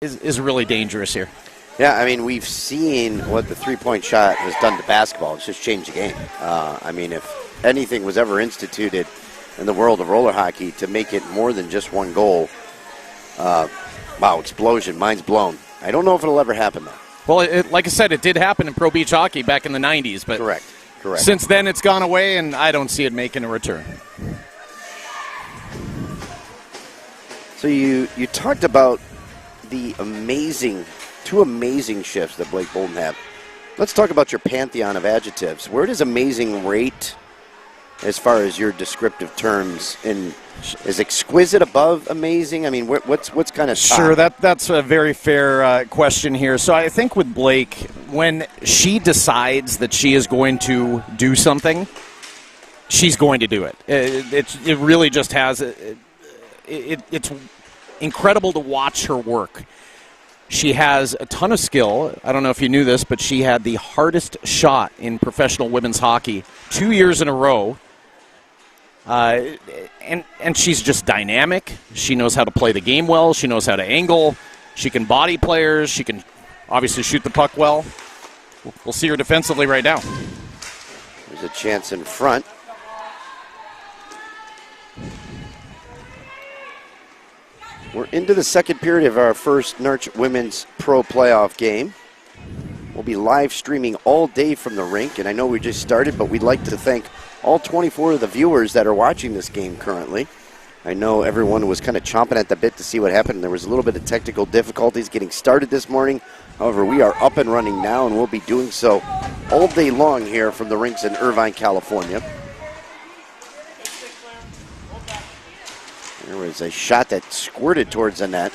is really dangerous here. Yeah, I mean, we've seen what the three-point shot has done to basketball. It's just changed the game. I mean, if anything was ever instituted in the world of roller hockey to make it more than just one goal, wow, explosion, mind's blown. I don't know if it'll ever happen, though. Well, like I said, it did happen in pro beach hockey back in the 90s. But Correct. Since then, it's gone away, and I don't see it making a return. So you talked about the two amazing shifts that Blake Bolden have. Let's talk about your pantheon of adjectives. Where does amazing rate as far as your descriptive terms? Is exquisite above amazing? I mean, what's kind of top? Sure, that's a very fair question here. So I think with Blake, when she decides that she is going to do something, she's going to do it. It really just has it's incredible to watch her work. She has a ton of skill. I don't know if you knew this, but she had the hardest shot in professional women's hockey 2 years in a row. And she's just dynamic. She knows how to play the game well. She knows how to angle. She can body players. She can obviously shoot the puck well. We'll see her defensively right now. There's a chance in front. We're into the second period of our first NARCh Women's Pro Playoff game. We'll be live streaming all day from the rink, and I know we just started, but we'd like to thank all 24 of the viewers that are watching this game currently. I know everyone was kind of chomping at the bit to see what happened. There was a little bit of technical difficulties getting started this morning. However, we are up and running now, and we'll be doing so all day long here from the rinks in Irvine, California. There was a shot that squirted towards the net.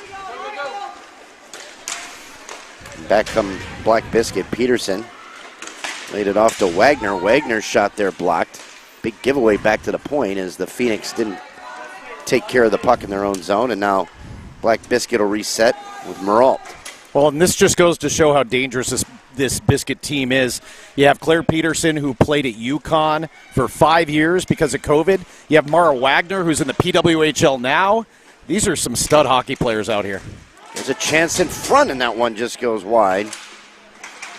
Back come Black Biscuit. Peterson laid it off to Wagner. Wagner's shot there blocked. Big giveaway back to the point as the Phoenix didn't take care of the puck in their own zone, and now Black Biscuit will reset with Meralt. Well, and this just goes to show how dangerous this Biscuit team is. You have Claire Peterson, who played at UConn for 5 years because of COVID. You have Mara Wagner, who's in the PWHL now. These are some stud hockey players out here. There's a chance in front, and that one just goes wide.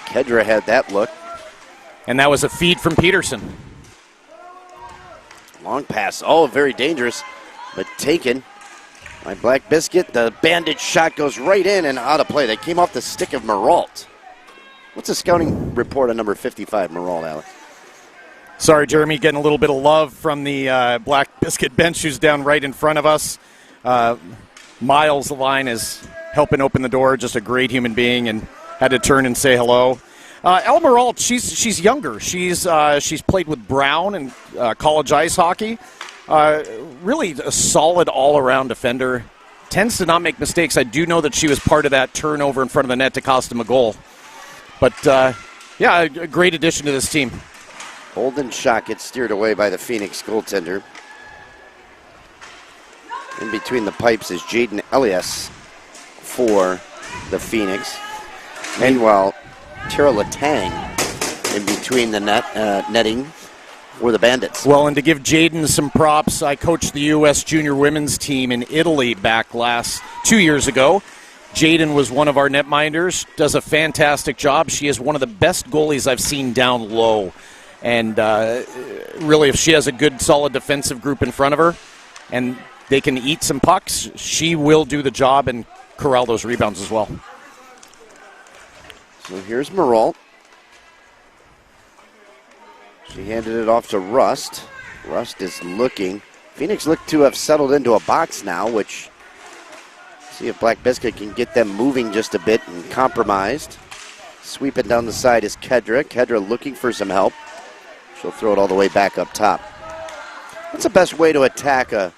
Kedra had that look. And that was a feed from Peterson. Long pass. Oh, very dangerous, but taken by Black Biscuit. The Bandit shot goes right in and out of play. They came off the stick of Meralt. What's the scouting report on number 55, Meralt, Alex? Sorry, Jeremy, getting a little bit of love from the Black Biscuit bench who's down right in front of us. Miles, the line, is helping open the door, just a great human being, and had to turn and say hello. El Meralt, she's younger. She's played with Brown in college ice hockey. Really a solid all-around defender. Tends to not make mistakes. I do know that she was part of that turnover in front of the net to cost him a goal. But, yeah, a great addition to this team. Bolden's shot gets steered away by the Phoenix goaltender. In between the pipes is Jaden Elias for the Phoenix. Meanwhile, Tara Letang in between the netting for the Bandits. Well, and to give Jaden some props, I coached the U.S. junior women's team in Italy back 2 years ago. Jaden was one of our netminders, does a fantastic job. She is one of the best goalies I've seen down low. And really, if she has a good, solid defensive group in front of her and they can eat some pucks, she will do the job and corral those rebounds as well. So here's Meralt. She handed it off to Rust. Rust is looking. Phoenix look to have settled into a box now, which, see if Black Biscuit can get them moving just a bit and compromised. Sweeping down the side is Kedra. Kedra looking for some help. She'll throw it all the way back up top. What's the best way to attack a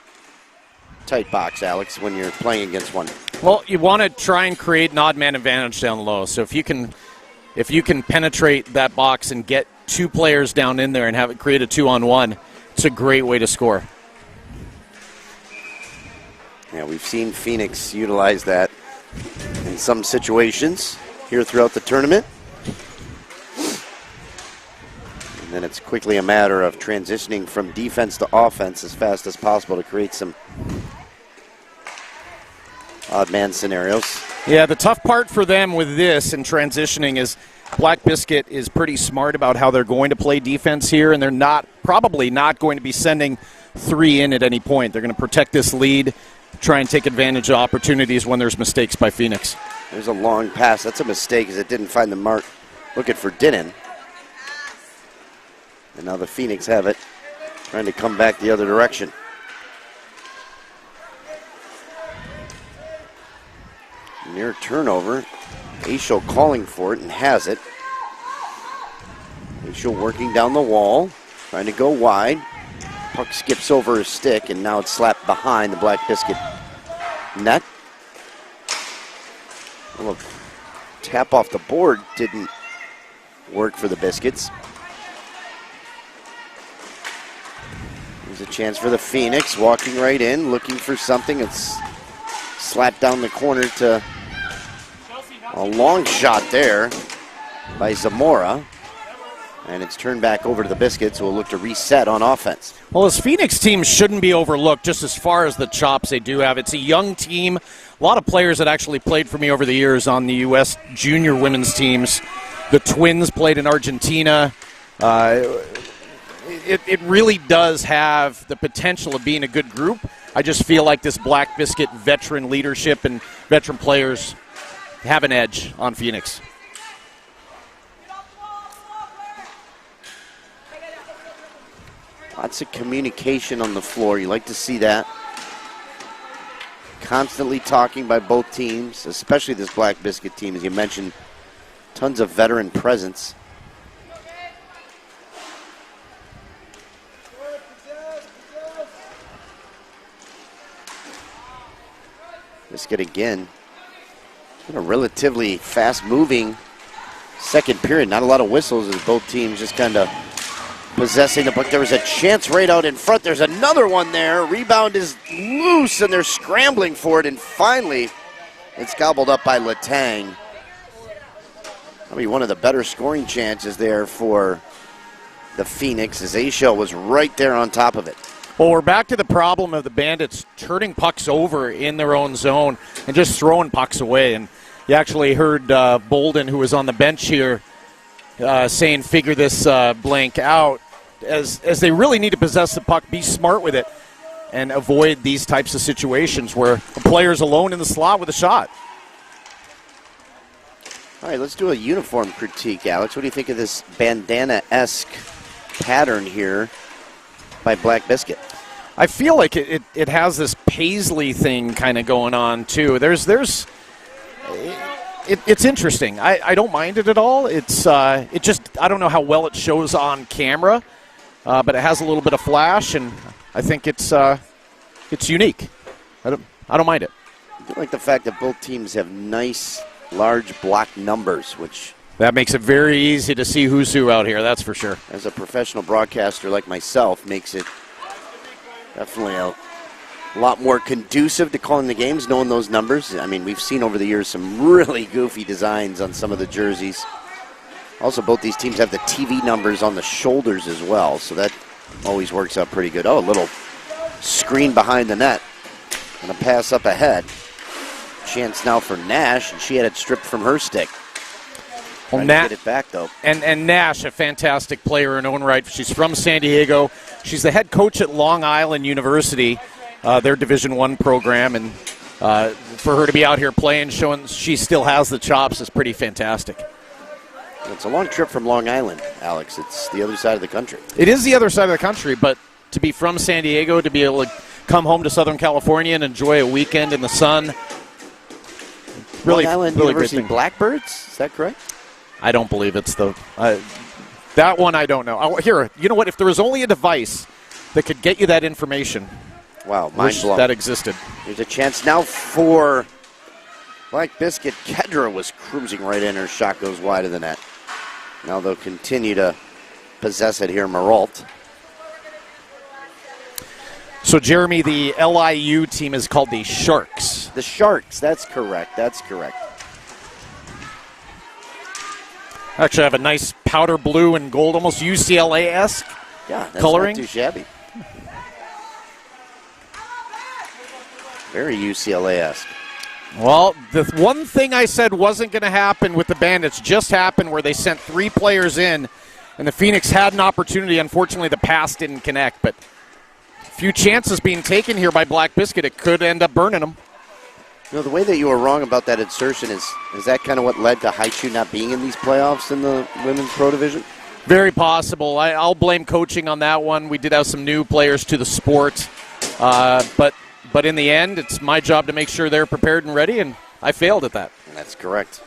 tight box, Alex, when you're playing against one? Well, you want to try and create an odd man advantage down low. So if you can penetrate that box and get two players down in there and have it create a 2-on-1, it's a great way to score. Yeah, we've seen Phoenix utilize that in some situations here throughout the tournament. And then it's quickly a matter of transitioning from defense to offense as fast as possible to create some odd man scenarios. Yeah, the tough part for them with this and transitioning is Black Biscuit is pretty smart about how they're going to play defense here, and they're probably not going to be sending 3 in at any point. They're going to protect this lead, try and take advantage of opportunities when there's mistakes by Phoenix. There's a long pass. That's a mistake as it didn't find the mark. Looking for Dinnan. And now the Phoenix have it, trying to come back the other direction. Near turnover. Aisho calling for it and has it. Aisho working down the wall, trying to go wide. Puck skips over his stick, and now it's slapped behind the Black Biscuit net. A little tap off the board didn't work for the Biscuits. There's a chance for the Phoenix, walking right in, looking for something. It's slapped down the corner to a long shot there by Zamora. And it's turned back over to the Biscuits, who will look to reset on offense. Well, this Phoenix team shouldn't be overlooked just as far as the chops they do have. It's a young team. A lot of players that actually played for me over the years on the U.S. junior women's teams. The Twins played in Argentina. It really does have the potential of being a good group. I just feel like this Black Biscuit veteran leadership and veteran players have an edge on Phoenix. Lots of communication on the floor. You like to see that. Constantly talking by both teams, especially this Black Biscuit team, as you mentioned. Tons of veteran presence. Biscuit again. It's been a relatively fast-moving second period. Not a lot of whistles as both teams just kind of possessing the puck. There was a chance right out in front. There's another one there. Rebound is loose, and they're scrambling for it. And finally, it's gobbled up by Letang. Probably one of the better scoring chances there for the Phoenix, as Aisho was right there on top of it. Well, we're back to the problem of the Bandits turning pucks over in their own zone and just throwing pucks away. And you actually heard Bolden, who was on the bench here, saying figure this blank out, as they really need to possess the puck, be smart with it, and avoid these types of situations where the player's alone in the slot with a shot. All right, let's do a uniform critique, Alex. What do you think of this bandana-esque pattern here by Black Biscuit? I feel like it has this paisley thing kind of going on, too. It's interesting. I don't mind it at all. It just, I don't know how well it shows on camera, but it has a little bit of flash, and I think it's unique. I don't mind it. I like the fact that both teams have nice, large block numbers, which that makes it very easy to see who's who out here, that's for sure. As a professional broadcaster like myself, makes it definitely a lot more conducive to calling the games, knowing those numbers. I mean, we've seen over the years some really goofy designs on some of the jerseys. Also, both these teams have the TV numbers on the shoulders as well, so that always works out pretty good. Oh, a little screen behind the net and a pass up ahead. Chance now for Nash, and she had it stripped from her stick. Well, get it back, though. And Nash, a fantastic player in her own right. She's from San Diego. She's the head coach at Long Island University, their Division I program. And for her to be out here playing, showing she still has the chops, is pretty fantastic. It's a long trip from Long Island, Alex. It's the other side of the country. It is the other side of the country, but to be from San Diego, to be able to come home to Southern California and enjoy a weekend in the sun. Really, Long Island really University great thing. Blackbirds, is that correct? I don't believe it's the that one. I don't know. Here, you know what? If there was only a device that could get you that information, wow, mind blown. That existed. There's a chance now for Black Biscuit. Kedra was cruising right in. Her shot goes wide of the net. Now they'll continue to possess it here, Maralt. So, Jeremy, the LIU team is called the Sharks. The Sharks. That's correct. That's correct. Actually, I have a nice powder blue and gold, almost UCLA-esque that's coloring. Not too shabby. Very UCLA-esque. Well, the one thing I said wasn't going to happen with the Bandits just happened, where they sent 3 players in, and the Phoenix had an opportunity. Unfortunately, the pass didn't connect, but a few chances being taken here by Black Biscuit. It could end up burning them. You know, the way that you were wrong about that insertion is that kind of what led to Haichu not being in these playoffs in the Women's Pro Division? Very possible. I'll blame coaching on that one. We did have some new players to the sport, but in the end, it's my job to make sure they're prepared and ready, and I failed at that. That's correct.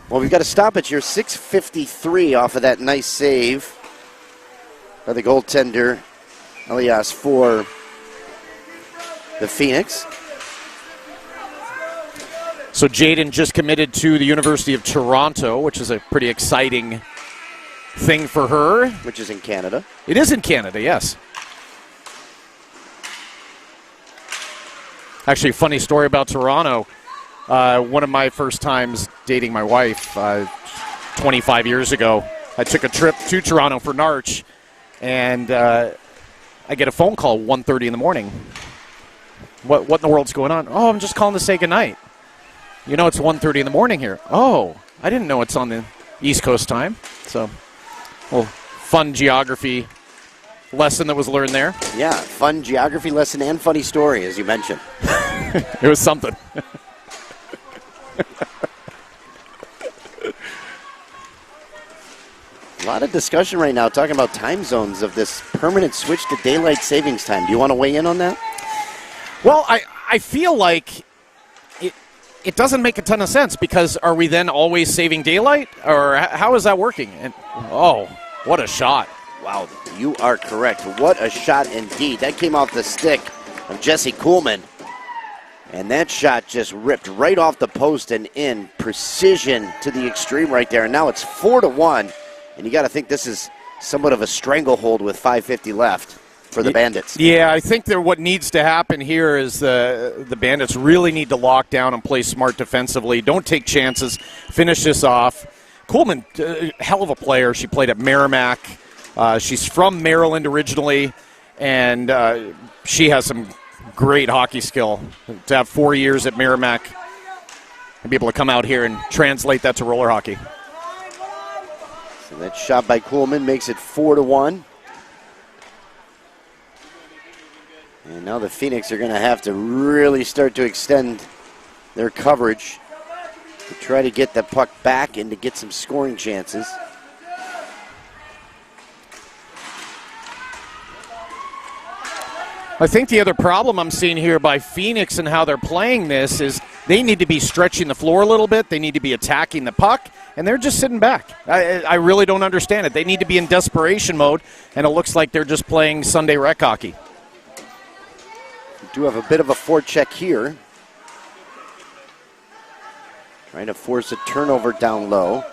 Well, we've got to stop it here. 6:53 off of that nice save by the goaltender, Elias, for the Phoenix. So Jaden just committed to the University of Toronto, which is a pretty exciting thing for her. Which is in Canada. It is in Canada, yes. Actually, a funny story about Toronto. One of my first times dating my wife 25 years ago, I took a trip to Toronto for NARCh, and I get a phone call 1:30 in the morning. What in the world's going on? Oh, I'm just calling to say goodnight. You know, it's 1:30 in the morning here. Oh, I didn't know it's on the East Coast time. So, well, fun geography lesson that was learned there. Yeah, fun geography lesson and funny story, as you mentioned. It was something. A lot of discussion right now talking about time zones of this permanent switch to daylight savings time. Do you want to weigh in on that? Well, I feel like it doesn't make a ton of sense, because are we then always saving daylight, or how is that working? And oh, what a shot. Wow, you are correct. What a shot indeed. That came off the stick of Jesse Kuhlman. And that shot just ripped right off the post and in. Precision to the extreme right there. And now it's 4-1. And you got to think this is somewhat of a stranglehold with 5:50 left for the Bandits. Yeah, I think what needs to happen here is the Bandits really need to lock down and play smart defensively. Don't take chances. Finish this off. Kuhlman, hell of a player. She played at Merrimack. She's from Maryland originally, and she has some great hockey skill. To have 4 years at Merrimack and be able to come out here and translate that to roller hockey. So that shot by Kuhlman makes it 4-1. And now the Phoenix are going to have to really start to extend their coverage to try to get the puck back and to get some scoring chances. I think the other problem I'm seeing here by Phoenix and how they're playing this is they need to be stretching the floor a little bit. They need to be attacking the puck, and they're just sitting back. I really don't understand it. They need to be in desperation mode, and it looks like they're just playing Sunday rec hockey. We do have a bit of a forecheck here. Trying to force a turnover down low.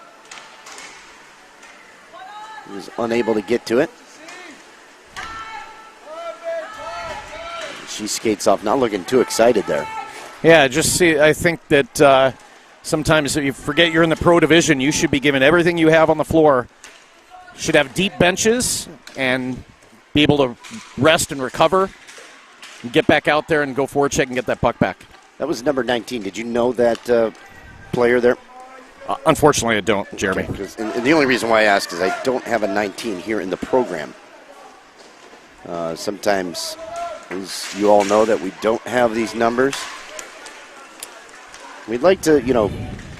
He was unable to get to it. She skates off, not looking too excited there. Yeah, I think that sometimes if you forget you're in the pro division, you should be giving everything you have on the floor. Should have deep benches and be able to rest and recover and get back out there and go forward check and get that puck back. That was number 19. Did you know that player there? Unfortunately, I don't, Jeremy. Okay, and the only reason why I ask is I don't have a 19 here in the program. Sometimes, as you all know, that we don't have these numbers. We'd like to,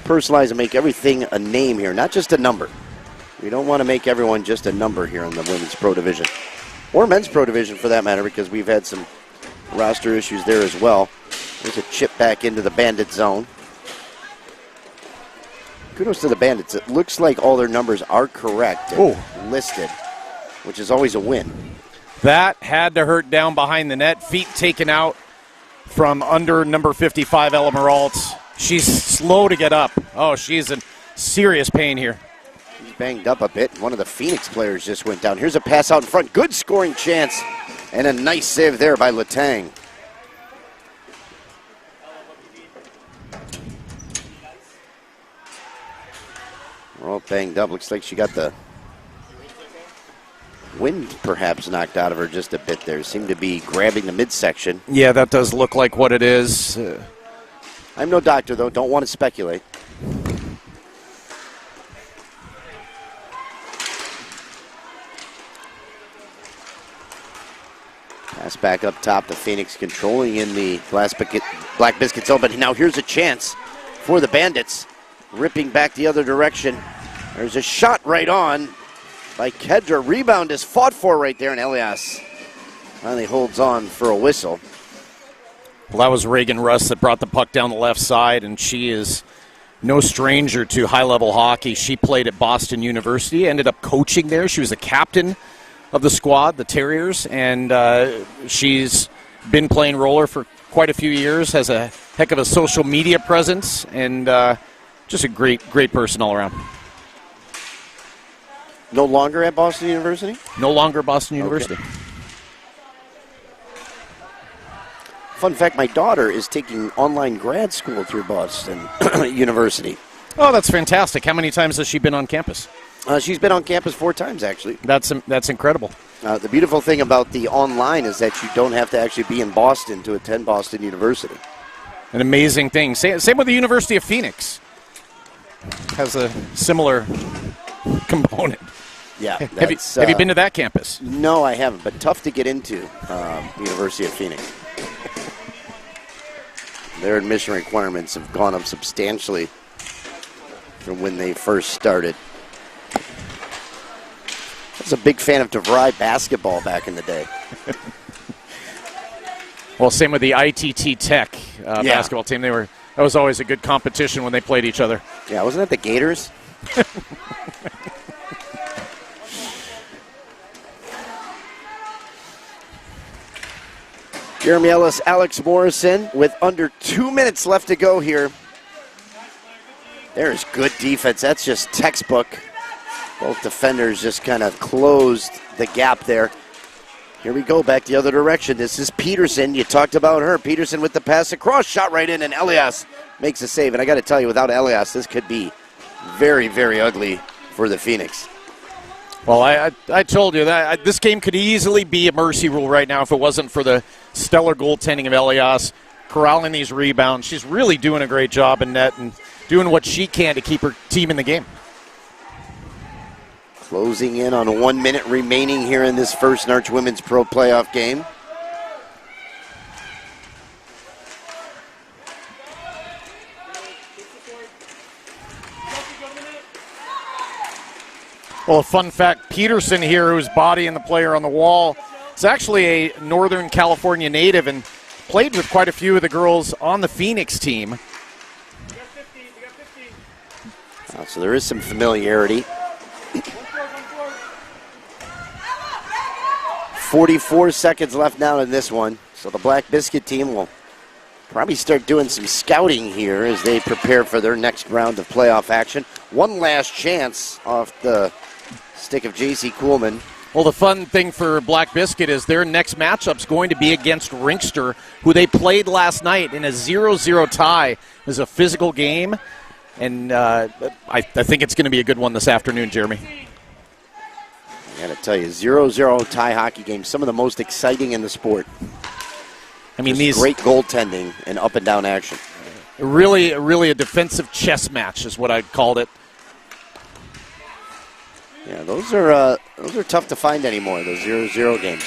personalize and make everything a name here, not just a number. We don't want to make everyone just a number here in the Women's Pro Division. Or Men's Pro Division, for that matter, because we've had some roster issues there as well. There's a chip back into the Bandit zone. Kudos to the Bandits. It looks like all their numbers are correct and listed, which is always a win. That had to hurt down behind the net. Feet taken out from under number 55, Ella Moralt. She's slow to get up. Oh, she's in serious pain here. She's banged up a bit. One of the Phoenix players just went down. Here's a pass out in front. Good scoring chance. And a nice save there by Letang. We're all banged up. Looks like she got the wind perhaps knocked out of her just a bit there. Seemed to be grabbing the midsection. Yeah, that does look like what it is. I'm no doctor, though. Don't want to speculate. Pass back up top to Phoenix, controlling in the Black Biscuit zone. But now here's a chance for the Bandits, ripping back the other direction. There's a shot right on by Kedra. Rebound is fought for right there, and Elias finally holds on for a whistle. Well, that was Reagan Russ that brought the puck down the left side, and she is no stranger to high-level hockey. She played at Boston University, ended up coaching there. She was a captain of the squad, the Terriers, and she's been playing roller for quite a few years, has a heck of a social media presence, and just a great person all around. No longer at Boston University? No longer Boston University. Okay. Fun fact, my daughter is taking online grad school through Boston University. Oh, that's fantastic. How many times has she been on campus? She's been on campus 4 times, actually. That's incredible. The beautiful thing about the online is that you don't have to actually be in Boston to attend Boston University. An amazing thing. Same with the University of Phoenix. Has a similar component. Yeah. Have you been to that campus? No, I haven't, but tough to get into University of Phoenix. Their admission requirements have gone up substantially from when they first started. I was a big fan of DeVry basketball back in the day. Well, same with the ITT Tech basketball team. That was always a good competition when they played each other. Yeah, wasn't that the Gators? Jeremy Ellis, Alex Morrison with under 2 minutes left to go here. There's good defense. That's just textbook. Both defenders just kind of closed the gap there. Here we go, back the other direction. This is Peterson. You talked about her. Peterson with the pass across, shot right in, and Elias makes a save. And I got to tell you, without Elias, this could be very, very ugly for the Phoenix. Well, I told you that this game could easily be a mercy rule right now if it wasn't for the stellar goaltending of Elias, corralling these rebounds. She's really doing a great job in net and doing what she can to keep her team in the game. Closing in on 1 minute remaining here in this first NARCh Women's Pro Playoff game. Well, a fun fact, Peterson here, who's bodying the player on the wall, is actually a Northern California native and played with quite a few of the girls on the Phoenix team. So there is some familiarity. 44 seconds left now in this one. So the Black Biscuit team will probably start doing some scouting here as they prepare for their next round of playoff action. One last chance off the stick of J.C. Kuhlman. Well, the fun thing for Black Biscuit is their next matchup's going to be against Rinkster, who they played last night in a 0-0 tie. It was a physical game, and I think it's going to be a good one this afternoon, Jeremy. I got to tell you, 0-0 tie hockey games, some of the most exciting in the sport. I mean, these great goaltending and up and down action. Really a defensive chess match is what I'd called it. Yeah, those are tough to find anymore, those 0-0 games.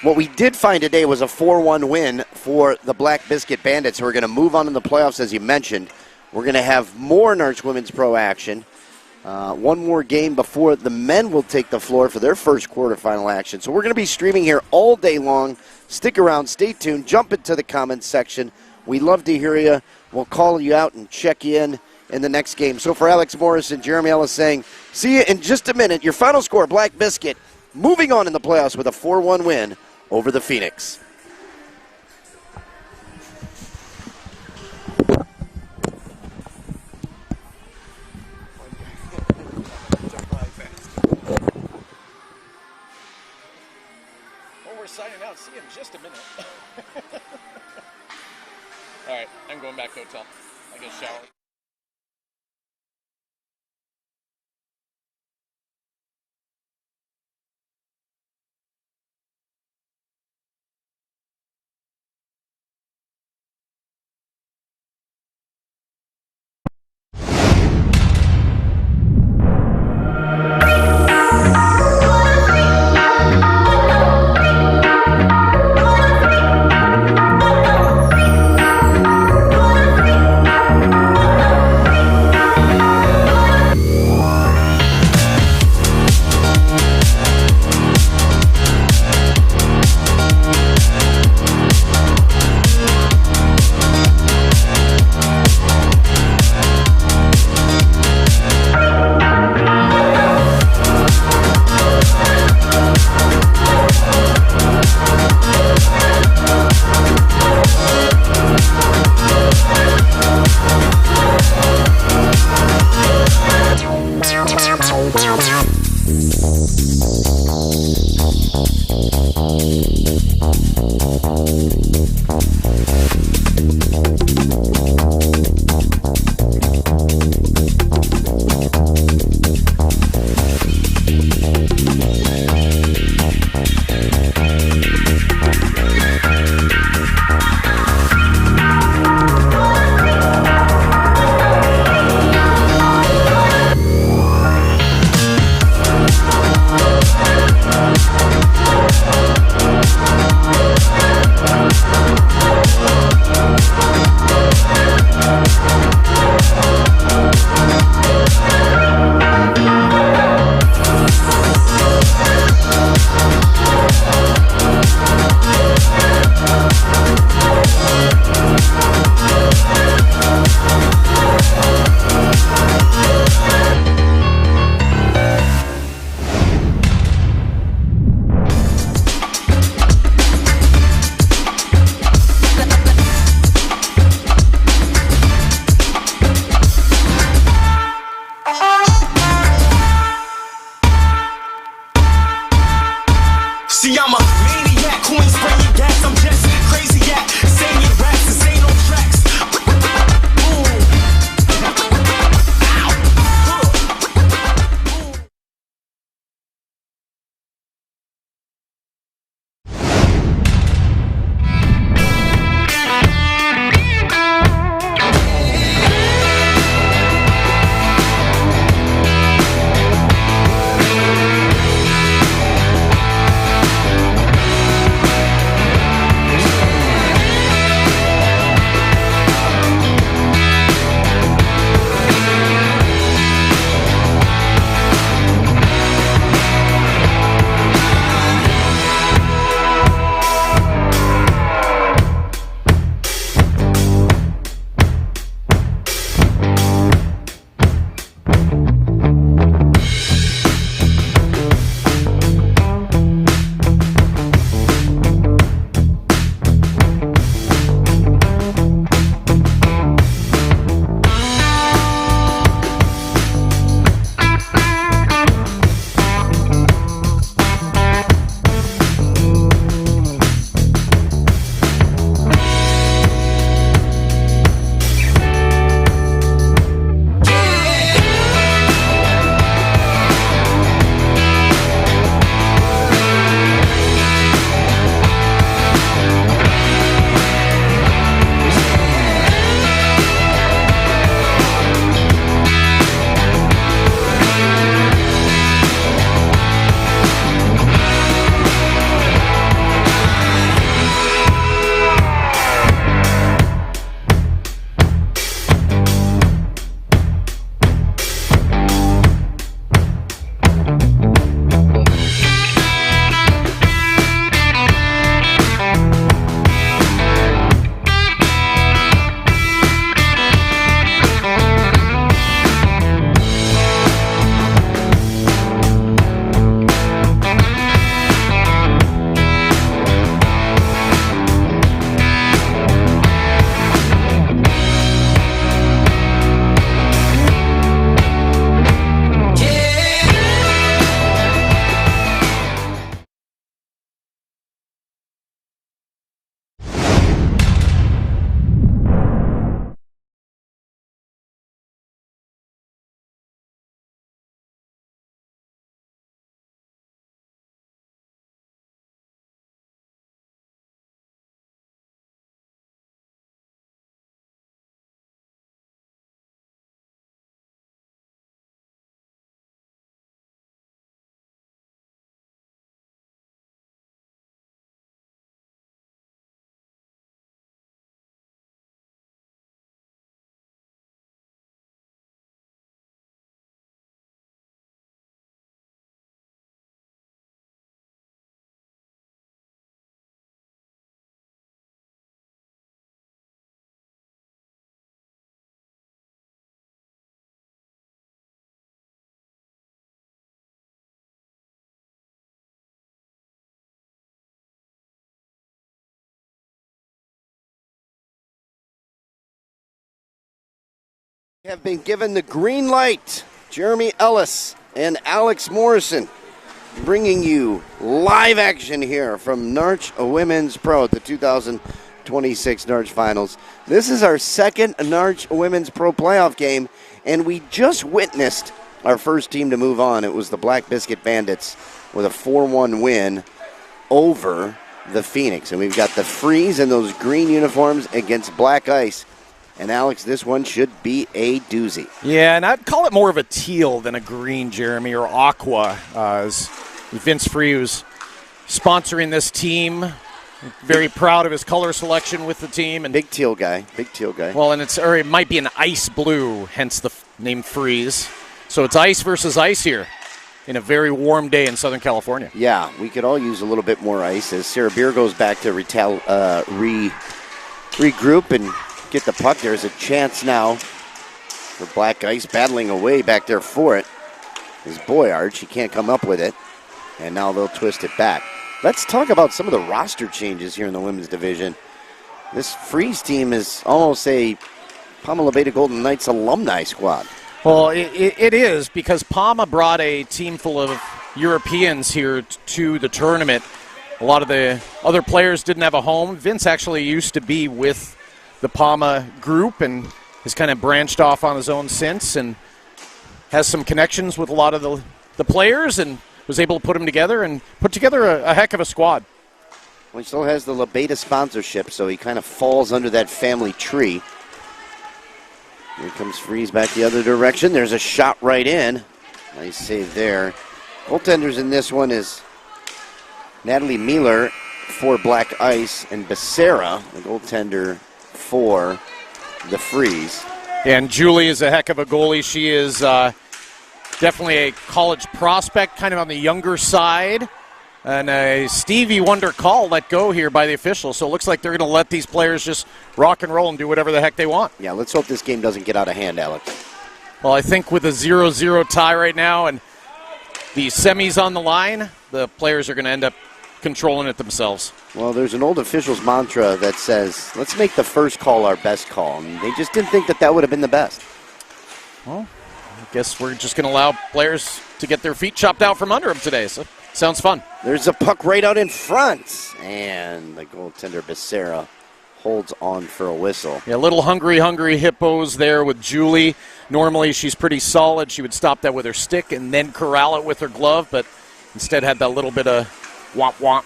What we did find today was a 4-1 win for the Black Biscuit Bandits, who are going to move on in the playoffs, as you mentioned. We're going to have more NARCh Women's Pro action. One more game before the men will take the floor for their first quarterfinal action. So we're going to be streaming here all day long. Stick around, stay tuned, jump into the comments section. We love to hear you. We'll call you out and check you in the next game. So for Alex Morrison, Jeremy Ellis saying, see you in just a minute. Your final score, Black Biscuit, moving on in the playoffs with a 4-1 win over the Phoenix. We're signing out. See you in just a minute. All right, I'm going back to the hotel. I get a shower. Have been given the green light. Jeremy Ellis and Alex Morrison bringing you live action here from NARCh Women's Pro at the 2026 NARCh Finals. This is our second NARCh Women's Pro playoff game, and we just witnessed our first team to move on. It was the Black Biscuit Bandits with a 4-1 win over the Phoenix. And we've got the FREEZ in those green uniforms against Black Ice. And, Alex, this one should be a doozy. Yeah, and I'd call it more of a teal than a green, Jeremy, or aqua. As Vince Free, who's sponsoring this team, very proud of his color selection with the team. And big teal guy. Well, and it might be an ice blue, hence the name FREEZ. So it's ice versus ice here in a very warm day in Southern California. Yeah, we could all use a little bit more ice as Sarah Beer goes back to regroup and get the puck. There's a chance now for Black Ice battling away back there for it. Is Boyard. She can't come up with it. And now they'll twist it back. Let's talk about some of the roster changes here in the women's division. This FREEZ team is almost a Pama Labeda Golden Knights alumni squad. Well, it is, because Pama brought a team full of Europeans here to the tournament. A lot of the other players didn't have a home. Vince actually used to be with the Pama group and has kind of branched off on his own since and has some connections with a lot of the players and was able to put them together and put together a heck of a squad. Well, he still has the Labeda sponsorship, so he kind of falls under that family tree. Here comes FREEZ back the other direction. There's a shot right in. Nice save there. Goaltenders in this one is Natalie Mealer for Black Ice and Becerra, the goaltender for the FREEZ. And Julie is a heck of a goalie. She is definitely a college prospect, kind of on the younger side. And a Stevie Wonder call let go here by the officials. So it looks like they're going to let these players just rock and roll and do whatever the heck they want. Yeah, let's hope this game doesn't get out of hand, Alex. Well, I think with a 0-0 tie right now and the semis on the line, the players are going to end up controlling it themselves. Well, there's an old official's mantra that says, let's make the first call our best call. And they just didn't think that would have been the best. Well, I guess we're just going to allow players to get their feet chopped out from under them today. So sounds fun. There's a puck right out in front. And the goaltender, Becerra, holds on for a whistle. Yeah, a little hungry hippos there with Julie. Normally she's pretty solid. She would stop that with her stick and then corral it with her glove, but instead had that little bit of womp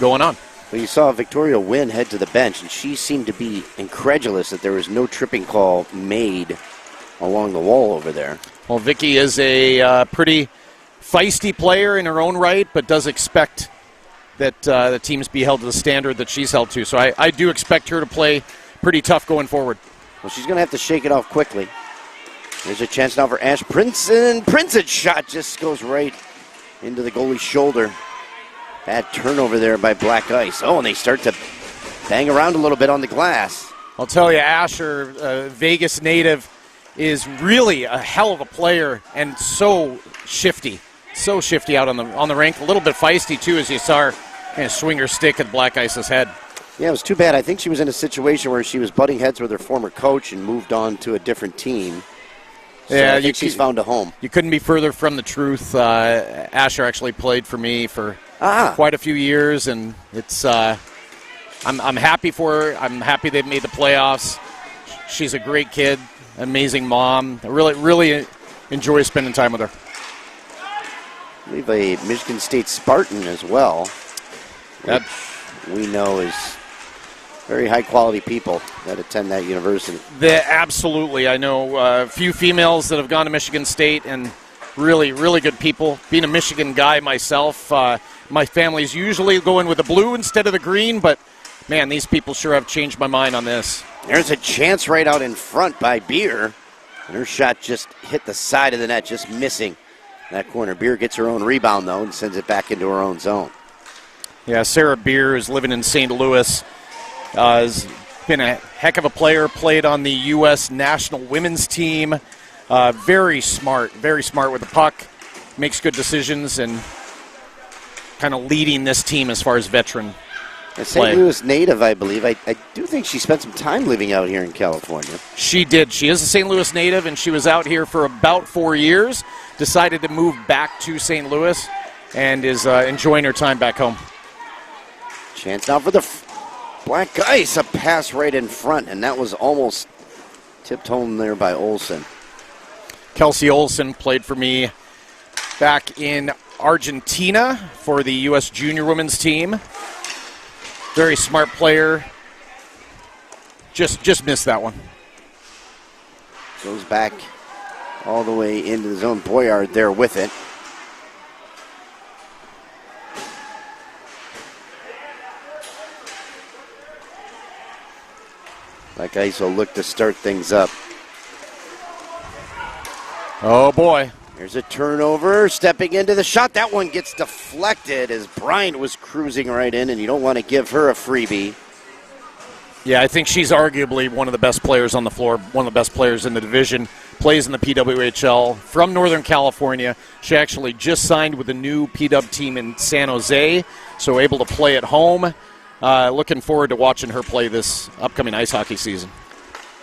going on. Well, you saw Victoria Wynn head to the bench, and she seemed to be incredulous that there was no tripping call made along the wall over there. Well, Vicky is a pretty feisty player in her own right, but does expect that the teams be held to the standard that she's held to. So I do expect her to play pretty tough going forward. Well, she's going to have to shake it off quickly. There's a chance now for Ash Princeton. Princeton's shot just goes right into the goalie's shoulder. Bad turnover there by Black Ice. Oh, and they start to bang around a little bit on the glass. I'll tell you, Asher, Vegas native, is really a hell of a player and so shifty out on the rink. A little bit feisty, too, as you saw her kind of swing her stick at Black Ice's head. Yeah, it was too bad. I think she was in a situation where she was butting heads with her former coach and moved on to a different team. So yeah, I think she's found a home. You couldn't be further from the truth. Asher actually played for me for quite a few years, and it's I'm happy for her. I'm happy they've made the playoffs. She's a great kid, amazing mom. I really enjoy spending time with her. I believe a Michigan State Spartan as well. That we know is very high-quality people that attend that university. Absolutely. I know a few females that have gone to Michigan State, and really, really good people. Being a Michigan guy myself, my family's usually going with the blue instead of the green, but, man, these people sure have changed my mind on this. There's a chance right out in front by Beer, and her shot just hit the side of the net, just missing that corner. Beer gets her own rebound, though, and sends it back into her own zone. Yeah, Sarah Beer is living in St. Louis. Has been a heck of a player, played on the U.S. national women's team. Very smart with the puck, makes good decisions, and kind of leading this team as far as veteran A St. Louis native, I believe. I do think she spent some time living out here in California. She did. She is a St. Louis native, and she was out here for about 4 years, decided to move back to St. Louis, and is enjoying her time back home. Chance now for the Black Ice. A pass right in front, and that was almost tipped home there by Olsen. Kelsey Olsen played for me back in Argentina for the U.S. Junior Women's team. Very smart player. Just missed that one. Goes back all the way into the zone. Boyard there with it. Black Ice will look to start things up. Oh, boy. There's a turnover, stepping into the shot. That one gets deflected as Bryant was cruising right in, and you don't want to give her a freebie. Yeah, I think she's arguably one of the best players on the floor, one of the best players in the division, plays in the PWHL from Northern California. She actually just signed with a new PW team in San Jose, so able to play at home. Looking forward to watching her play this upcoming ice hockey season.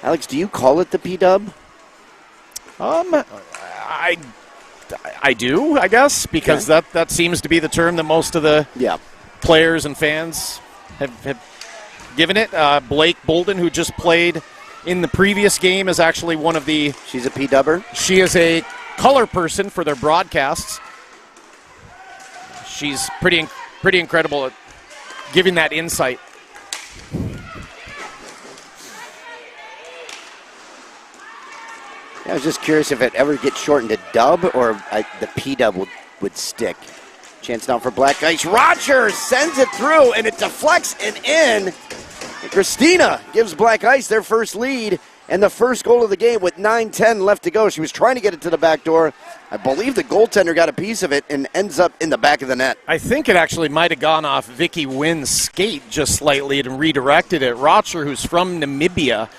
Alex, do you call it the PW? I do, I guess, because that seems to be the term that most of the players and fans have given it. Blake Bolden, who just played in the previous game, is actually one of the... She's a PW'er? She is a color person for their broadcasts. She's pretty incredible at giving that insight. I was just curious if it ever gets shortened to dub or the PW would stick. Chance now for Black Ice. Rogers sends it through, and it deflects and in. And Christina gives Black Ice their first lead and the first goal of the game with 9:10 left to go. She was trying to get it to the back door. I believe the goaltender got a piece of it and ends up in the back of the net. I think it actually might have gone off Vicky Wynn's skate just slightly and redirected it. Rocher, who's from Namibia,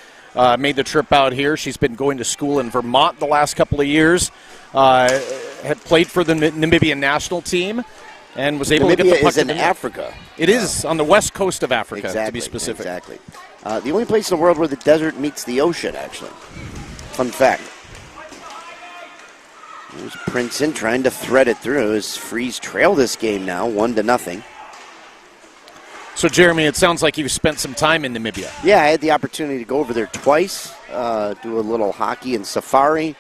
made the trip out here. She's been going to school in Vermont the last couple of years. Had played for the Namibian national team and was able to get the puck is in Africa. It is on the west coast of Africa, exactly, to be specific. Exactly. The only place in the world where the desert meets the ocean, actually. Fun fact. There's Princeton trying to thread it through as FREEZ trail this game now, 1-0. So, Jeremy, it sounds like you've spent some time in Namibia. Yeah, I had the opportunity to go over there twice, do a little hockey and safari.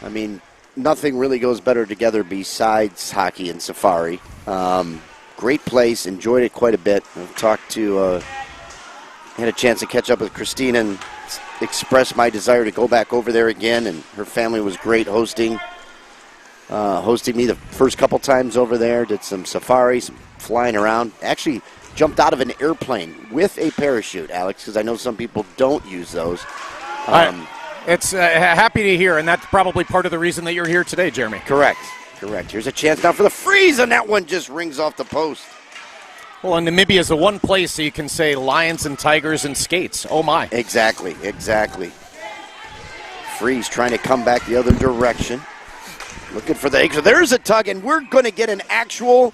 I mean, nothing really goes better together besides hockey and safari. Great place, enjoyed it quite a bit. I've talked to, had a chance to catch up with Christina and express my desire to go back over there again, and her family was great hosting me the first couple times over there. Did some safari, some flying around. Actually jumped out of an airplane with a parachute, Alex, because I know some people don't use those. It's happy to hear, and that's probably part of the reason that you're here today, Jeremy. Correct. Here's a chance now for the FREEZ, and that one just rings off the post. Well, and Namibia is the one place that you can say lions and tigers and skates. Oh, my. Exactly. FREEZ trying to come back the other direction. Looking for the exit. There's a tug, and we're going to get an actual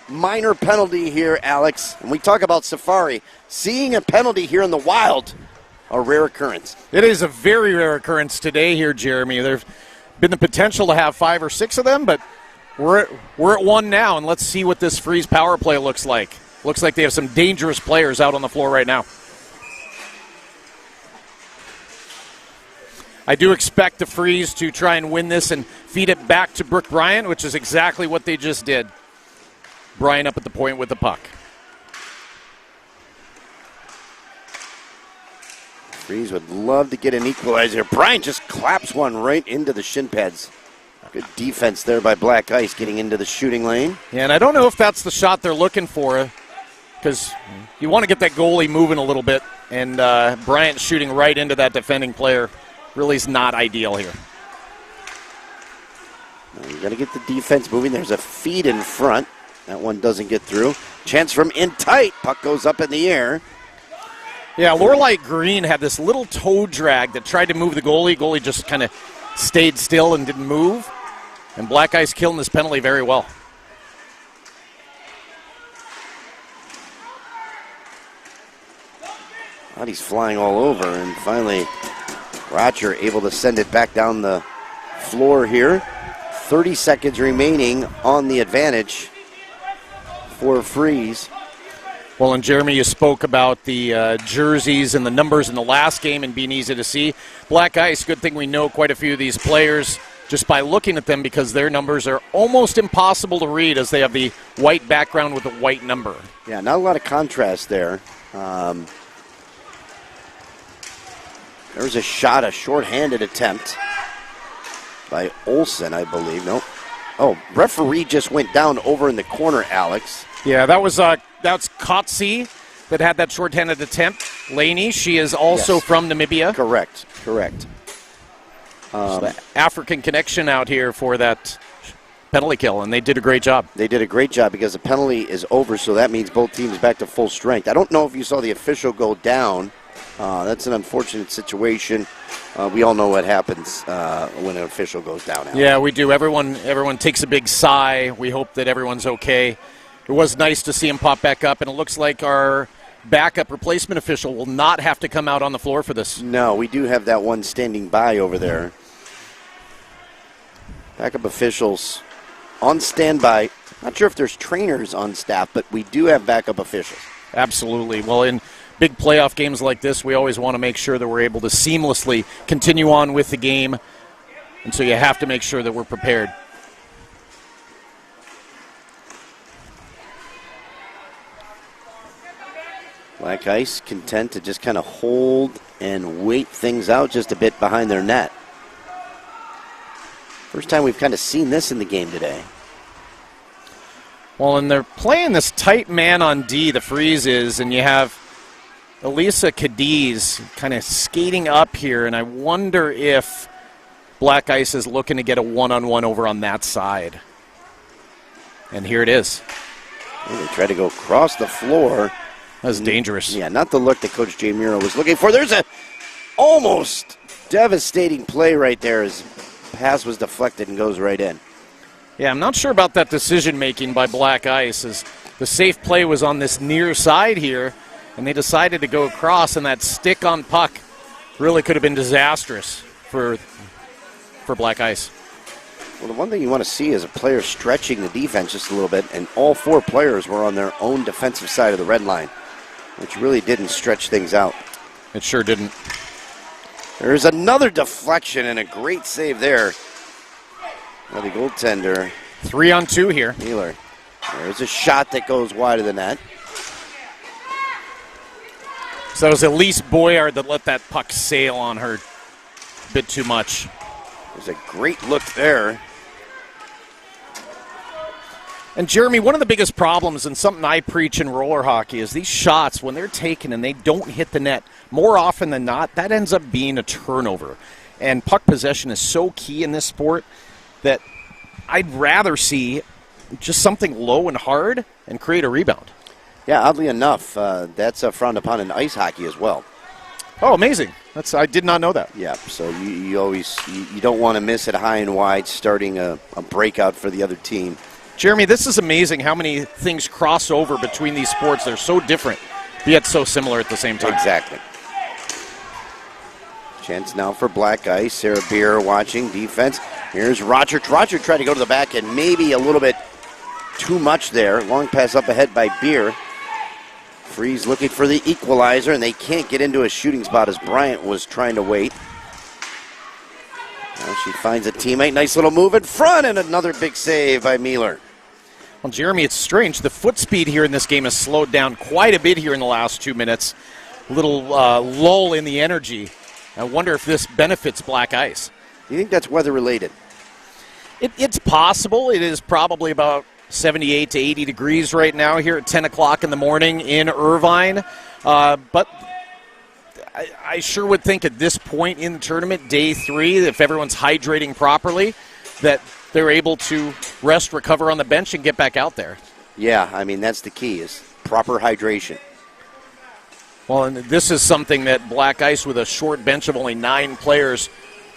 minor penalty here, Alex. And we talk about safari. Seeing a penalty here in the wild, a rare occurrence. It is a very rare occurrence today here, Jeremy. There's been the potential to have 5 or 6 of them, but we're at one now, and let's see what this FREEZ power play looks like. Looks like they have some dangerous players out on the floor right now. I do expect the FREEZ to try and win this and feed it back to Brooke Bryant, which is exactly what they just did. Bryant up at the point with the puck. FREEZ would love to get an equalizer. Bryant just claps one right into the shin pads. Good defense there by Black Ice getting into the shooting lane. Yeah, and I don't know if that's the shot they're looking for, because you want to get that goalie moving a little bit, and Bryant shooting right into that defending player really is not ideal here. You got to get the defense moving. There's a feed in front. That one doesn't get through. Chance from in tight. Puck goes up in the air. Yeah, Lorelei Green had this little toe drag that tried to move the goalie. Goalie just kind of stayed still and didn't move. And Black Ice killing this penalty very well. Thought he's flying all over, and finally Roger able to send it back down the floor here. 30 seconds remaining on the advantage for FREEZ. Well, and Jeremy, you spoke about the jerseys and the numbers in the last game and being easy to see. Black Ice, good thing we know quite a few of these players just by looking at them because their numbers are almost impossible to read as they have the white background with the white number. Yeah, not a lot of contrast there. There's a shot, a shorthanded attempt by Olsen, I believe. No. Oh, referee just went down over in the corner, Alex. Yeah, that's Kotze that had that shorthanded attempt. Laney, she is also from Namibia. Correct. So the African connection out here for that penalty kill, and they did a great job. They did a great job because the penalty is over, so that means both teams back to full strength. I don't know if you saw the official go down. That's an unfortunate situation. We all know what happens when an official goes down. Alex. Yeah, we do. Everyone takes a big sigh. We hope that everyone's okay. It was nice to see him pop back up, and it looks like our backup replacement official will not have to come out on the floor for this. No, we do have that one standing by over there. Backup officials on standby. Not sure if there's trainers on staff, but we do have backup officials. Absolutely. Well, in big playoff games like this, we always want to make sure that we're able to seamlessly continue on with the game, and so you have to make sure that we're prepared. Black Ice content to just kind of hold and wait things out just a bit behind their net. First time we've kind of seen this in the game today. Well, and they're playing this tight man on D, the FREEZ is, and you have Elisa Cadiz kind of skating up here, and I wonder if Black Ice is looking to get a one-on-one over on that side. And here it is. Well, they try to go across the floor. That's dangerous. Yeah, not the look that Coach Jay Muro was looking for. There's a almost devastating play right there as pass was deflected and goes right in. Yeah, I'm not sure about that decision-making by Black Ice, as the safe play was on this near side here, and they decided to go across, and that stick on puck really could have been disastrous for Black Ice. Well, the one thing you want to see is a player stretching the defense just a little bit, and all four players were on their own defensive side of the red line, which really didn't stretch things out. It sure didn't. There's another deflection and a great save there. Well, the goaltender. 3-on-2 here. Wheeler. There's a shot that goes wide of the net. So it was Elise Boyard that let that puck sail on her a bit too much. There's a great look there. And Jeremy, one of the biggest problems, and something I preach in roller hockey, is these shots, when they're taken and they don't hit the net, more often than not, that ends up being a turnover. And puck possession is so key in this sport that I'd rather see just something low and hard and create a rebound. Yeah, oddly enough, that's frowned upon in ice hockey as well. Oh, amazing. I did not know that. Yeah, so you always you don't want to miss it high and wide, starting a breakout for the other team. Jeremy, this is amazing how many things cross over between these sports. They're so different, yet so similar at the same time. Exactly. Chance now for Black Ice. Sarah Beer watching defense. Here's Roger. Roger tried to go to the back and maybe a little bit too much there. Long pass up ahead by Beer. FREEZ looking for the equalizer, and they can't get into a shooting spot as Bryant was trying to wait. Now she finds a teammate. Nice little move in front, and another big save by Mealer. Well, Jeremy, it's strange. The foot speed here in this game has slowed down quite a bit here in the last 2 minutes. A little lull in the energy. I wonder if this benefits Black Ice. You think that's weather-related? It's possible. It is probably about 78 to 80 degrees right now here at 10 o'clock in the morning in Irvine. But I sure would think at this point in the tournament, day 3, if everyone's hydrating properly, that they're able to rest, recover on the bench, and get back out there. Yeah, I mean, that's the key, is proper hydration. Well, and this is something that Black Ice, with a short bench of only 9 players,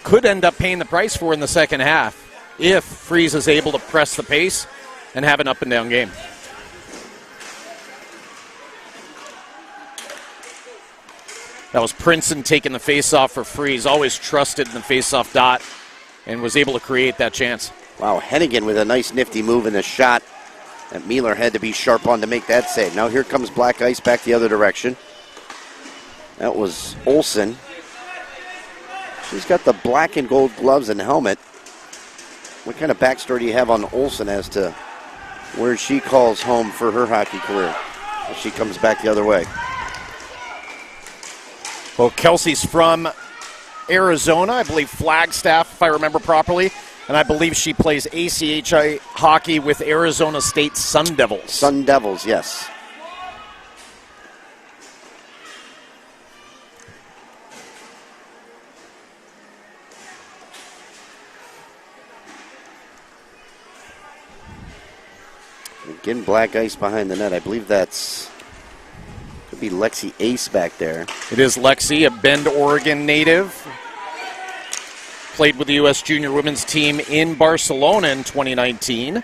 could end up paying the price for in the second half if FREEZ is able to press the pace and have an up-and-down game. That was Princeton taking the faceoff for FREEZ. Always trusted in the faceoff dot and was able to create that chance. Wow, Hennigan with a nice nifty move in the shot that Mealer had to be sharp on to make that save. Now here comes Black Ice back the other direction. That was Olsen. She's got the black and gold gloves and helmet. What kind of backstory do you have on Olsen as to where she calls home for her hockey career as she comes back the other way? Well, Kelsey's from Arizona, I believe Flagstaff, if I remember properly. And I believe she plays ACHI hockey with Arizona State Sun Devils. Sun Devils, yes. Again, Black Ice behind the net. I believe that's could be Lexi Ace back there. It is Lexi, a Bend, Oregon native. Played with the U.S. Junior Women's Team in Barcelona in 2019.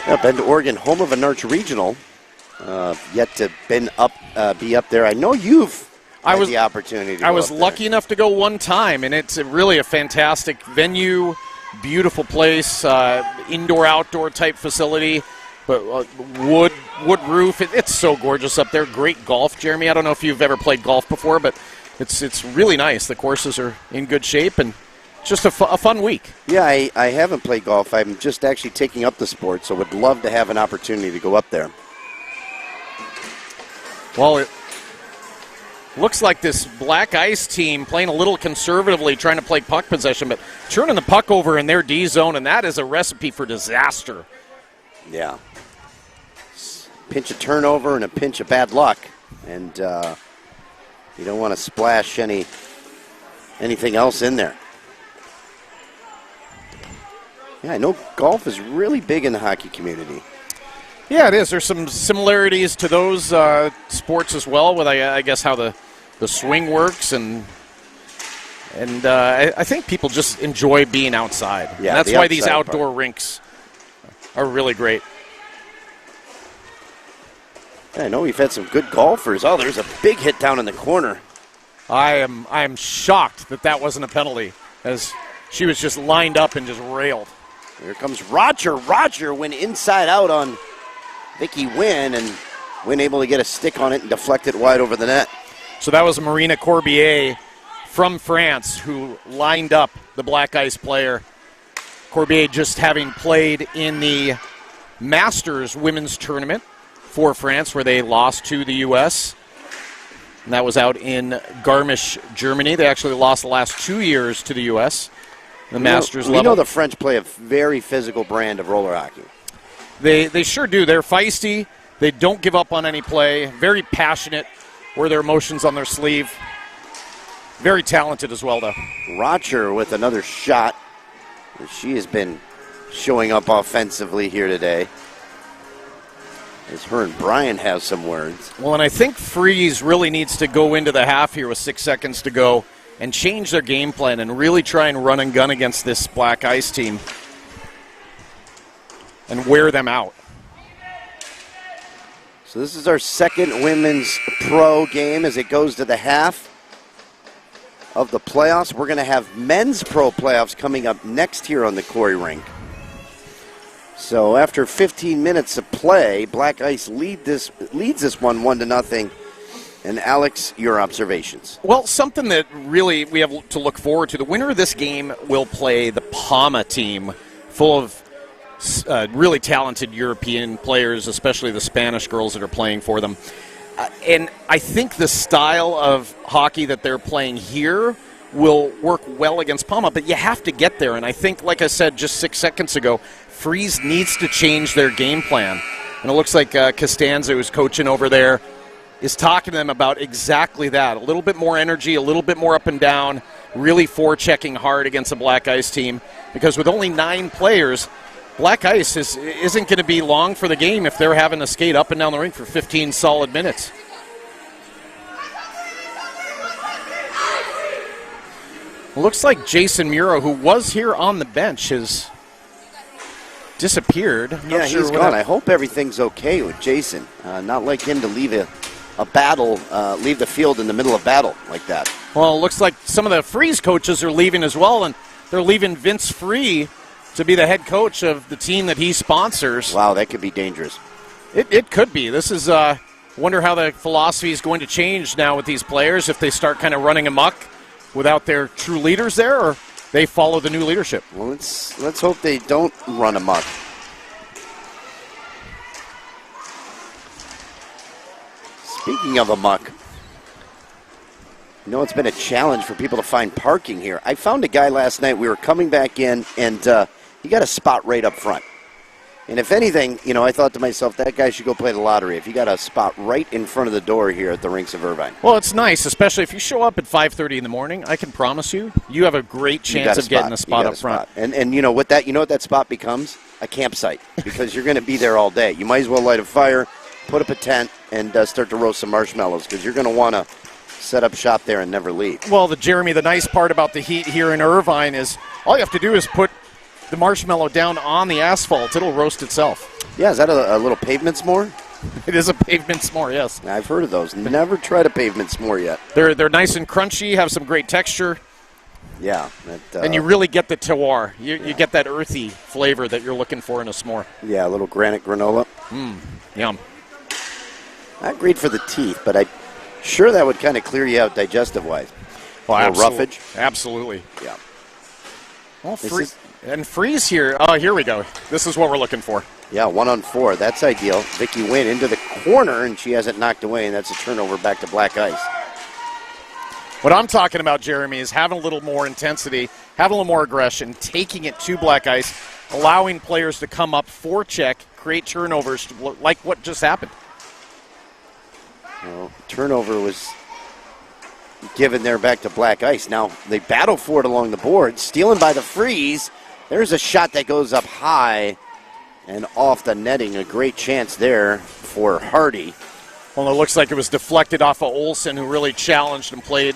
Yeah, Bend, Oregon, home of a NARCh regional. Yet to be up there. I know you've had the opportunity to I was lucky enough to go one time, and it's really a fantastic venue, beautiful place, indoor-outdoor type facility, but wood roof. It's so gorgeous up there. Great golf, Jeremy. I don't know if you've ever played golf before, but it's really nice. The courses are in good shape, and just a fun week. Yeah, I haven't played golf. I'm just actually taking up the sport, so would love to have an opportunity to go up there. Well, it looks like this Black Ice team playing a little conservatively, trying to play puck possession, but turning the puck over in their D zone, and that is a recipe for disaster. Yeah. Pinch of turnover and a pinch of bad luck, and you don't want to splash anything else in there. Yeah, I know golf is really big in the hockey community. Yeah, it is. There's some similarities to those sports as well, with I guess how the swing works, and I think people just enjoy being outside. Yeah, and that's why these outdoor rinks are really great. Yeah, I know we've had some good golfers. Oh, there's a big hit down in the corner. I am shocked that wasn't a penalty, as she was just lined up and just railed. Here comes Roger. Roger went inside out on Vicky Wynn, and Wynn able to get a stick on it and deflect it wide over the net. So that was Marina Corbier from France who lined up the Black Ice player. Corbier just having played in the Masters women's tournament for France, where they lost to the U.S., and that was out in Garmisch, Germany. They actually lost the last 2 years to the U.S., the Masters level. We know the French play a very physical brand of roller hockey. They sure do. They're feisty. They don't give up on any play. Very passionate, wear their emotions on their sleeve. Very talented as well, though. Roger with another shot. She has been showing up offensively here today, as her and Brian have some words. Well, and I think FREEZ really needs to go into the half here with 6 seconds to go and change their game plan and really try and run and gun against this Black Ice team and wear them out. So this is our second women's pro game as it goes to the half of the playoffs. We're going to have men's pro playoffs coming up next here on the Corey Rink. So after 15 minutes of play, Black Ice leads this one 1-0. And Alex, your observations. Well, something that really we have to look forward to. The winner of this game will play the Pama team, full of really talented European players, especially the Spanish girls that are playing for them. And I think the style of hockey that they're playing here will work well against Pama, but you have to get there. And I think, like I said just 6 seconds ago, FREEZ needs to change their game plan. And it looks like Costanza, who's coaching over there, is talking to them about exactly that. A little bit more energy, a little bit more up and down, really forechecking hard against a Black Ice team. Because with only 9 players, Black Ice isn't going to be long for the game if they're having to skate up and down the rink for 15 solid minutes. It looks like Jason Muro, who was here on the bench, has disappeared. Yeah, he's gone. I hope everything's okay with Jason. Not like him to leave a battle, leave the field in the middle of battle like that. Well, it looks like some of the FREEZ coaches are leaving as well, and they're leaving Vince Free to be the head coach of the team that he sponsors. Wow, that could be dangerous. It could be. This is, wonder how the philosophy is going to change now with these players, if they start kind of running amok without their true leaders there, or they follow the new leadership. Well, let's hope they don't run amok. Speaking of amok, it's been a challenge for people to find parking here. I found a guy last night. We were coming back in, and he got a spot right up front. And if anything, I thought to myself, that guy should go play the lottery if he got a spot right in front of the door here at the Rinks of Irvine. Well, it's nice, especially if you show up at 5:30 in the morning. I can promise you have a great chance of getting a spot up front. And you know what that spot becomes? A campsite, because you're going to be there all day. You might as well light a fire, put up a tent, and start to roast some marshmallows, because you're going to want to set up shop there and never leave. Well, Jeremy, the nice part about the heat here in Irvine is all you have to do is put the marshmallow down on the asphalt. It'll roast itself. Yeah, is that a little pavement s'more? It is a pavement s'more, yes. I've heard of those. Never tried a pavement s'more yet. They're nice and crunchy, have some great texture. Yeah. And you really get the terroir. You get that earthy flavor that you're looking for in a s'more. Yeah, a little granite granola. Yum. Not great for the teeth, but I'm sure that would kind of clear you out digestive-wise. Well, roughage. Absolutely. Yeah. Well, FREEZ here. Oh, here we go. This is what we're looking for. Yeah, 1-on-4. That's ideal. Vicky Wynn into the corner, and she has it knocked away, and that's a turnover back to black ice. What I'm talking about, Jeremy, is having a little more intensity, having a little more aggression, taking it to black ice, allowing players to come up, forecheck, create turnovers like what just happened. Well, turnover was given there back to black ice. Now they battle for it along the board. Stealing by the FREEZ. There's a shot that goes up high and off the netting. A great chance there for Hardy. Well, it looks like it was deflected off of Olsen, who really challenged and played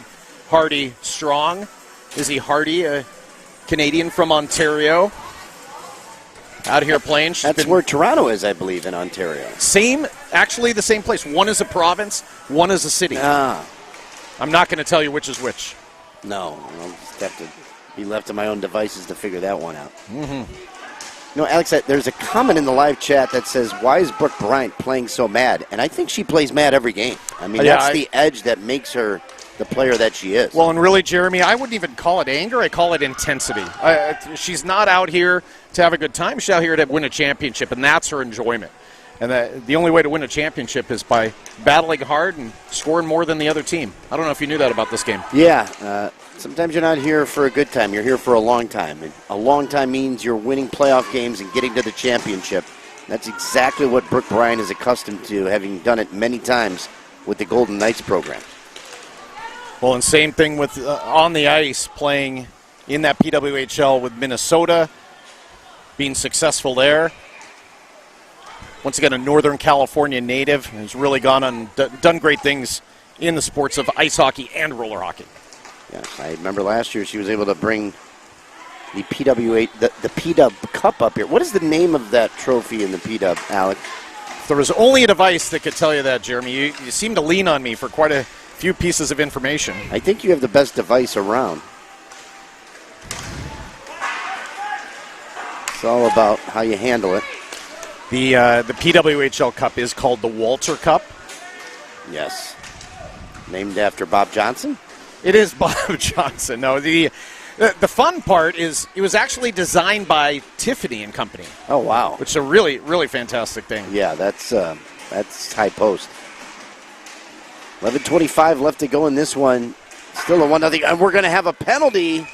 Hardy strong. Izzy Hardy, a Canadian from Ontario, out here playing. That's where Toronto is, I believe, in Ontario. Actually the same place. One is a province, one is a city. I'm not going to tell you which is which. No, I'll just have to be left to my own devices to figure that one out. Mm-hmm. Alex, there's a comment in the live chat that says, why is Brooke Bryant playing so mad? And I think she plays mad every game. I mean, that's the edge that makes her the player that she is. Well, and really, Jeremy, I wouldn't even call it anger. I call it intensity. She's not out here to have a good time. She's out here to win a championship, and that's her enjoyment. And the only way to win a championship is by battling hard and scoring more than the other team. I don't know if you knew that about this game. Yeah. Sometimes you're not here for a good time. You're here for a long time. And a long time means you're winning playoff games and getting to the championship. That's exactly what Brooke Bryant is accustomed to, having done it many times with the Golden Knights program. Well, and same thing with on the ice, playing in that PWHL with Minnesota, being successful there. Once again, a Northern California native who's really gone on done great things in the sports of ice hockey and roller hockey. Yes, I remember last year she was able to bring the P-Dub Cup up here. What is the name of that trophy in the P-Dub, Alec? If there was only a device that could tell you that, Jeremy, you seem to lean on me for quite a few pieces of information. I think you have the best device around. It's all about how you handle it. The PWHL Cup is called the Walter Cup. Yes. Named after Bob Johnson? It is Bob Johnson. No, the fun part is it was actually designed by Tiffany and Company. Oh, wow. Which is a really, really fantastic thing. Yeah, that's high post. 11:25 left to go in this one. Still a 1-0. And we're going to have a penalty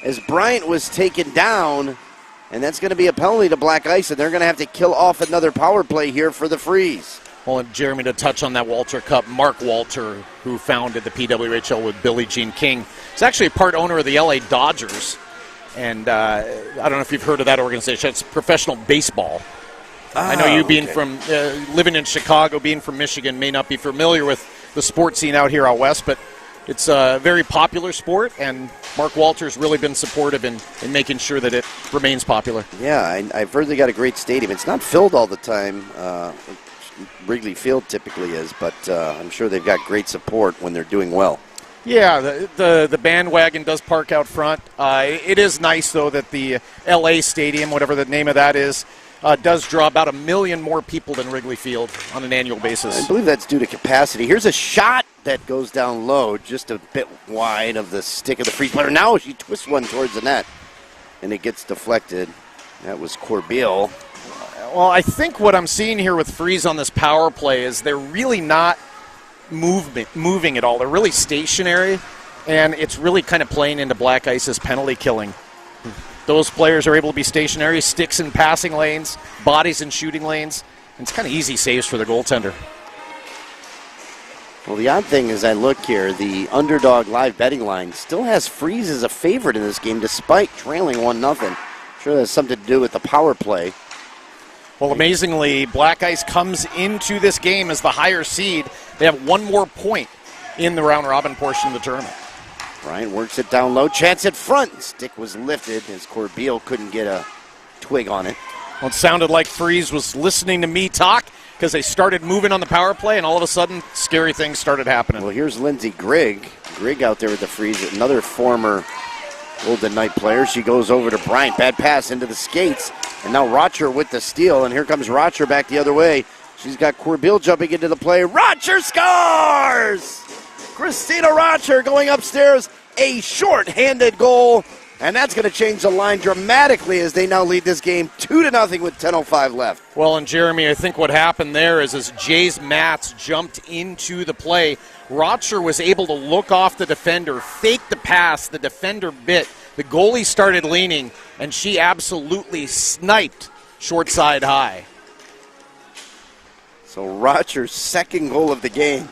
as Bryant was taken down. And that's going to be a penalty to black ice, and they're going to have to kill off another power play here for the FREEZ. Well, and Jeremy, to touch on that Walter Cup, Mark Walter, who founded the PWHL with Billie Jean King, is actually a part owner of the LA Dodgers. And I don't know if you've heard of that organization. It's professional baseball. I know you being from living in Chicago, being from Michigan, may not be familiar with the sports scene out here out west, but it's a very popular sport, and Mark Walter's really been supportive in making sure that it remains popular. Yeah, I've heard they got a great stadium. It's not filled all the time. Wrigley Field typically is, but I'm sure they've got great support when they're doing well. Yeah, the bandwagon does park out front. It is nice, though, that the L.A. Stadium, whatever the name of that is, does draw about 1 million more people than Wrigley Field on an annual basis. I believe that's due to capacity. Here's a shot that goes down low, just a bit wide of the stick of the Freeze player. Now she twists one towards the net, and it gets deflected. That was Corbeil. Well, I think what I'm seeing here with FREEZ on this power play is they're really not moving at all. They're really stationary, and it's really kind of playing into Black Ice's penalty killing. Those players are able to be stationary, sticks in passing lanes, bodies in shooting lanes, and it's kind of easy saves for the goaltender. Well, the odd thing as I look here, the underdog live betting line still has FREEZ as a favorite in this game despite trailing 1-0. Sure that's something to do with the power play. Well, amazingly, Black Ice comes into this game as the higher seed. They have one more point in the round-robin portion of the tournament. Ryan works it down low. Chance at front. Stick was lifted as Corbeil couldn't get a twig on it. Well, it sounded like FREEZ was listening to me talk because they started moving on the power play, and all of a sudden, scary things started happening. Well, here's Lindsay Grigg. Grigg out there with the FREEZ, another former Golden Knight player. She goes over to Bryant. Bad pass into the skates. And now Rocher with the steal, and here comes Rocher back the other way. She's got Corbeil jumping into the play. Rocher scores! Christina Rocher going upstairs, a short-handed goal, and that's going to change the line dramatically as they now lead this game 2-0 with 10:05 left. Well, and Jeremy, I think what happened there is as Jays Mats jumped into the play, Rocher was able to look off the defender, fake the pass, the defender bit, the goalie started leaning, and she absolutely sniped short side high. So Rocher's second goal of the game.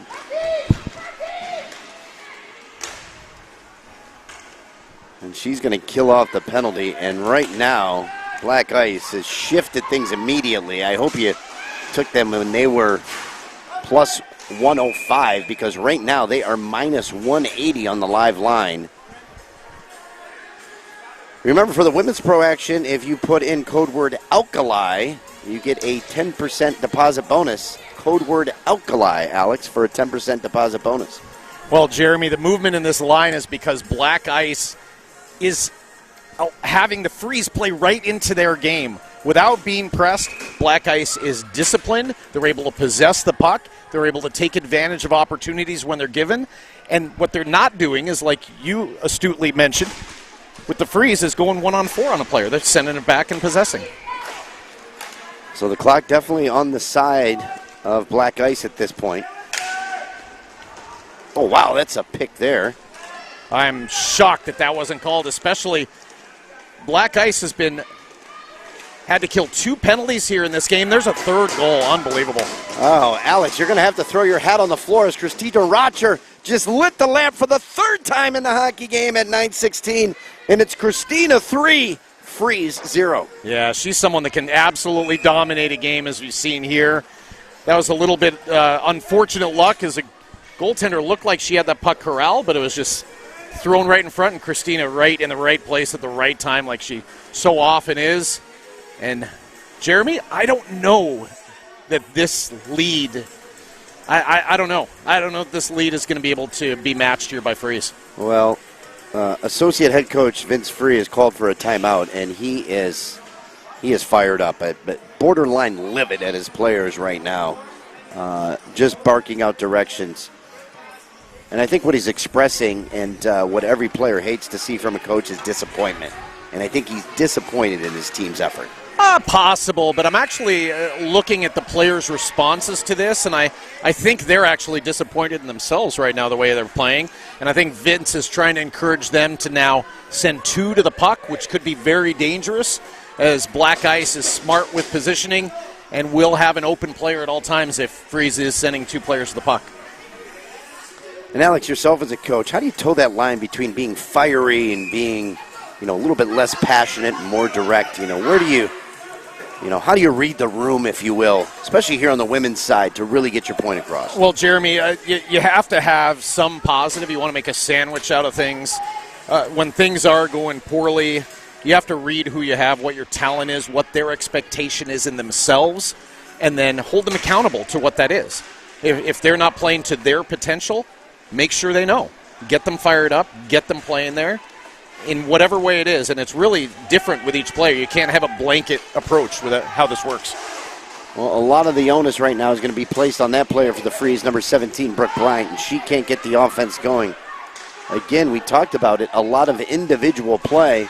And she's going to kill off the penalty. And right now, Black Ice has shifted things immediately. I hope you took them when they were plus 105 because right now they are minus 180 on the live line. Remember, for the Women's Pro action, if you put in code word Alkali, you get a 10% deposit bonus. Code word Alkali, Alex, for a 10% deposit bonus. Well, Jeremy, the movement in this line is because Black Ice is having the FREEZ play right into their game. Without being pressed, Black Ice is disciplined. They're able to possess the puck. They're able to take advantage of opportunities when they're given. And what they're not doing is, like you astutely mentioned, with the FREEZ is going 1-on-4 on a player. They're sending it back and possessing. So the clock definitely on the side of Black Ice at this point. Oh, wow, that's a pick there. I'm shocked that that wasn't called, especially Black Ice had to kill 2 penalties here in this game. There's a third goal. Unbelievable. Oh, Alex, you're going to have to throw your hat on the floor as Christina Rocher just lit the lamp for the third time in the hockey game at 9:16. And it's Christina 3, FREEZ 0. Yeah, she's someone that can absolutely dominate a game, as we've seen here. That was a little bit unfortunate luck as a goaltender looked like she had that puck corralled, but it was just thrown right in front, and Christina right in the right place at the right time like she so often is. And, Jeremy, I don't know that this lead, I don't know. I don't know if this lead is going to be able to be matched here by FREEZ. Well, associate head coach Vince Free has called for a timeout, and he is fired up, but borderline livid at his players right now, just barking out directions. And I think what he's expressing and what every player hates to see from a coach is disappointment. And I think he's disappointed in his team's effort. Possible, but I'm actually looking at the players' responses to this, and I think they're actually disappointed in themselves right now, the way they're playing. And I think Vince is trying to encourage them to now send 2 to the puck, which could be very dangerous, as Black Ice is smart with positioning and will have an open player at all times if FREEZ is sending 2 players to the puck. And Alex, yourself as a coach, how do you toe that line between being fiery and being, a little bit less passionate and more direct? Where do you... how do you read the room, if you will, especially here on the women's side, to really get your point across? Well, Jeremy, you have to have some positive. You want to make a sandwich out of things. When things are going poorly, you have to read who you have, what your talent is, what their expectation is in themselves, and then hold them accountable to what that is. If they're not playing to their potential, make sure they know. Get them fired up, get them playing there in whatever way it is. And it's really different with each player. You can't have a blanket approach with how this works. Well, a lot of the onus right now is going to be placed on that player for the Freeze, number 17, Brooke Bryant, and she can't get the offense going. Again, we talked about it, a lot of individual play.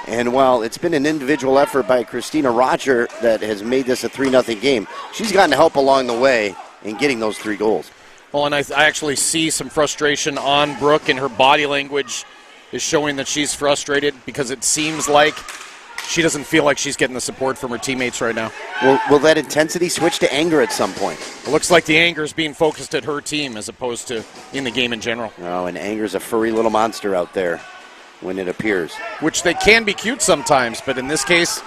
And while it's been an individual effort by Christina Roger that has made this a 3-0 game, she's gotten help along the way in getting those 3 goals. Well, and I actually see some frustration on Brooke, and her body language is showing that she's frustrated because it seems like she doesn't feel like she's getting the support from her teammates right now. Will that intensity switch to anger at some point? It looks like the anger is being focused at her team as opposed to in the game in general. Oh, and anger's a furry little monster out there when it appears. Which they can be cute sometimes, but in this case,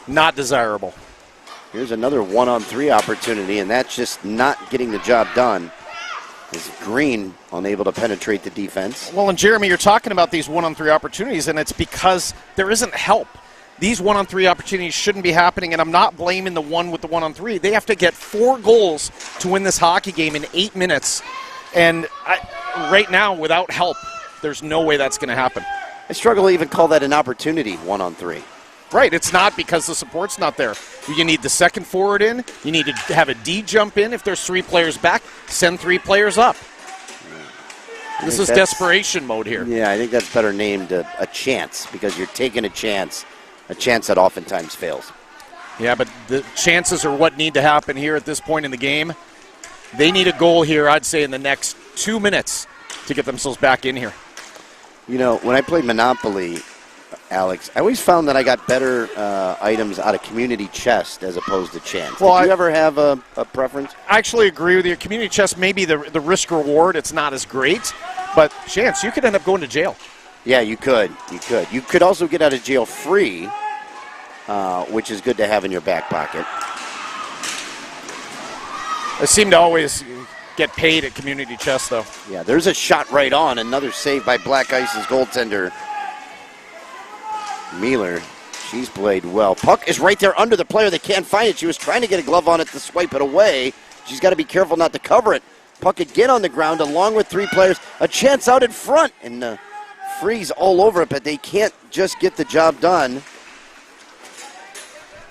not desirable. Here's another 1-on-3 opportunity, and that's just not getting the job done. Is Green unable to penetrate the defense? Well, and Jeremy, you're talking about these 1-on-3 opportunities, and it's because there isn't help. These 1-on-3 opportunities shouldn't be happening, and I'm not blaming the one with the 1-on-3. They have to get 4 goals to win this hockey game in 8 minutes. And right now, without help, there's no way that's going to happen. I struggle to even call that an opportunity, 1-on-3. Right, it's not because the support's not there. You need the second forward in. You need to have a D jump in. If there's 3 players back, send 3 players up. This is desperation mode here. Yeah, I think that's better named a chance, because you're taking a chance that oftentimes fails. Yeah, but the chances are what need to happen here at this point in the game. They need a goal here, I'd say, in the next 2 minutes to get themselves back in here. You know, when I played Monopoly, Alex, I always found that I got better items out of community chest as opposed to chance. Well, Did you ever have a preference? I actually agree with you. Community chest may be the risk-reward. It's not as great. But chance, you could end up going to jail. Yeah, you could. You could also get out of jail free, which is good to have in your back pocket. I seem to always get paid at community chest, though. Yeah, there's a shot right on. Another save by Black Ice's goaltender, Mealer. She's played well. Puck is right there under the player. They can't find it. She was trying to get a glove on it to swipe it away. She's got to be careful not to cover it. Puck again on the ground along with 3 players. A chance out in front. And Freeze all over it, but they can't just get the job done.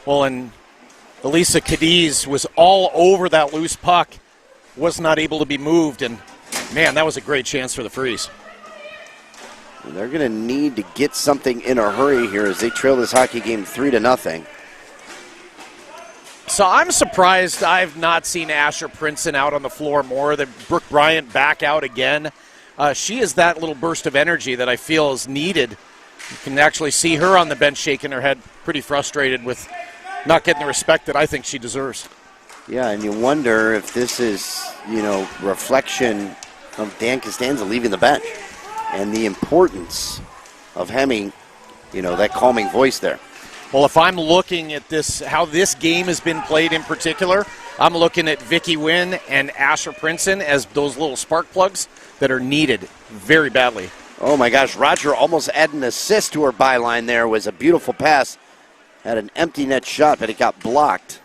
Well, and Elisa Cadiz was all over that loose puck. Was not able to be moved. And, man, that was a great chance for the Freeze. They're going to need to get something in a hurry here as they trail this hockey game 3-0. So I'm surprised I've not seen Asher Princeton out on the floor more, than Brooke Bryant back out again. She is that little burst of energy that I feel is needed. You can actually see her on the bench shaking her head, pretty frustrated with not getting the respect that I think she deserves. Yeah, and you wonder if this is, reflection of Dan Costanza leaving the bench and the importance of having, that calming voice there. Well, if I'm looking at this, how this game has been played in particular, I'm looking at Vicky Wynn and Asher Princeton as those little spark plugs that are needed very badly. Oh, my gosh. Roger almost added an assist to her byline there. Was a beautiful pass. Had an empty net shot, but it got blocked.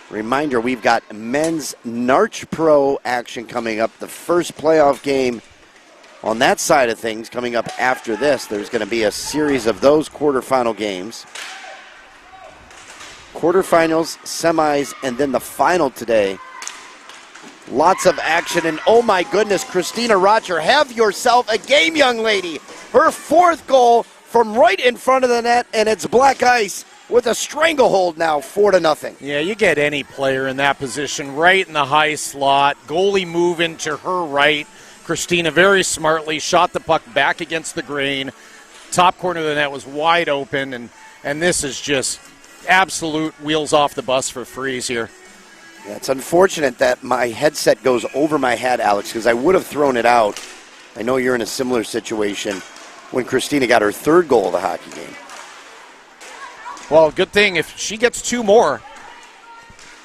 Reminder, we've got men's NARCh Pro action coming up. The first playoff game on that side of things coming up after this. There's going to be a series of those quarterfinal games. Quarterfinals, semis, and then the final today. Lots of action, and oh my goodness, Christina Roger, have yourself a game, young lady. Her 4th goal from right in front of the net, and it's Black Ice with a stranglehold now, 4-0. Yeah, you get any player in that position, right in the high slot, goalie moving to her right. Christina very smartly shot the puck back against the grain. Top corner of the net was wide open, and this is just absolute wheels off the bus for Freeze here. Yeah, it's unfortunate that my headset goes over my head, Alex, because I would have thrown it out. I know you're in a similar situation when Christina got her 3rd goal of the hockey game. Well, good thing if she gets 2 more,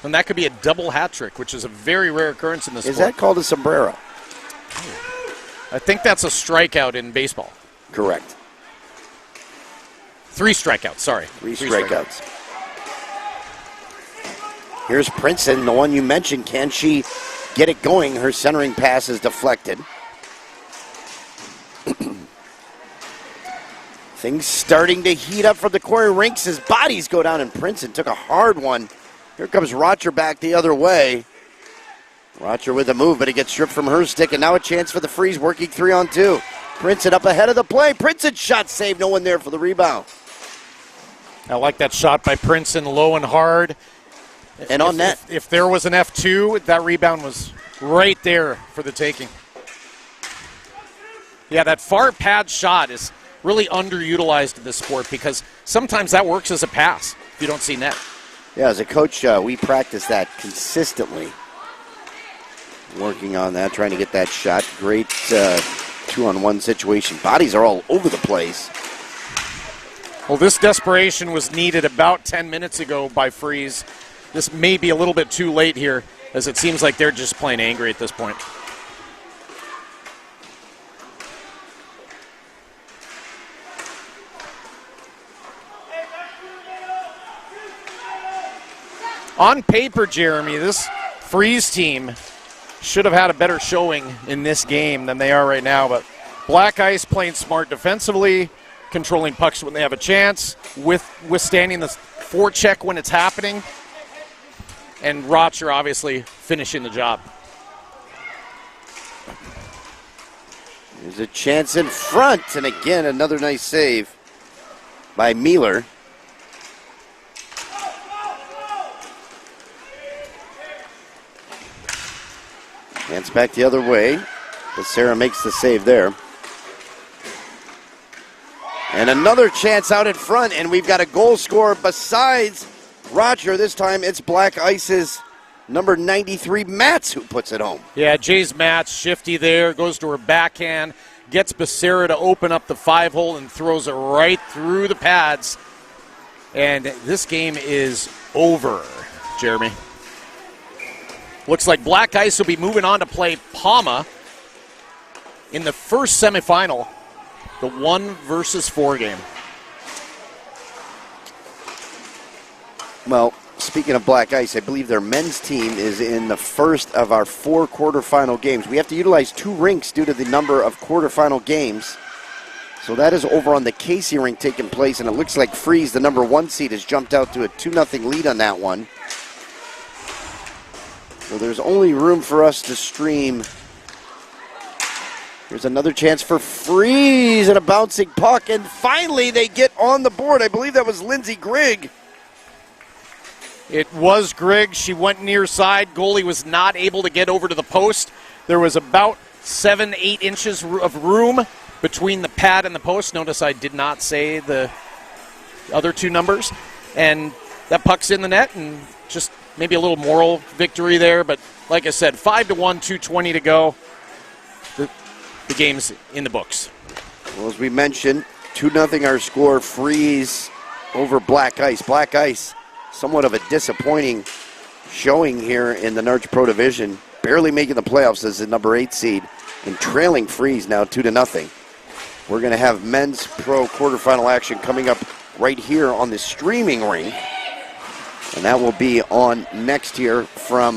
then that could be a double hat trick, which is a very rare occurrence in this sport. Is that called a sombrero? I think that's a strikeout in baseball. Correct. 3 strikeouts, sorry. 3 strikeouts. Here's Princeton, the one you mentioned. Can she get it going? Her centering pass is deflected. Things starting to heat up from the corner. Rinks' bodies go down, and Princeton took a hard one. Here comes Rocher back the other way. Rocher with a move, but it gets stripped from her stick, and now a chance for the Freeze, working 3-on-2. Princeton up ahead of the play. Princeton shot saved. No one there for the rebound. I like that shot by Princeton, low and hard. And on net. If there was an F2, that rebound was right there for the taking. Yeah, that far pad shot is really underutilized in this sport because sometimes that works as a pass if you don't see net. Yeah, as a coach, we practice that consistently. Working on that, trying to get that shot. Great 2-on-1 situation. Bodies are all over the place. Well, this desperation was needed about 10 minutes ago by FREEZ. This may be a little bit too late here, as it seems like they're just plain angry at this point. On paper, Jeremy, this FREEZ team should have had a better showing in this game than they are right now, but Black Ice playing smart defensively, controlling pucks when they have a chance, withstanding the forecheck when it's happening, and Rocher obviously finishing the job. There's a chance in front, and again, another nice save by Mealer. Hands back the other way, but Sarah makes the save there. And another chance out in front, and we've got a goal scorer besides Roger. This time it's Black Ice's number 93, Matz, who puts it home. Yeah, Jay's Matz, shifty there, goes to her backhand, gets Becerra to open up the 5-hole and throws it right through the pads. And this game is over, Jeremy. Looks like Black Ice will be moving on to play Pama in the first semifinal, the 1-versus-4 game. Well, speaking of Black Ice, I believe their men's team is in the first of our 4 quarterfinal games. We have to utilize 2 rinks due to the number of quarterfinal games. So that is over on the Casey rink taking place, and it looks like FREEZ, the number 1 seed, has jumped out to a 2-0 lead on that one. So there's only room for us to stream. Here's another chance for FREEZ and a bouncing puck, and finally they get on the board. I believe that was Lindsay Grigg. It was Grigg. She went near side. Goalie was not able to get over to the post. There was about 7-8 inches of room between the pad and the post. Notice I did not say the other 2 numbers. And that puck's in the net, and just maybe a little moral victory there. But like I said, 5-1, 2:20 to go. The game's in the books. Well, as we mentioned, 2-0 our score. FREEZ over Black Ice. Black Ice, somewhat of a disappointing showing here in the NARCh Pro Division. Barely making the playoffs as the number 8 seed and trailing FREEZ now 2-0. We're going to have men's pro quarterfinal action coming up right here on the streaming ring. And that will be on next year from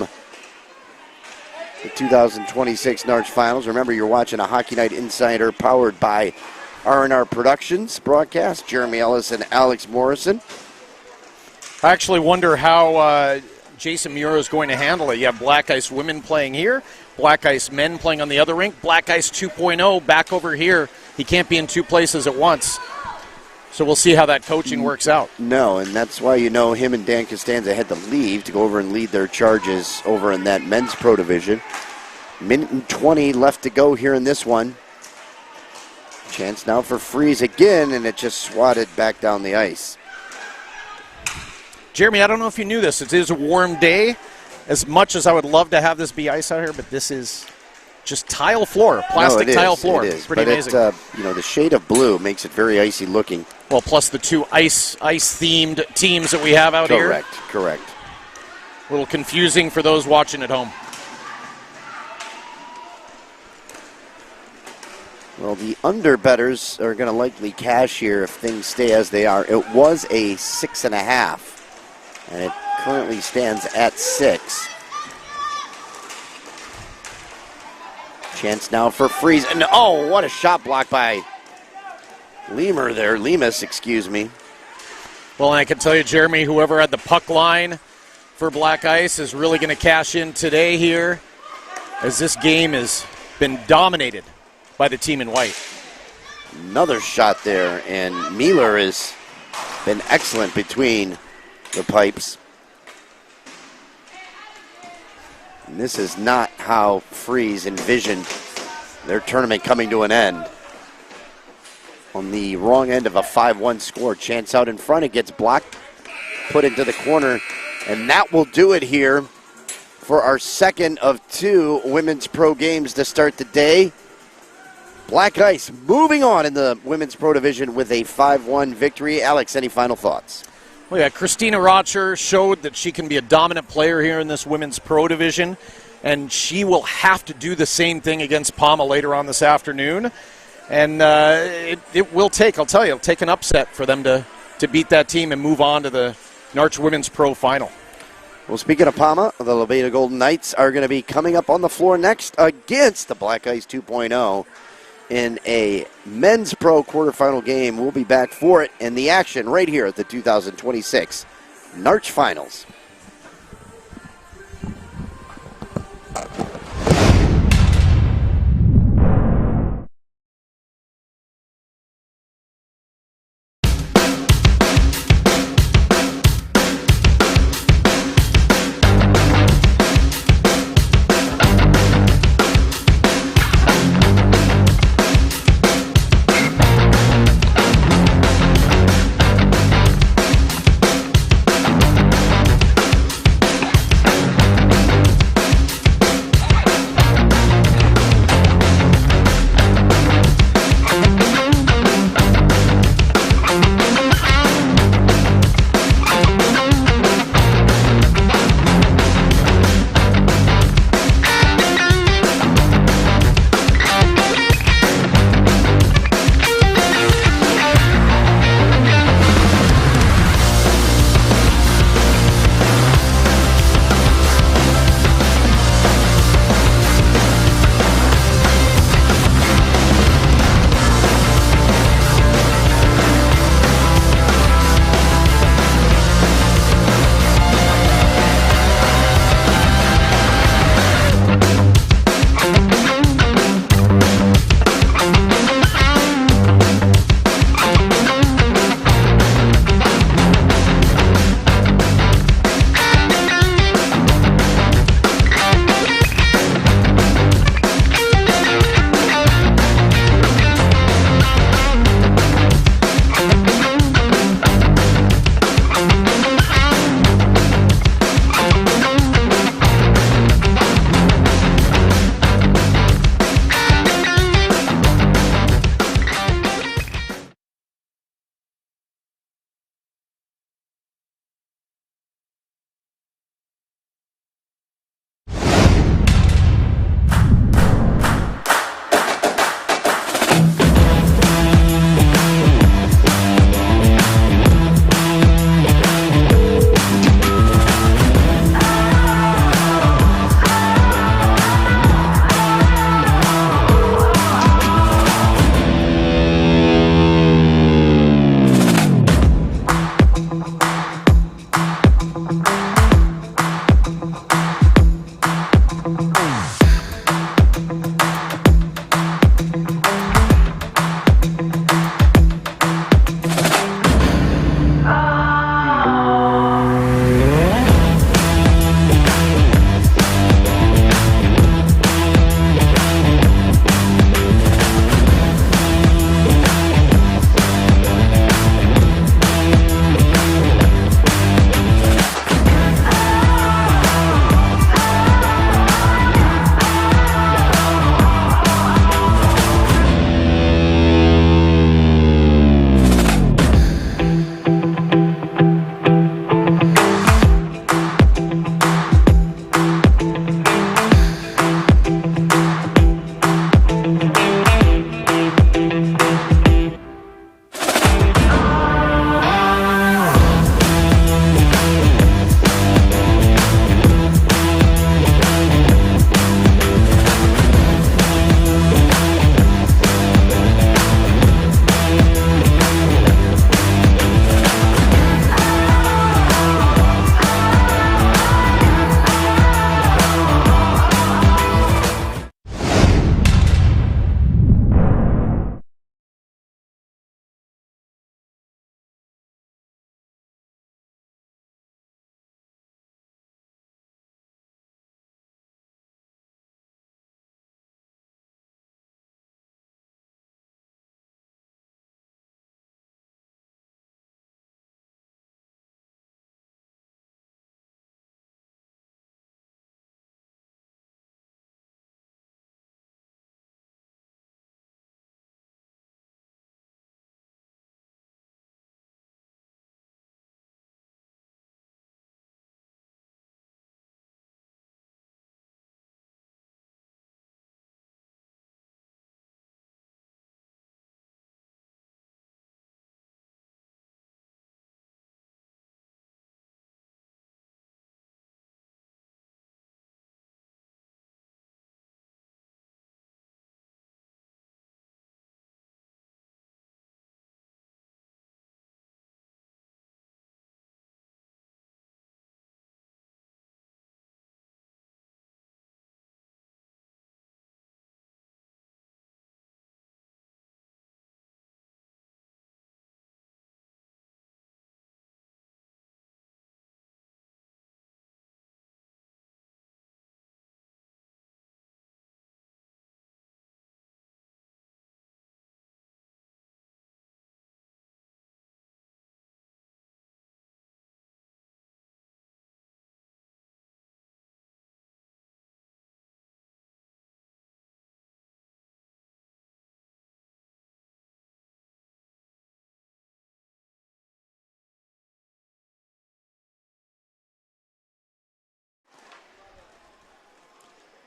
the 2026 NARCh Finals. Remember, you're watching a Hockey Night Insider powered by R&R Productions broadcast. Jeremy Ellis and Alex Morrison. I actually wonder how Jason Muro is going to handle it. You have Black Ice women playing here, Black Ice men playing on the other rink, Black Ice 2.0 back over here. He can't be in 2 places at once. So we'll see how that coaching works out. No, and that's why you know him and Dan Costanza had to leave to go over and lead their charges over in that men's pro division. 1:20 left to go here in this one. Chance now for FREEZ again, and it just swatted back down the ice. Jeremy, I don't know if you knew this. It is a warm day. As much as I would love to have this be ice out here, but this is just tile floor, plastic tile floor. It is. Pretty amazing. The shade of blue makes it very icy looking. Well, plus the 2 ice-themed teams that we have out here. Correct. A little confusing for those watching at home. Well, the underbettors are going to likely cash here if things stay as they are. It was a 6.5 And it currently stands at 6. Chance now for FREEZ. And oh, what a shot block by Lemus, excuse me. Well, and I can tell you, Jeremy, whoever had the puck line for Black Ice is really going to cash in today here, as this game has been dominated by the team in white. Another shot there, and Mealer has been excellent between the pipes. And this is not how FREEZ envisioned their tournament coming to an end. On the wrong end of a 5-1 score. Chance out in front. It gets blocked, put into the corner, and that will do it here for our second of 2 women's pro games to start the day. Black Ice moving on in the women's pro division with a 5-1 victory. Alex, any final thoughts? Well, yeah, Christina Rocher showed that she can be a dominant player here in this women's pro division, and she will have to do the same thing against Pama later on this afternoon. And it will take, I'll tell you, it'll take an upset for them to beat that team and move on to the NARCh Women's Pro Final. Well, speaking of Pama, the Labeda Golden Knights are going to be coming up on the floor next against the Black Ice 2.0 in a men's pro quarterfinal game. We'll be back for it and the action right here at the 2026 NARCh Finals.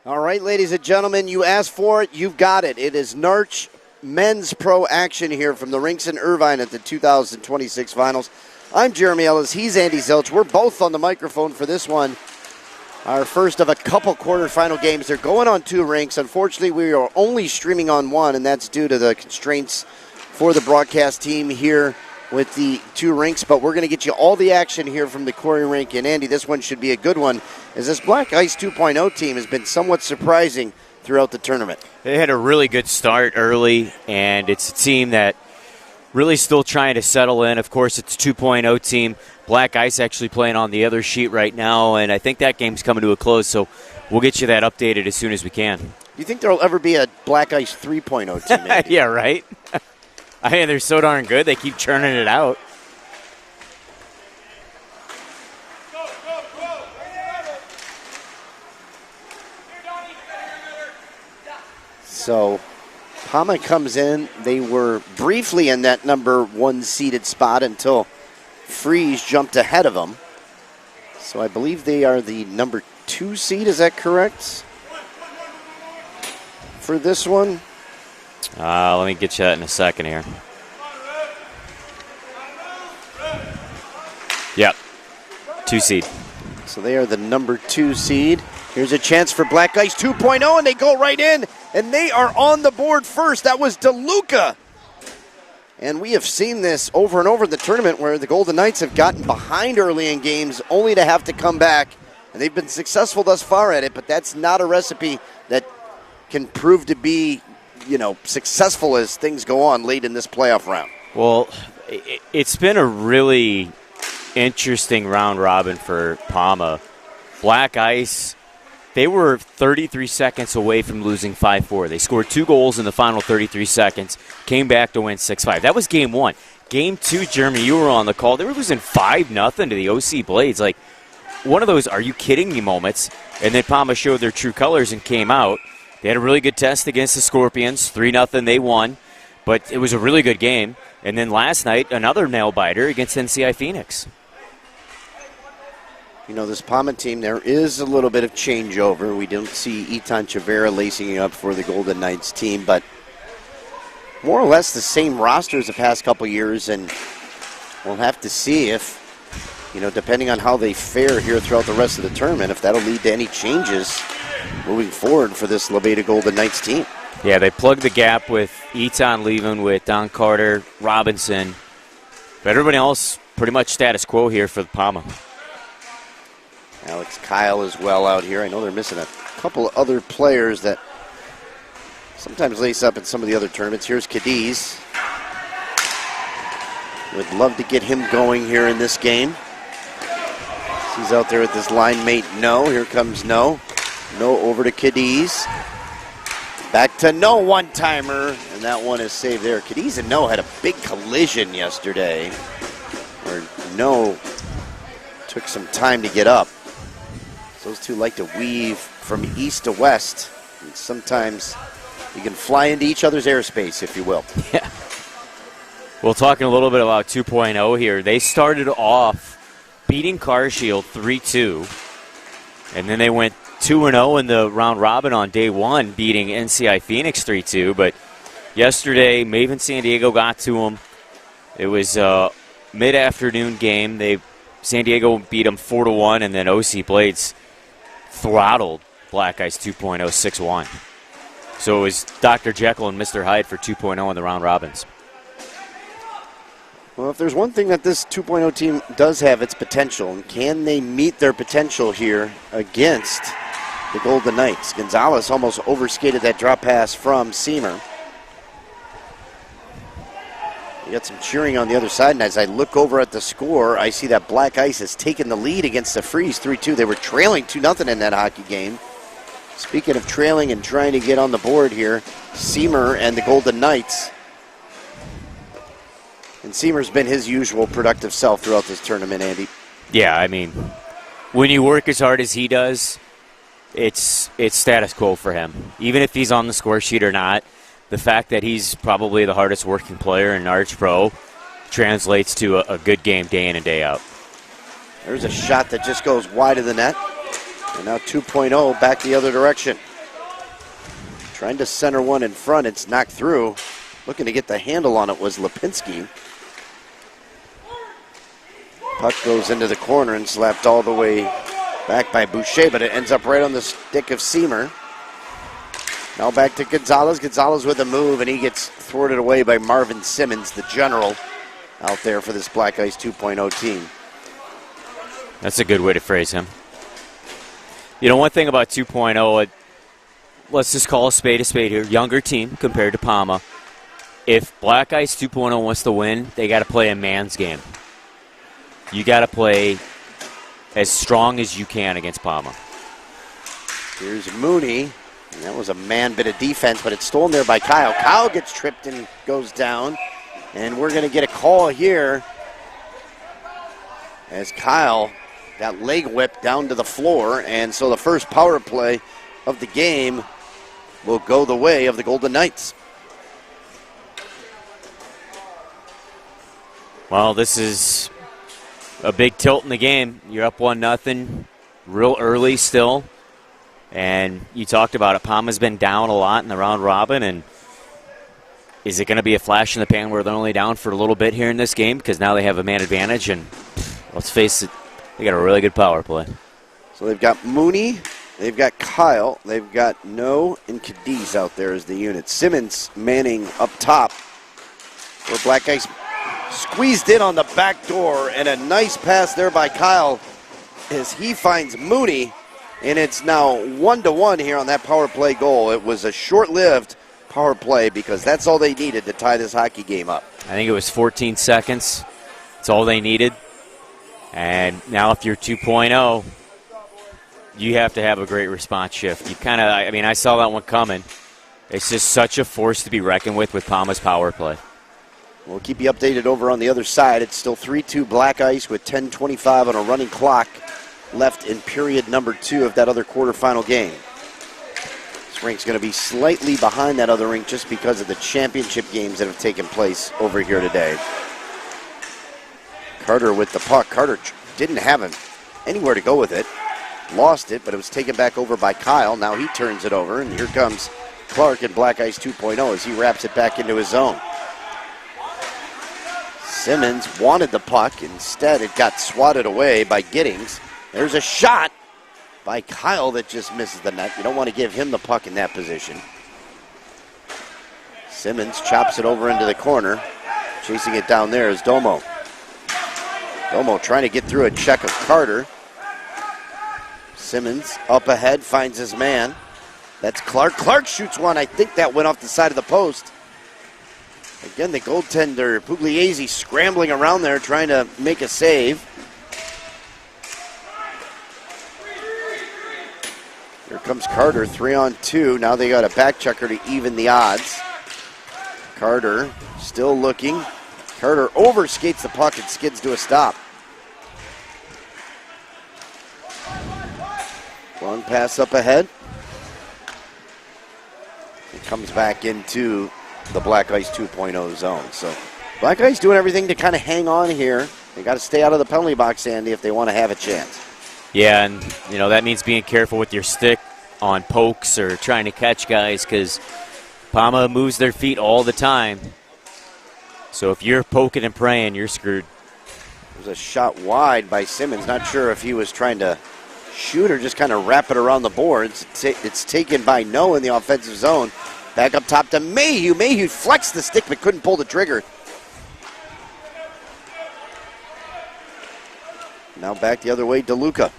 All right, ladies and gentlemen, you asked for it, you've got it. It is NARCh Men's Pro action here from the rinks in Irvine at the 2026 Finals. I'm Jeremy Ellis, he's Andy Zelch. We're both on the microphone for this one. Our first of a couple quarterfinal games. They're going on 2 rinks. Unfortunately, we are only streaming on 1, and that's due to the constraints for the broadcast team here with the 2 rinks. But we're going to get you all the action here from the quarry rink. And Andy, this one should be a good one, as this Black Ice 2.0 team has been somewhat surprising throughout the tournament. They had a really good start early, and it's a team that really still trying to settle in. Of course, it's a 2.0 team. Black Ice actually playing on the other sheet right now, and I think that game's coming to a close, so we'll get you that updated as soon as we can. Do you think there will ever be a Black Ice 3.0 team, Andy? Yeah, right? I mean, they're so darn good, they keep churning it out. So Pama comes in. They were briefly in that number 1 seeded spot until FREEZ jumped ahead of them. So I believe they are the number 2 seed. Is that correct for this one? Let me get you that in a second here. Yep, 2 seed. So they are the number 2 seed. Here's a chance for Black Ice 2.0, and they go right in, and they are on the board first. That was DeLuca. And we have seen this over and over in the tournament where the Golden Knights have gotten behind early in games only to have to come back. And they've been successful thus far at it, but that's not a recipe that can prove to be, successful as things go on late in this playoff round. Well, it's been a really interesting round robin for Pama. Black Ice, they were 33 seconds away from losing 5-4. They scored 2 goals in the final 33 seconds, came back to win 6-5. That was game 1. Game 2, Jeremy, you were on the call. They were losing 5-0 to the OC Blades. Like, one of those are you kidding me moments. And then Pama showed their true colors and came out. They had a really good test against the Scorpions. 3-0, they won. But it was a really good game. And then last night, another nail-biter against NCI Phoenix. This Pama team, there is a little bit of changeover. We don't see Itan Chavera lacing up for the Golden Knights team, but more or less the same roster as the past couple years, and we'll have to see if, depending on how they fare here throughout the rest of the tournament, if that'll lead to any changes moving forward for this Labeda Golden Knights team. Yeah, they plugged the gap with Itan leaving, with Don Carter, Robinson, but everybody else pretty much status quo here for the Pama. Alex Kyle as well out here. I know they're missing a couple of other players that sometimes lace up in some of the other tournaments. Here's Cadiz. Would love to get him going here in this game. He's out there with his line mate, No. Here comes No. No over to Cadiz. Back to No, one-timer, and that one is saved there. Cadiz and No had a big collision yesterday where No took some time to get up. Those two like to weave from east to west. And sometimes you can fly into each other's airspace, if you will. Yeah. Well, talking a little bit about 2.0 here, they started off beating Carshield 3-2, and then they went 2-0 in the round robin on day 1, beating NCI Phoenix 3-2. But yesterday, Maven San Diego got to them. It was a mid-afternoon game. San Diego beat them 4-1, and then OC Blades throttled Black Ice 2.0 6-1. So it was Dr. Jekyll and Mr. Hyde for 2.0 in the round robins. Well, if there's one thing that this 2.0 team does have, it's potential. And can they meet their potential here against the Golden Knights? Gonzalez almost overskated that drop pass from Seamer. You got some cheering on the other side, and as I look over at the score, I see that Black Ice has taken the lead against the FREEZ 3-2. They were trailing 2-0 in that hockey game. Speaking of trailing and trying to get on the board here, Seamer and the Golden Knights. And Seamer's been his usual productive self throughout this tournament, Andy. Yeah, I mean, when you work as hard as he does, it's status quo for him. Even if he's on the score sheet or not, the fact that he's probably the hardest working player in NARCh Pro translates to a good game day in and day out. There's a shot that just goes wide of the net. And now 2.0 back the other direction. Trying to center one in front. It's knocked through. Looking to get the handle on it was Lipinski. Puck goes into the corner and slapped all the way back by Boucher, but it ends up right on the stick of Seamer. Now back to Gonzalez. Gonzalez with a move, and he gets thwarted away by Marvin Simmons, the general, out there for this Black Ice 2.0 team. That's a good way to phrase him. You know, one thing about 2.0, let's just call a spade here. Younger team compared to Pama. If Black Ice 2.0 wants to win, they got to play a man's game. You got to play as strong as you can against Pama. Here's Mooney. And that was a man bit of defense, but it's stolen there by Kyle. Kyle gets tripped and goes down. And we're going to get a call here as Kyle got leg whipped down to the floor. And so the first power play of the game will go the way of the Golden Knights. Well, this is a big tilt in the game. You're up 1-0 real early still. And you talked about it. Pama's been down a lot in the round robin. And is it going to be a flash in the pan where they're only down for a little bit here in this game? Because now they have a man advantage. And let's face it, they got a really good power play. So they've got Mooney. They've got Kyle. They've got No and Cadiz out there as the unit. Simmons manning up top. Where Black Ice squeezed in on the back door. And a nice pass there by Kyle as he finds Mooney. And it's now 1-1 here on that power play goal. It was a short-lived power play because that's all they needed to tie this hockey game up. I think it was 14 seconds. That's all they needed. And now if you're 2.0, you have to have a great response shift. You kind of, I mean, I saw that one coming. It's just such a force to be reckoned with Pama's power play. We'll keep you updated over on the other side. It's still 3-2 Black Ice with 10:25 on a running clock left in period number 2 of that other quarterfinal game. This rink's going to be slightly behind that other rink just because of the championship games that have taken place over here today. Carter with the puck. Carter didn't have anywhere to go with it. Lost it, but it was taken back over by Kyle. Now he turns it over, and here comes Clark in Black Ice 2.0 as he wraps it back into his zone. Simmons wanted the puck. Instead, it got swatted away by Giddings. There's a shot by Kyle that just misses the net. You don't want to give him the puck in that position. Simmons chops it over into the corner. Chasing it down there is Domo. Domo trying to get through a check of Carter. Simmons up ahead, finds his man. That's Clark. Clark shoots one. I think that went off the side of the post. Again, the goaltender, Pugliese, scrambling around there trying to make a save. Here comes Carter, 3-on-2. Now they got a back checker to even the odds. Carter still looking. Carter overskates the puck and skids to a stop. Long pass up ahead. It comes back into the Black Ice 2.0 zone. So Black Ice doing everything to kind of hang on here. They got to stay out of the penalty box, Andy, if they want to have a chance. Yeah, and you know that means being careful with your stick on pokes or trying to catch guys because Pama moves their feet all the time. So if you're poking and praying, you're screwed. There's a shot wide by Simmons. Not sure if he was trying to shoot or just kind of wrap it around the boards. It's taken by No in the offensive zone. Back up top to Mayhew. Mayhew flexed the stick but couldn't pull the trigger. Now back the other way, DeLuca.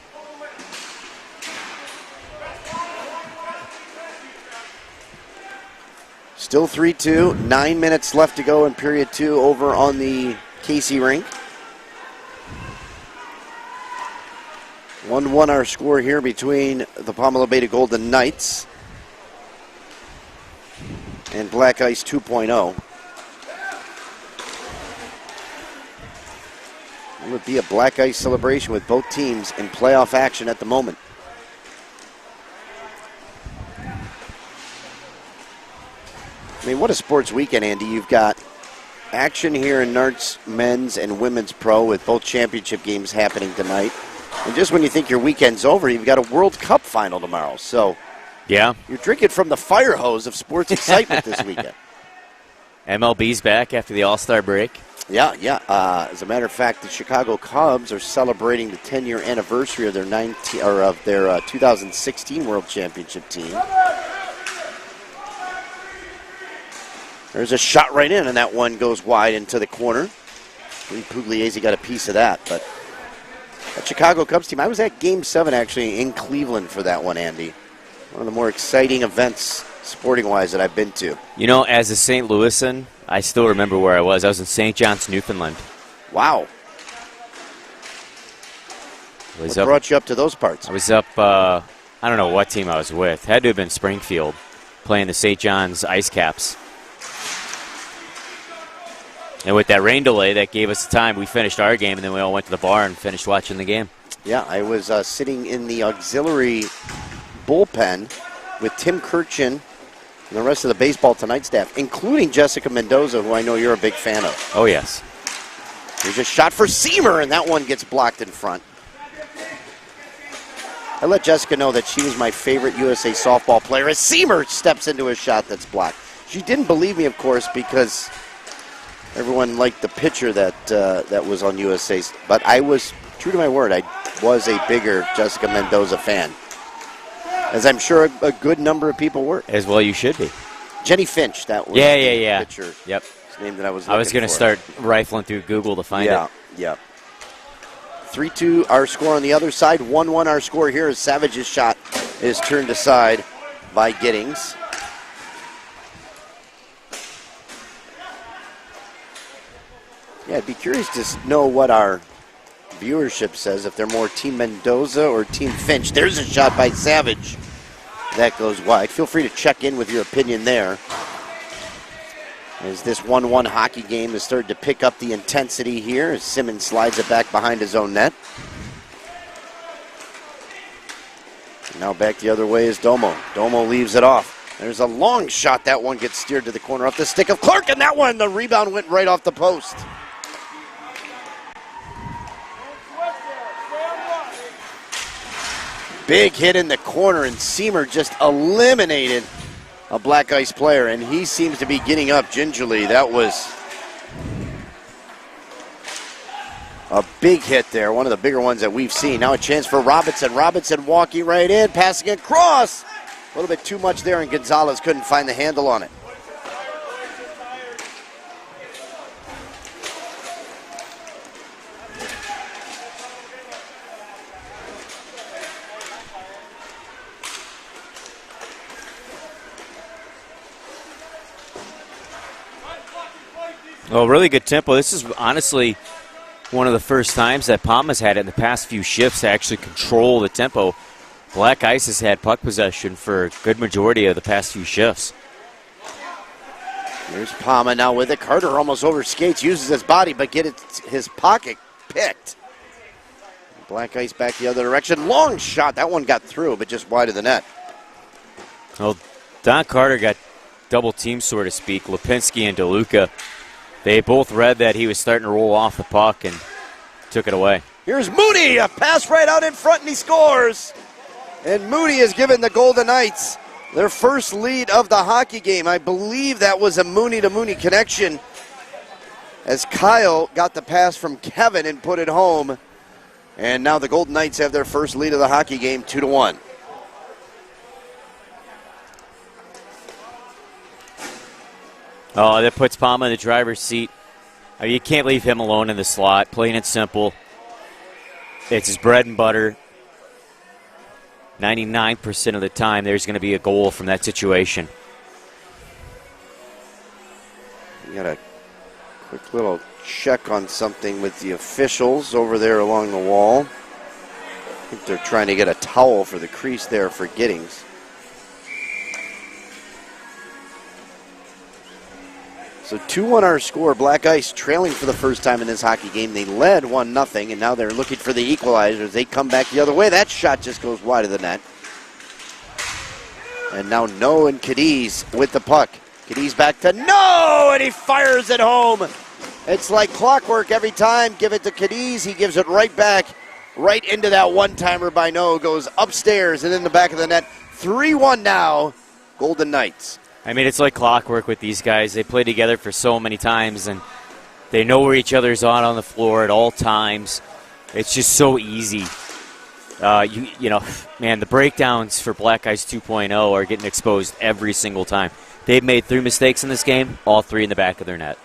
Still 3-2, 9 minutes left to go in period 2 over on the Casey rink. 1-1 our score here between the Pama Labeda Golden Knights and Black Ice 2.0. It would be a Black Ice celebration with both teams in playoff action at the moment. I mean, what a sports weekend, Andy. You've got action here in NARCH men's and women's pro with both championship games happening tonight. And just when you think your weekend's over, you've got a World Cup final tomorrow. So Yeah. You're drinking from the fire hose of sports excitement this weekend. MLB's back after the All-Star break. Yeah. As a matter of fact, the Chicago Cubs are celebrating the 10-year anniversary of their 2016 World Championship team. There's a shot right in, and that one goes wide into the corner. Pugliese got a piece of that, but that Chicago Cubs team, I was at Game 7 actually in Cleveland for that one, Andy. One of the more exciting events sporting-wise that I've been to. You know, as a St. Louisan, I still remember where I was. I was in St. John's, Newfoundland. Wow. What brought you up to those parts? I was up, I don't know what team I was with. Had to have been Springfield, playing the St. John's Ice Caps. And with that rain delay, that gave us the time. We finished our game, and then we all went to the bar and finished watching the game. Yeah, I was sitting in the auxiliary bullpen with Tim Kirchin and the rest of the Baseball Tonight staff, including Jessica Mendoza, who I know you're a big fan of. Oh, yes. There's a shot for Seamer, and that one gets blocked in front. I let Jessica know that she was my favorite USA softball player as Seamer steps into a shot that's blocked. She didn't believe me, of course, because everyone liked the pitcher that was on USA's. But I was true to my word. I was a bigger Jessica Mendoza fan, as I'm sure a good number of people were. As well you should be. Jenny Finch, that was the pitcher. Yep. Name that I was going to start rifling through Google to find it. Yeah. 3-2 our score on the other side. 1-1 our score here as Savage's shot is turned aside by Giddings. Yeah, I'd be curious to know what our viewership says, if they're more Team Mendoza or Team Finch. There's a shot by Savage. That goes wide. Feel free to check in with your opinion there, as this 1-1 hockey game has started to pick up the intensity here as Simmons slides it back behind his own net. Now back the other way is Domo. Domo leaves it off. There's a long shot. That one gets steered to the corner off the stick of Clark, and that one, the rebound went right off the post. Big hit in the corner, and Seamer just eliminated a Black Ice player, and he seems to be getting up gingerly. That was a big hit there, one of the bigger ones that we've seen. Now a chance for Robinson. Robinson walking right in, passing across. A little bit too much there, and Gonzalez couldn't find the handle on it. Well, really good tempo. This is honestly one of the first times that Pama's had it in the past few shifts to actually control the tempo. Black Ice has had puck possession for a good majority of the past few shifts. Here's Pama now with it. Carter almost overskates, uses his body, but gets his pocket picked. Black Ice back the other direction. Long shot. That one got through, but just wide of the net. Well, Don Carter got double teamed, so to speak. Lipinski and DeLuca, they both read that he was starting to roll off the puck and took it away. Here's Moody, a pass right out in front, and he scores. And Moody has given the Golden Knights their first lead of the hockey game. I believe that was a Mooney-to-Mooney connection, as Kyle got the pass from Kevin and put it home. And now the Golden Knights have their first lead of the hockey game, 2-1. Oh, that puts Pama in the driver's seat. You can't leave him alone in the slot, plain and simple. It's his bread and butter. 99% of the time, there's going to be a goal from that situation. We got a quick little check on something with the officials over there along the wall. I think they're trying to get a towel for the crease there for Giddings. So 2-1 our score. Black Ice trailing for the first time in this hockey game. They led 1-0, and now they're looking for the equalizer as they come back the other way. That shot just goes wide of the net. And now No and Cadiz with the puck. Cadiz back to No, and he fires it home. It's like clockwork every time. Give it to Cadiz. He gives it right back, right into that one-timer by No. Goes upstairs and in the back of the net. 3-1 now, Golden Knights. I mean, it's like clockwork with these guys. They play together for so many times, and they know where each other's on the floor at all times. It's just so easy. You know, man, the breakdowns for Black Ice 2.0 are getting exposed every single time. They've made 3 mistakes in this game, all 3 in the back of their net.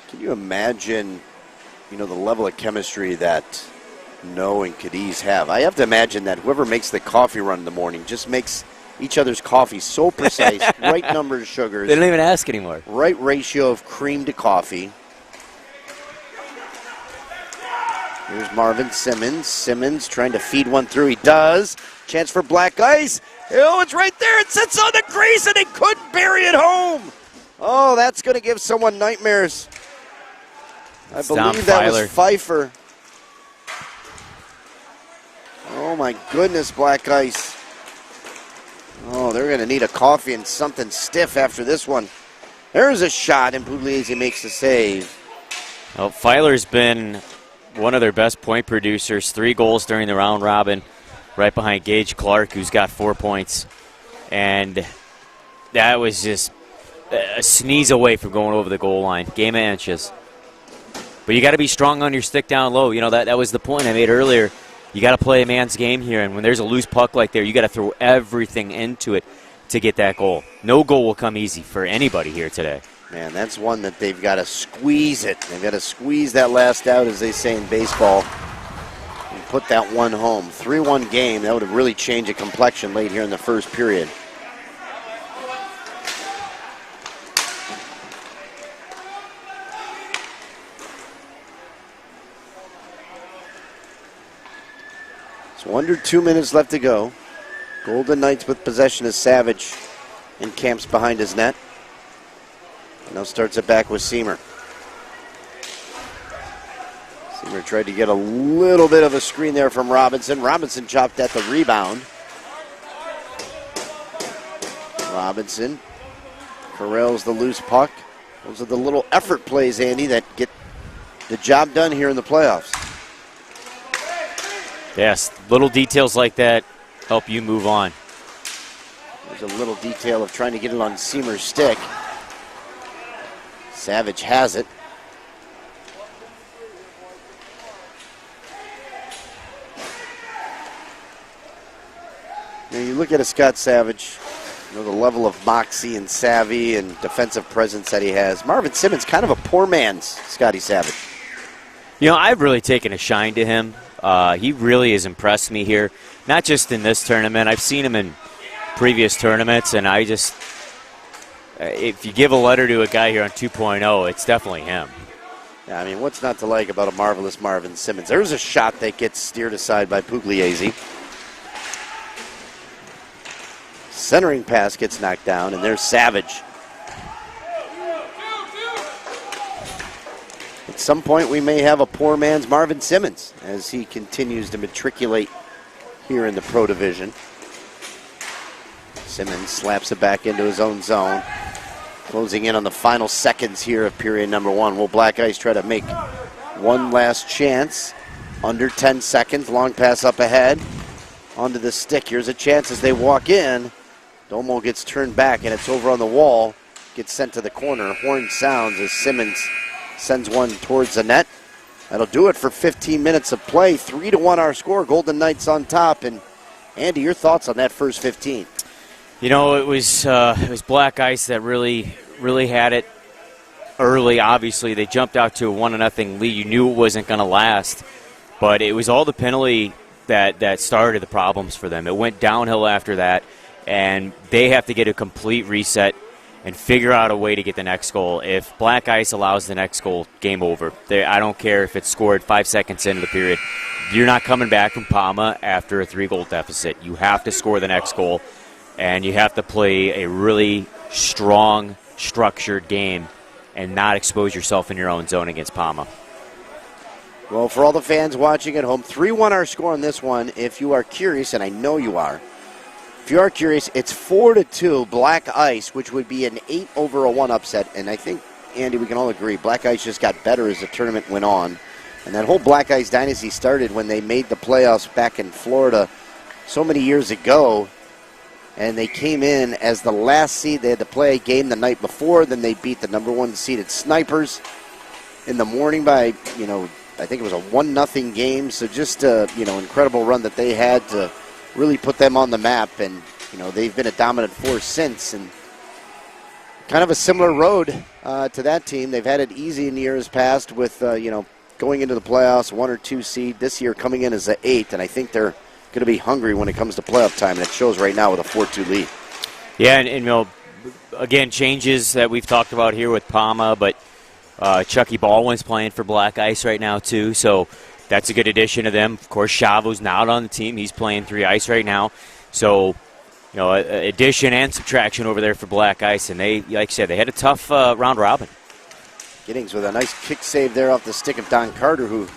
Can you imagine, you know, the level of chemistry that No and Cadiz have? I have to imagine that whoever makes the coffee run in the morning just makes each other's coffee so precise, right number of sugars. They don't even ask anymore. Right ratio of cream to coffee. Here's Marvin Simmons. Simmons trying to feed one through. He does. Chance for Black Ice. Oh, it's right there. It sits on the crease, and they couldn't bury it home. Oh, that's going to give someone nightmares. I believe that was Pfeiffer. Oh, my goodness, Black Ice. Oh, they're going to need a coffee and something stiff after this one. There's a shot, and Pugliese makes the save. Well, Filer's been one of their best point producers, 3 goals during the round robin, right behind Gage Clark, who's got 4 points. And that was just a sneeze away from going over the goal line. Game of inches. But you got to be strong on your stick down low. You know, that was the point I made earlier. You got to play a man's game here, and when there's a loose puck like there, you got to throw everything into it to get that goal. No goal will come easy for anybody here today. Man, that's one that they've got to squeeze it. They've got to squeeze that last out, as they say in baseball, and put that one home. 3-1 game. That would have really changed the complexion late here in the first period. So under 2 minutes left to go. Golden Knights with possession as Savage encamps behind his net. Now starts it back with Seamer. Seamer tried to get a little bit of a screen there from Robinson. Robinson chopped at the rebound. Robinson corrals the loose puck. Those are the little effort plays, Andy, that get the job done here in the playoffs. Yes, little details like that help you move on. There's a little detail of trying to get it on Seamer's stick. Savage has it. Now you look at a Scott Savage, you know, the level of moxie and savvy and defensive presence that he has. Marvin Simmons, kind of a poor man's Scotty Savage. You know, I've really taken a shine to him. He really has impressed me here, not just in this tournament. I've seen him in previous tournaments, and I just, if you give a letter to a guy here on 2.0, it's definitely him. Yeah, I mean, what's not to like about a marvelous Marvin Simmons? There's a shot that gets steered aside by Pugliese. Centering pass gets knocked down, and there's Savage. At some point, we may have a poor man's Marvin Simmons as he continues to matriculate here in the Pro Division. Simmons slaps it back into his own zone. Closing in on the final seconds here of period number 1. Will Black Ice try to make one last chance? Under 10 seconds. Long pass up ahead. Onto the stick. Here's a chance as they walk in. Domo gets turned back, and it's over on the wall. Gets sent to the corner. Horn sounds as Simmons sends one towards the net. That'll do it for 15 minutes of play. 3-1 our score. Golden Knights on top. And Andy, your thoughts on that first 15? You know, it was Black Ice that really had it early. Obviously, they jumped out to a 1-0 lead. You knew it wasn't going to last, but it was all the penalty that started the problems for them. It went downhill after that, and they have to get a complete reset and figure out a way to get the next goal. If Black Ice allows the next goal, game over. I don't care if it's scored 5 seconds into the period. You're not coming back from Pama after a 3-goal deficit. You have to score the next goal, and you have to play a really strong, structured game and not expose yourself in your own zone against Pama. Well, for all the fans watching at home, 3-1 our score on this one. If you are curious, and I know you are, if you are curious, it's 4-2 Black Ice, which would be an 8-1 upset. And I think, Andy, we can all agree, Black Ice just got better as the tournament went on. And that whole Black Ice dynasty started when they made the playoffs back in Florida so many years ago. And they came in as the last seed. They had to play a game the night before. Then they beat the number 1 seeded Snipers in the morning by, I think it was a 1-0 game. So just a, incredible run that they had to really put them on the map. And, they've been a dominant force since. And kind of a similar road to that team. They've had it easy in years past with, going into the playoffs, 1 or 2 seed. This year coming in as an 8th. And I think they're going to be hungry when it comes to playoff time. And it shows right now with a 4-2 lead. Yeah, and again, changes that we've talked about here with Pama, but Chucky Baldwin's playing for Black Ice right now too, so that's a good addition to them. Of course, Chavo's not on the team. He's playing 3 Ice right now. So, addition and subtraction over there for Black Ice, and they, like I said, they had a tough round robin. Giddings with a nice kick save there off the stick of Don Carter, who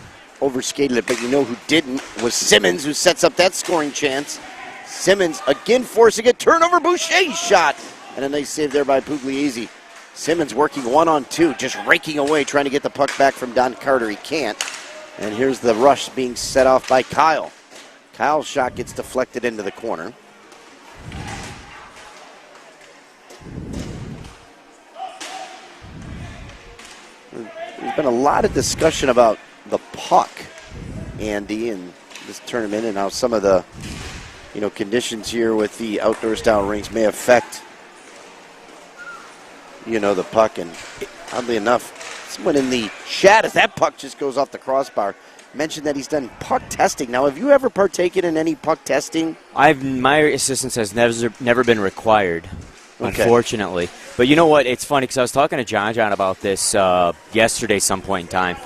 overskated it, but who didn't was Simmons, who sets up that scoring chance. Simmons again forcing a turnover. Boucher's shot, and a nice save there by Pugliese. Simmons working 1-on-2, just raking away, trying to get the puck back from Don Carter. He can't. And here's the rush being set off by Kyle. Kyle's shot gets deflected into the corner. There's been a lot of discussion about the puck, Andy, in this tournament, and how some of the conditions here with the outdoor style rinks may affect the puck. And oddly enough, someone in the chat, as that puck just goes off the crossbar, mentioned that he's done puck testing. Now, have you ever partaken in any puck testing? My assistance has never been required, unfortunately. But you know what? It's funny because I was talking to John about this yesterday some point in time.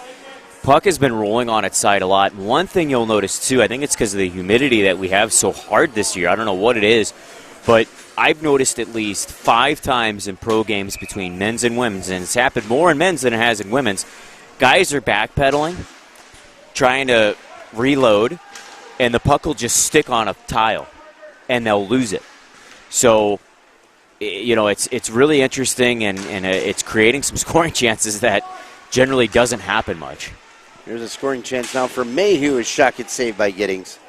Puck has been rolling on its side a lot. One thing you'll notice, too, I think it's because of the humidity that we have so hard this year. I don't know what it is, but I've noticed at least 5 times in pro games between men's and women's, and it's happened more in men's than it has in women's. Guys are backpedaling, trying to reload, and the puck will just stick on a tile, and they'll lose it. So, it's really interesting, and it's creating some scoring chances that generally doesn't happen much. Here's a scoring chance now for Mayhew. His shot gets saved by Giddings.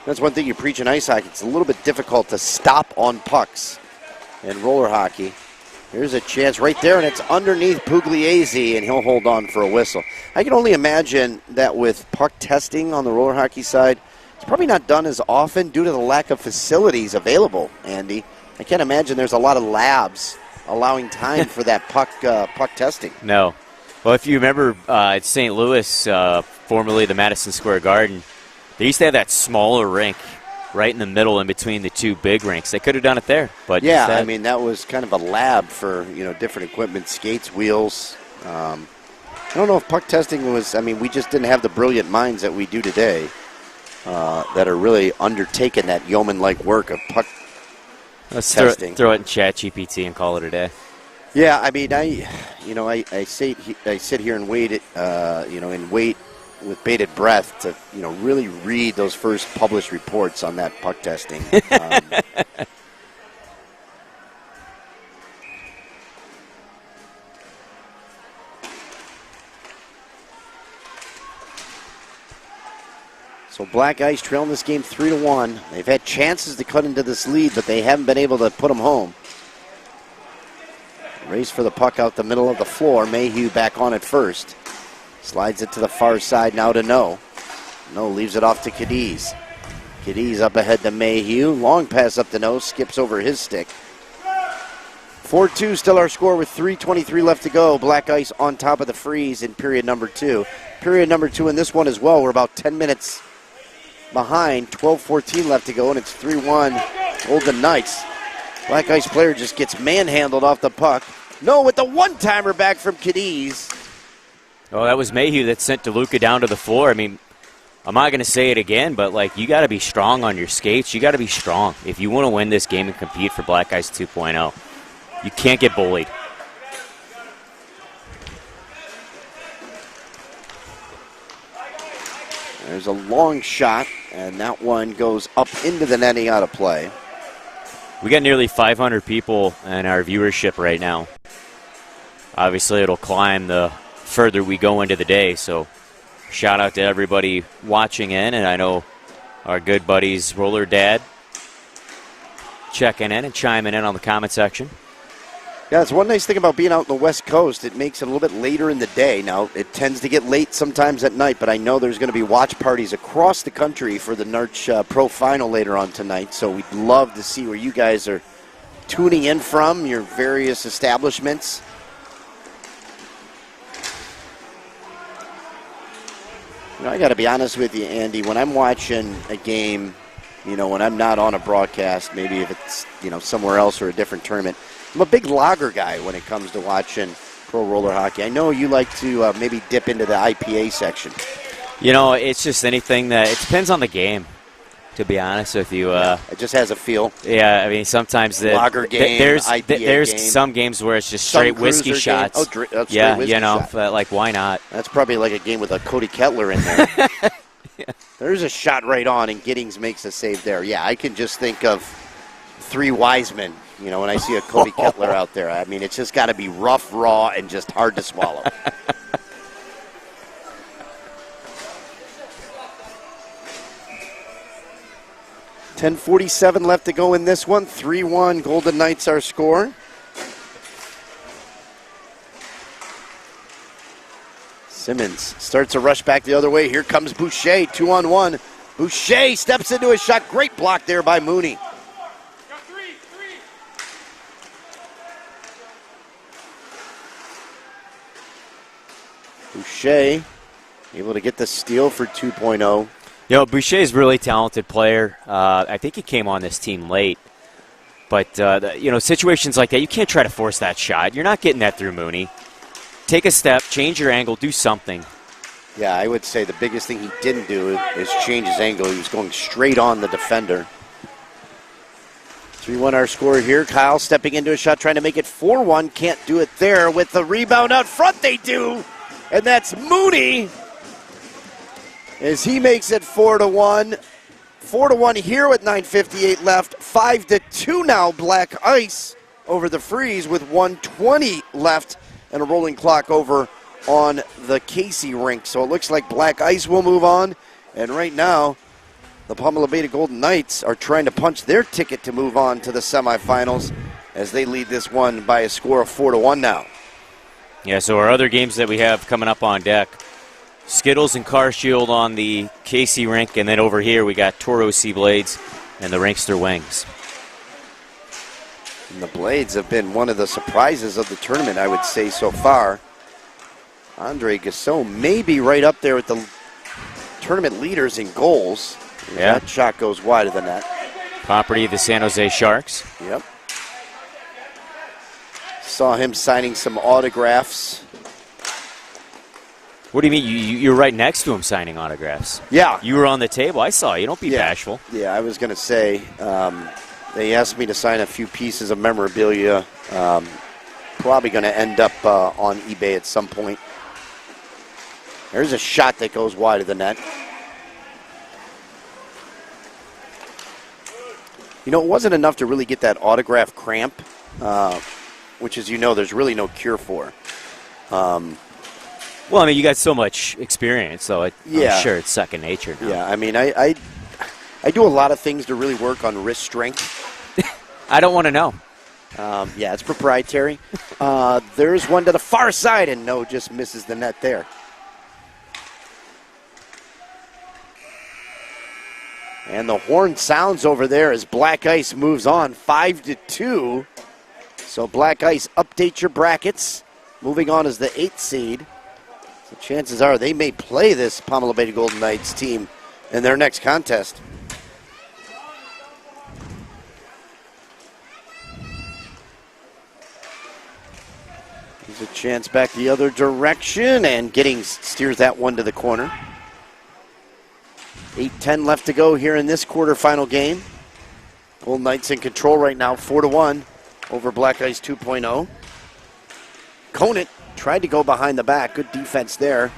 That's one thing you preach in ice hockey. It's a little bit difficult to stop on pucks in roller hockey. Here's a chance right there, and it's underneath Pugliese, and he'll hold on for a whistle. I can only imagine that with puck testing on the roller hockey side, it's probably not done as often due to the lack of facilities available, Andy. I can't imagine there's a lot of labs allowing time for that puck testing. No. Well, if you remember at St. Louis, formerly the Madison Square Garden, they used to have that smaller rink right in the middle in between the 2 big rinks. They could have done it there. But yeah, I mean, that was kind of a lab for, different equipment, skates, wheels. I don't know if puck testing was, we just didn't have the brilliant minds that we do today that are really undertaking that yeoman-like work of puck testing. Throw it in ChatGPT and call it a day. Yeah, I sit here and wait, and wait with bated breath to, really read those first published reports on that puck testing. So Black Ice trailing this game 3-1. They've had chances to cut into this lead, but they haven't been able to put them home. Race for the puck out the middle of the floor. Mayhew back on it first. Slides it to the far side now to No. No leaves it off to Cadiz. Cadiz up ahead to Mayhew. Long pass up to No. Skips over his stick. 4-2 still our score with 3:23 left to go. Black Ice on top of the Freeze in period number 2. Period number 2 in this one as well. We're about 10 minutes behind. 12:14 left to go, and it's 3-1 Golden Knights. Black Ice player just gets manhandled off the puck. No, with the one-timer back from Cadiz. Oh, that was Mayhew that sent DeLuca down to the floor. I'm not going to say it again, but, you got to be strong on your skates. You got to be strong if you want to win this game and compete for Black Ice 2.0. You can't get bullied. There's a long shot, and that one goes up into the netting out of play. We got nearly 500 people in our viewership right now. Obviously, it'll climb the further we go into the day, so shout out to everybody watching in, and I know our good buddies Roller Dad checking in and chiming in on the comment section. Yeah, it's one nice thing about being out in the West Coast. It makes it a little bit later in the day. Now, it tends to get late sometimes at night, but I know there's going to be watch parties across the country for the NARCh Pro Final later on tonight, so we'd love to see where you guys are tuning in from, your various establishments. You know, I got to be honest with you, Andy, when I'm watching a game, you know, when I'm not on a broadcast, maybe if it's, you know, somewhere else or a different tournament, I'm a big lager guy when it comes to watching pro roller hockey. I know you like to maybe dip into the IPA section. You know, it's just anything that, it depends on the game, to be honest with you. It just has a feel. Yeah, I mean, sometimes the lager game, there's IPA game. some games where it's just straight whiskey shots. Oh, straight yeah, whiskey you know, shot. but, like, why not? That's probably like a game with a Cody Kettler in there. Yeah. There's a shot right on, and Giddings makes a save there. Yeah, I can just think of three wise men, you know, when I see a Cody Kettler out there. I mean, it's just got to be rough, raw, and just hard to swallow. .47 left to go in this one. 3-1, Golden Knights our score. Simmons starts a rush back the other way. Here comes Boucher, 2-on-1. Boucher steps into a shot. Great block there by Mooney. Boucher able to get the steal for 2.0. You know, Boucher's a really talented player. I think he came on this team late. But, you know, situations like that, you can't try to force that shot. You're not getting that through Mooney. Take a step, change your angle, do something. Yeah, I would say the biggest thing he didn't do is change his angle. He was going straight on the defender. 3-1 our score here. Kyle stepping into a shot, trying to make it 4-1. Can't do it there. With the rebound out front, they do. And that's Mooney as he makes it 4-1. 4-1 here with 9:58 left. 5-2 now, Black Ice over the Freeze with 1:20 left and a rolling clock over on the Casey rink. So it looks like Black Ice will move on. And right now, the Pama Labeda Golden Knights are trying to punch their ticket to move on to the semifinals as they lead this one by a score of 4-1 now. Yeah, so our other games that we have coming up on deck, Skittles and Car Shield on the Casey rink, and then over here we got Toro Sea Blades and the Rinkster Wings. And the Blades have been one of the surprises of the tournament, I would say, so far. Andre Gassot may be right up there with the tournament leaders in goals. Yeah. That shot goes wide of the net. Property of the San Jose Sharks. Yep. Saw him signing some autographs. What do you mean? You're right next to him signing autographs. Yeah. You were on the table. I saw you. Don't be bashful. Yeah, I was going to say, they asked me to sign a few pieces of memorabilia. Probably going to end up on eBay at some point. There's a shot that goes wide of the net. You know, it wasn't enough to really get that autograph cramp, which, as you know, there's really no cure for. Well, I mean, you got so much experience, so I'm sure it's second nature now. Yeah, I mean, I do a lot of things to really work on wrist strength. I don't want to know. Yeah, it's proprietary. There's one to the far side, and no, just misses the net there. And the horn sounds over there as Black Ice moves on, 5-2. So Black Ice, update your brackets. Moving on as the 8th seed. So chances are they may play this Pama Labeda Golden Knights team in their next contest. There's a chance back the other direction, and Giddings steers that one to the corner. 8:10 left to go here in this quarterfinal game. Golden Knights in control right now, 4-1 over Black Ice 2.0. Konixx tried to go behind the back. Good defense there.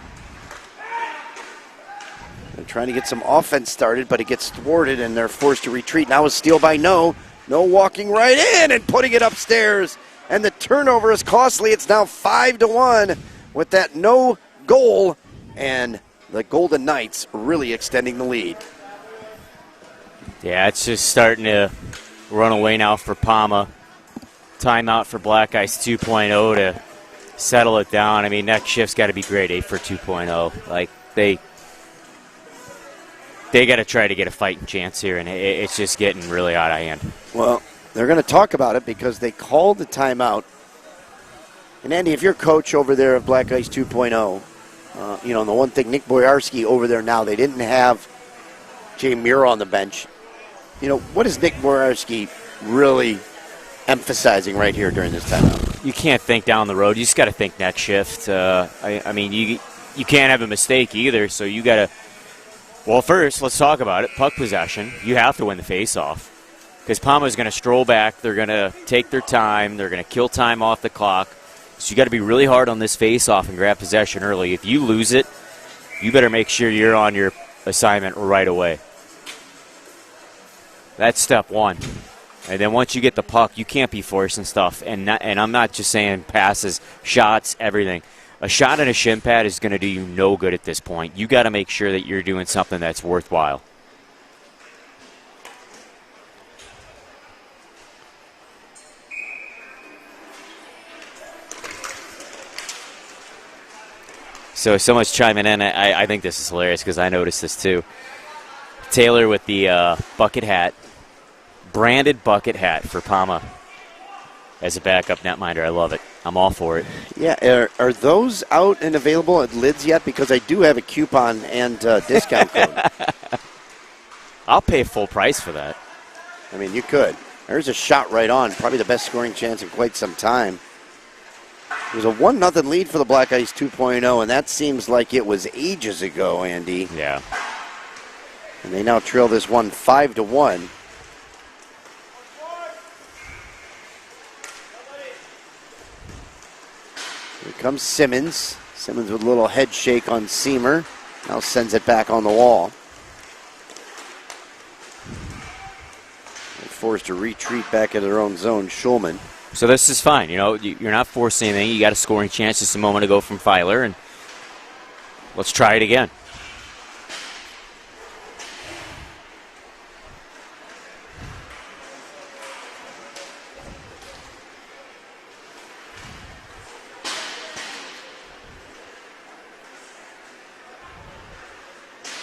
They're trying to get some offense started, but it gets thwarted, and they're forced to retreat. Now a steal by No. No walking right in and putting it upstairs. And the turnover is costly. It's now 5-1 with that No goal. And the Golden Knights really extending the lead. Yeah, it's just starting to run away now for Pama. Timeout for Black Ice 2.0 to settle it down. I mean, next shift's got to be grade 8 for 2.0. Like, they got to try to get a fighting chance here, and it's just getting really out of hand. Well, they're going to talk about it because they called the timeout. And, Andy, if you're coach over there of Black Ice 2.0, and the one thing, Nick Boyarski over there now, they didn't have Jay Mura on the bench. What is Nick Boyarski really emphasizing right here during this timeout? You can't think down the road. You just got to think next shift. I mean, you can't have a mistake either, so you got to. Well, first, let's talk about it. Puck possession. You have to win the faceoff because Pama's going to stroll back. They're going to take their time. They're going to kill time off the clock. So you got to be really hard on this faceoff and grab possession early. If you lose it, you better make sure you're on your assignment right away. That's step one. And then once you get the puck, you can't be forcing stuff. And I'm not just saying passes, shots, everything. A shot and a shin pad is going to do you no good at this point. You got to make sure that you're doing something that's worthwhile. So someone's chiming in. I think this is hilarious because I noticed this too. Taylor with the bucket hat. Branded bucket hat for Pama as a backup netminder. I love it. I'm all for it. Yeah, are those out and available at Lids yet? Because I do have a coupon and discount code. I'll pay full price for that. I mean, you could. There's a shot right on. Probably the best scoring chance in quite some time. It was a 1-0 lead for the Black Ice 2.0, and that seems like it was ages ago, Andy. Yeah. And they now trail this one 5-1. Here comes Simmons. Simmons with a little head shake on Seamer. Now sends it back on the wall. They're forced to retreat back into their own zone. Schulman. So this is fine. You're not forcing anything. You got a scoring chance just a moment ago from Filer, and let's try it again.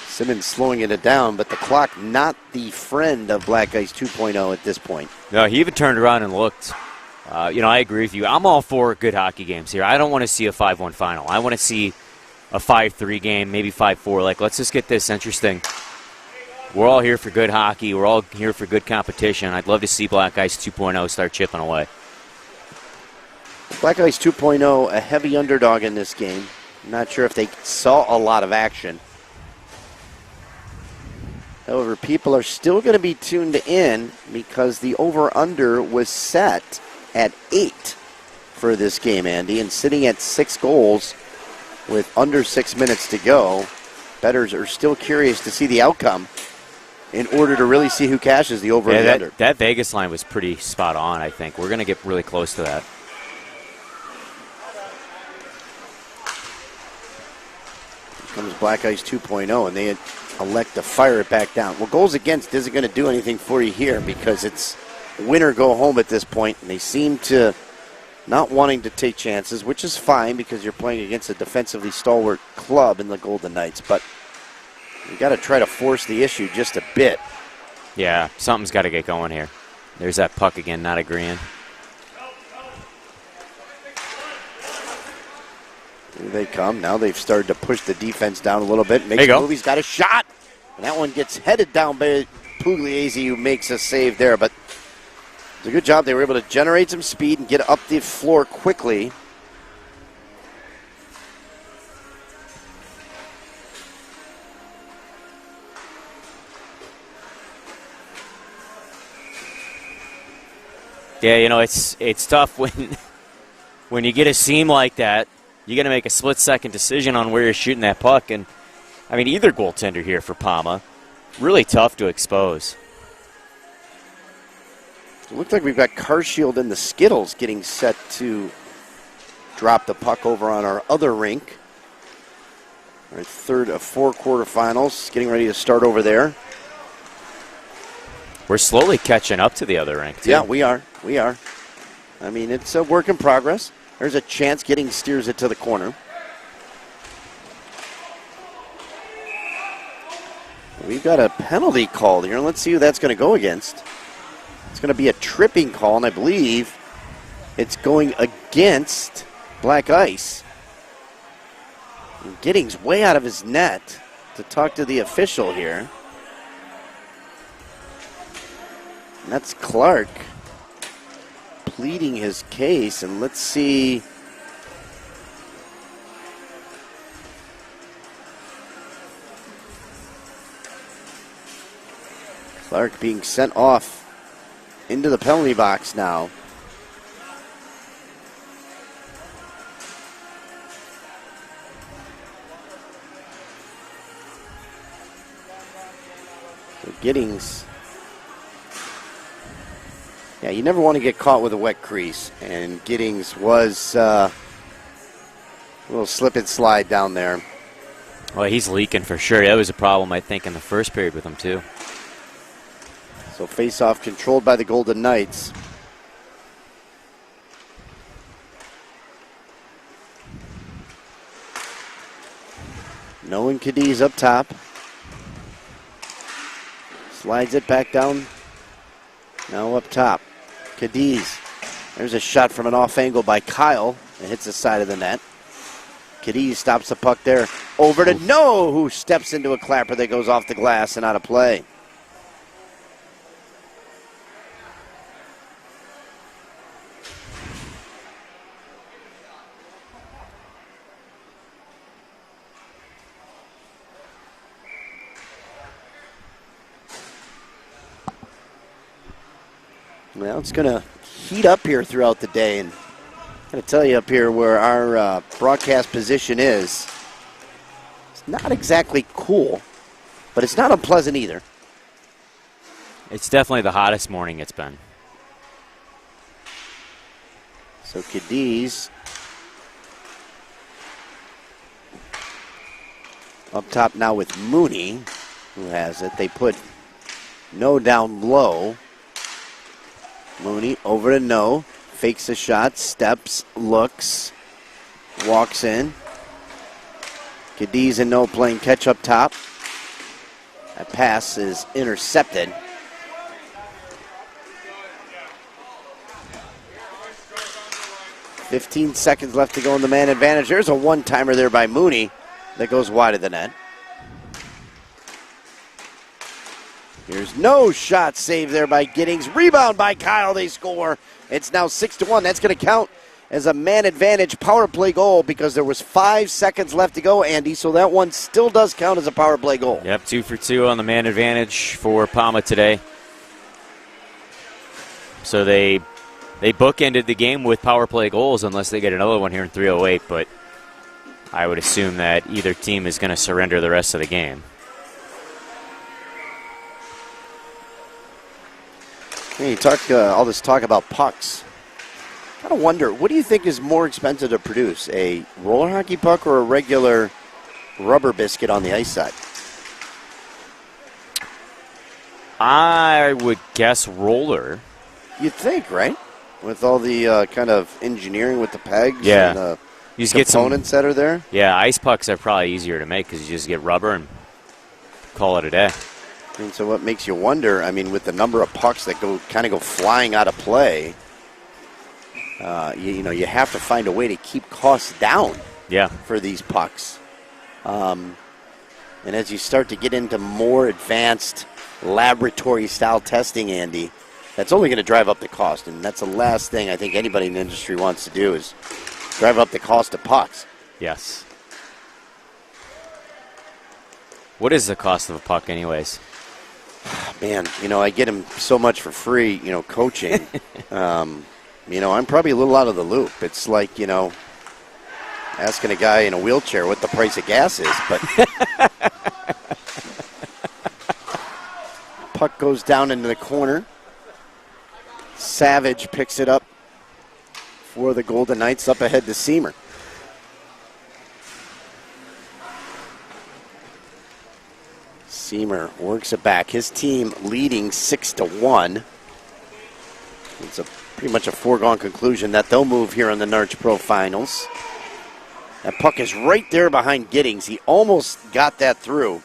Simmons slowing it down, but the clock not the friend of Black Ice 2.0 at this point. No, he even turned around and looked. I agree with you. I'm all for good hockey games here. I don't want to see a 5-1 final. I want to see a 5-3 game, maybe 5-4. Like, let's just get this interesting. We're all here for good hockey. We're all here for good competition. I'd love to see Black Ice 2.0 start chipping away. Black Ice 2.0, a heavy underdog in this game. Not sure if they saw a lot of action. However, people are still going to be tuned in because the over-under was set at 8 for this game, Andy, and sitting at 6 goals with under 6 minutes to go. Bettors are still curious to see the outcome in order to really see who cashes the over and the under. That Vegas line was pretty spot on, I think. We're going to get really close to that. Here comes Black Ice 2.0, and they elect to fire it back down. Well, goals against isn't going to do anything for you here because it's win or go home at this point, and they seem to not wanting to take chances, which is fine because you're playing against a defensively stalwart club in the Golden Knights, but you got to try to force the issue just a bit. Yeah, something's got to get going here. There's that puck again, not agreeing. Here they come. Now they've started to push the defense down a little bit. Makes a move. He's got a shot. And that one gets headed down by Pugliese, who makes a save there. But it's a good job. They were able to generate some speed and get up the floor quickly. Yeah, it's tough when you get a seam like that. You got to make a split-second decision on where you're shooting that puck. And, I mean, either goaltender here for Pama, really tough to expose. It looks like we've got Carshield and the Skittles getting set to drop the puck over on our other rink. Our third of 4 quarterfinals, getting ready to start over there. We're slowly catching up to the other rink, too. Yeah, we are. I mean, it's a work in progress. There's a chance Giddings steers it to the corner. We've got a penalty called here. Let's see who that's going to go against. It's going to be a tripping call, and I believe it's going against Black Ice. And Giddings way out of his net to talk to the official here. And that's Clark pleading his case, and let's see. Clark being sent off into the penalty box now. So Giddings. Yeah, you never want to get caught with a wet crease, and Giddings was a little slip and slide down there. Well, he's leaking for sure. That was a problem, I think, in the first period with him, too. So face-off controlled by the Golden Knights. Nolan Cadiz up top. Slides it back down. Now up top. Cadiz. There's a shot from an off angle by Kyle. It hits the side of the net. Cadiz stops the puck there. Over to No, who steps into a clapper that goes off the glass and out of play. Well, it's going to heat up here throughout the day, and I'm going to tell you up here where our broadcast position is. It's not exactly cool, but it's not unpleasant either. It's definitely the hottest morning it's been. So Cadiz up top now with Mooney, who has it. They put No down low. Mooney over to No, fakes a shot, steps, looks, walks in. Cadiz and No playing catch up top. That pass is intercepted. .15 seconds left to go in the man advantage. There's a one-timer there by Mooney that goes wide of the net. Here's No shot save there by Giddings. Rebound by Kyle. They score. It's now 6-1. That's going to count as a man advantage power play goal because there was 5 seconds left to go, Andy. So that one still does count as a power play goal. Yep, 2 for 2 on the man advantage for Pama today. So they bookended the game with power play goals unless they get another one here in 3:08. But I would assume that either team is going to surrender the rest of the game. Hey, you talk all this talk about pucks. I kind of wonder, what do you think is more expensive to produce, a roller hockey puck or a regular rubber biscuit on the ice side? I would guess roller. You'd think, right? With all the kind of engineering with the pegs Yeah. and the You just get components that are there. Yeah, ice pucks are probably easier to make because you just get rubber and call it a day. And so what makes you wonder, I mean, with the number of pucks that go flying out of play, you have to find a way to keep costs down for these pucks. And as you start to get into more advanced laboratory-style testing, Andy, that's only going to drive up the cost. And that's the last thing I think anybody in the industry wants to do is drive up the cost of pucks. Yes. What is the cost of a puck anyways? Man, I get him so much for free, coaching. I'm probably a little out of the loop. It's like, asking a guy in a wheelchair what the price of gas is. But puck goes down into the corner. Savage picks it up for the Golden Knights up ahead to Seamer. Seamer works it back. His team leading 6-1. It's pretty much a foregone conclusion that they'll move here in the NARCh Pro Finals. That puck is right there behind Giddings. He almost got that through.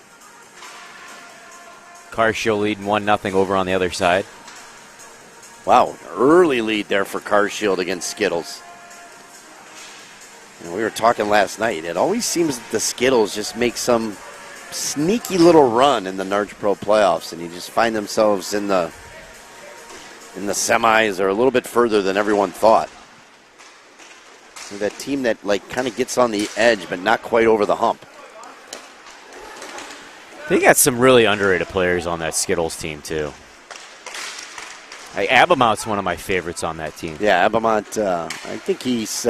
Carshield leading 1-0 over on the other side. Wow, early lead there for Carshield against Skittles. And we were talking last night. It always seems that the Skittles just make some sneaky little run in the NARCh Pro playoffs, and you just find themselves in the semis or a little bit further than everyone thought. So that team that like kind of gets on the edge but not quite over the hump. They got some really underrated players on that Skittles team too. Abamount's one of my favorites on that team. Yeah, Abamount, I think he's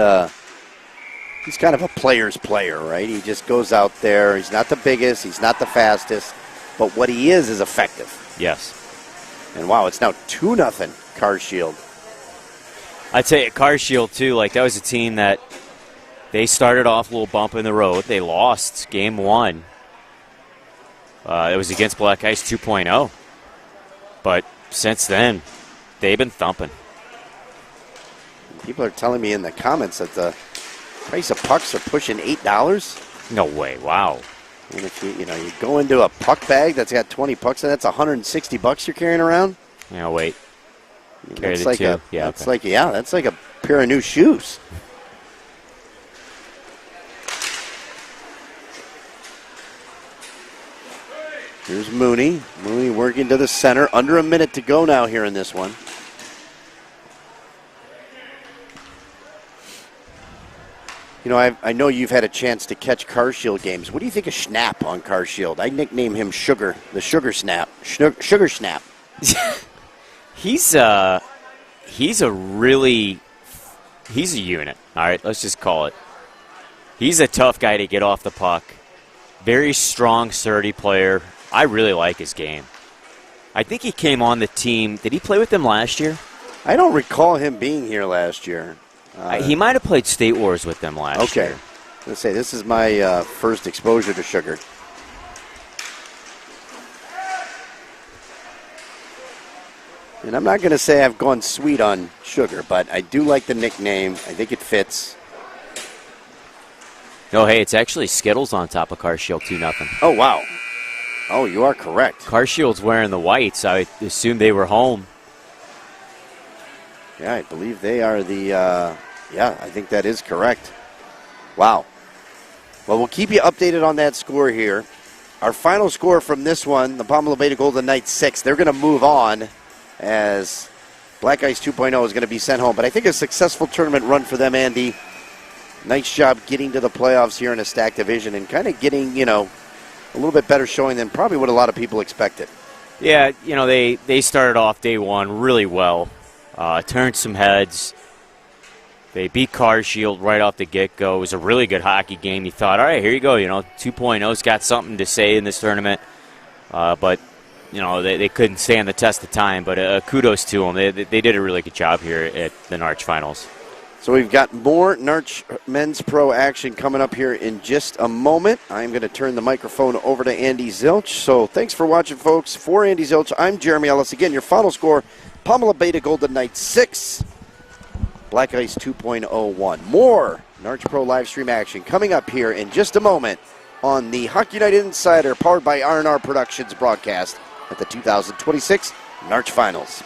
kind of a player's player, right? He just goes out there. He's not the biggest. He's not the fastest. But what he is effective. Yes. And, wow, it's now 2-0 Carshield. I'd say at Carshield, too, like that was a team that they started off a little bump in the road. They lost game 1. It was against Black Ice 2.0. But since then, they've been thumping. People are telling me in the comments that the price of pucks are pushing $8. No way! Wow. And if you go into a puck bag that's got 20 pucks in it, that's $160 you're carrying around. Yeah, wait. Carry That's the like two. that's like a pair of new shoes. Here's Mooney. Mooney working to the center. Under a minute to go now here in this one. You know, I know you've had a chance to catch Carshield games. What do you think of Schnapp on Carshield? I nickname him Sugar, the Sugar Snap. Sugar Snap. He's a unit. All right, let's just call it. He's a tough guy to get off the puck. Very strong, sturdy player. I really like his game. I think he came on the team. Did he play with them last year? I don't recall him being here last year. He might have played State Wars with them last year. Okay. Let's say this is my first exposure to Sugar. And I'm not going to say I've gone sweet on Sugar, but I do like the nickname. I think it fits. No, hey, it's actually Skittles on top of Carshield 2-0. Oh, wow. Oh, you are correct. Carshield's wearing the whites. I assumed they were home. Yeah, I believe they are the, I think that is correct. Wow. Well, we'll keep you updated on that score here. Our final score from this one, the Pama Labeda Golden Knights 6. They're going to move on as Black Ice 2.0 is going to be sent home. But I think a successful tournament run for them, Andy. Nice job getting to the playoffs here in a stacked division and kind of getting, a little bit better showing than probably what a lot of people expected. Yeah, they started off day one really well. Turned some heads. They beat Carshield right off the get-go. It was a really good hockey game. You thought, all right, here you go. 2.0's got something to say in this tournament. But, they couldn't stand the test of time. But kudos to them. They did a really good job here at the NARCh Finals. So we've got more NARCh Men's Pro action coming up here in just a moment. I'm going to turn the microphone over to Andy Zilch. So thanks for watching, folks. For Andy Zilch, I'm Jeremy Ellis. Again, your final score, Pama Labeda Golden Knights 6, Black Ice 2.01. More NARCh Pro live stream action coming up here in just a moment on the Hockey Night Insider, powered by R&R Productions broadcast at the 2026 NARCh Finals.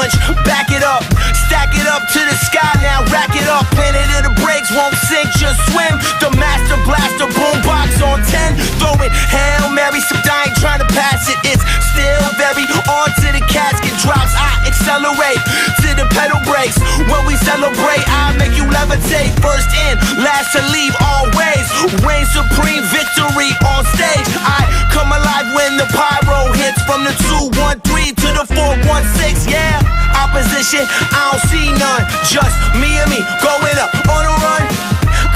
lunge, back it up, stack it up to the sky now, rack it up. Planet of the brakes won't sink, just swim. The master blaster boombox on 10, throw it Hail Mary, so I ain't trying to pass it. It's still very on to the casket drops. I accelerate to the pedal brakes. When we celebrate, I make you levitate. First in, last to leave, always. Reign supreme, victory on stage. I come alive when the pyro hits from the 213 to the 416. Yeah, opposition, I don't see none. Just me and me going up on a run.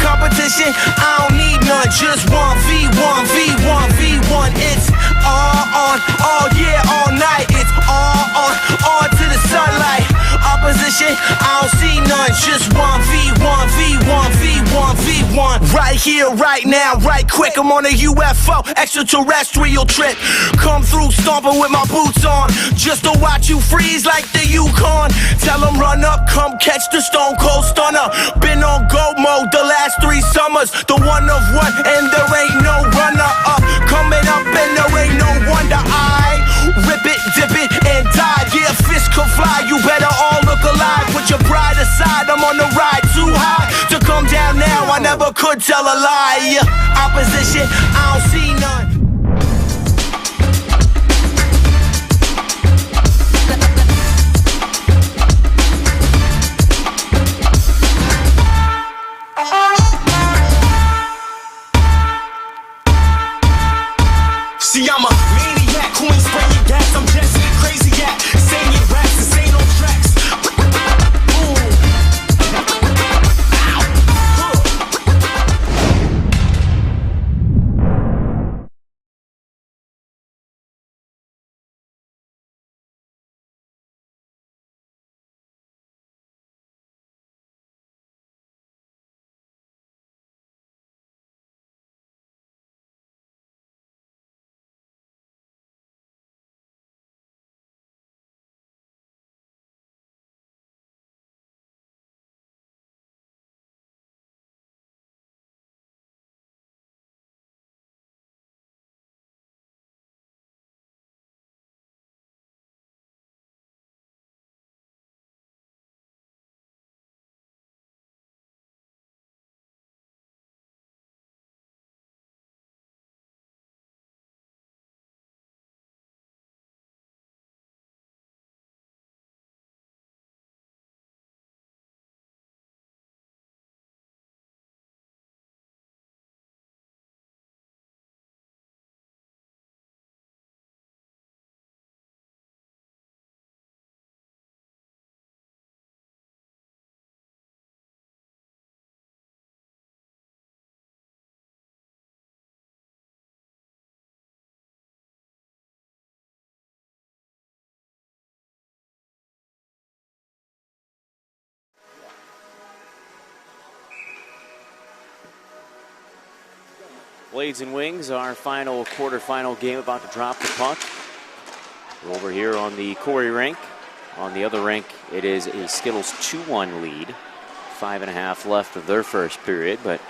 Competition, I don't need none. Just 1v1, v1, v1. It's all on, all year, all night. It's all on to the sunlight. Opposition, I don't see none. Just 1v1, v1, v1, v1. Right here, right now, right quick. I'm on a UFO, extraterrestrial trip. Come through stomping with my boots on, just to watch you freeze like the Yukon. Tell them run up, come catch the stone cold stunner. Been on go mode the last 3 summers. The one of one, and there ain't no runner up. Coming up, and there ain't no wonder. I rip it, dip it, and die. Yeah, fists could fly, you better all look alive. Put your pride aside, I'm on the ride too high to come down now, I never could tell a lie. Opposition, I don't see none. See, I'm a maniac, who ain't spraying gas. I'm just crazy at saying raps, this ain't no tracks. Blades and Wings, our final quarterfinal game, about to drop the puck. We're over here on the Corey rink. On the other rink, it is a Skittles 2-1 lead. 5.5 left of their first period, but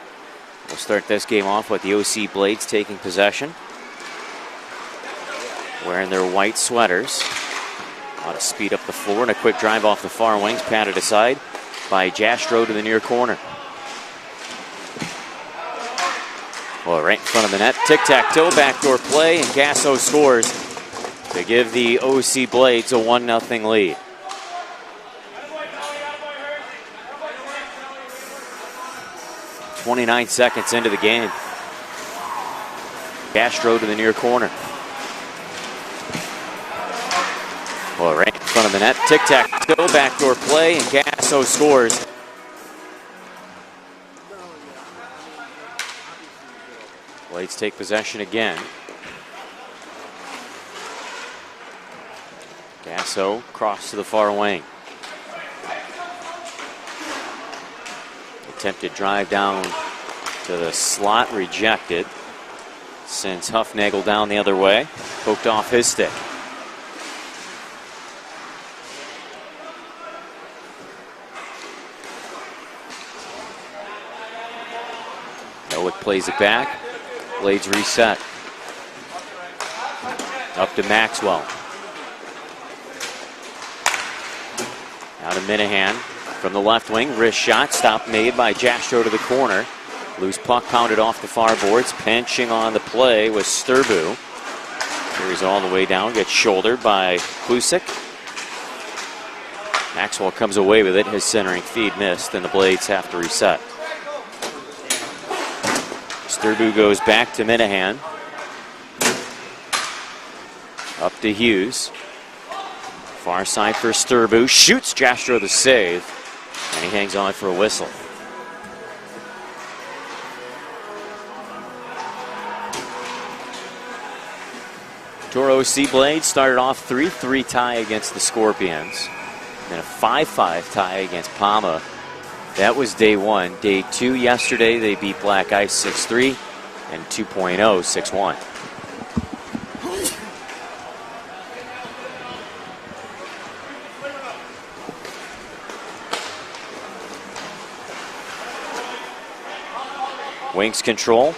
we'll start this game off with the OC Blades taking possession. Wearing their white sweaters. A lot of speed up the floor and a quick drive off the far wings, patted aside by Jastro to the near corner. Well, right in front of the net, tic-tac-toe, backdoor play, and Gasso scores to give the OC Blades a 1-0 lead. "29 seconds into the game. Castro to the near corner. Well, right in front of the net, tic-tac-toe, backdoor play, and Gasso scores. Blades take possession again. Gasso cross to the far wing. Attempted drive down to the slot, rejected. Sends Huffnagel down the other way. Poked off his stick. Nowick plays it back. Blades reset. Up to Maxwell. Now to Minahan from the left wing. Wrist shot. Stop made by Jastrow to the corner. Loose puck pounded off the far boards. Pinching on the play was Sturbu. Carries all the way down. Gets shouldered by Klusic. Maxwell comes away with it. His centering feed missed, and the Blades have to reset. Sturbu goes back to Minahan. Up to Hughes. Far side for Sturbu. Shoots Jastrow the save. And he hangs on for a whistle. Toro OC Blades started off 3-3 tie against the Scorpions. Then a 5-5 tie against Pama. That was day one. Day two yesterday, they beat Black Ice 6-3 and 2.0 6-1. Wings control.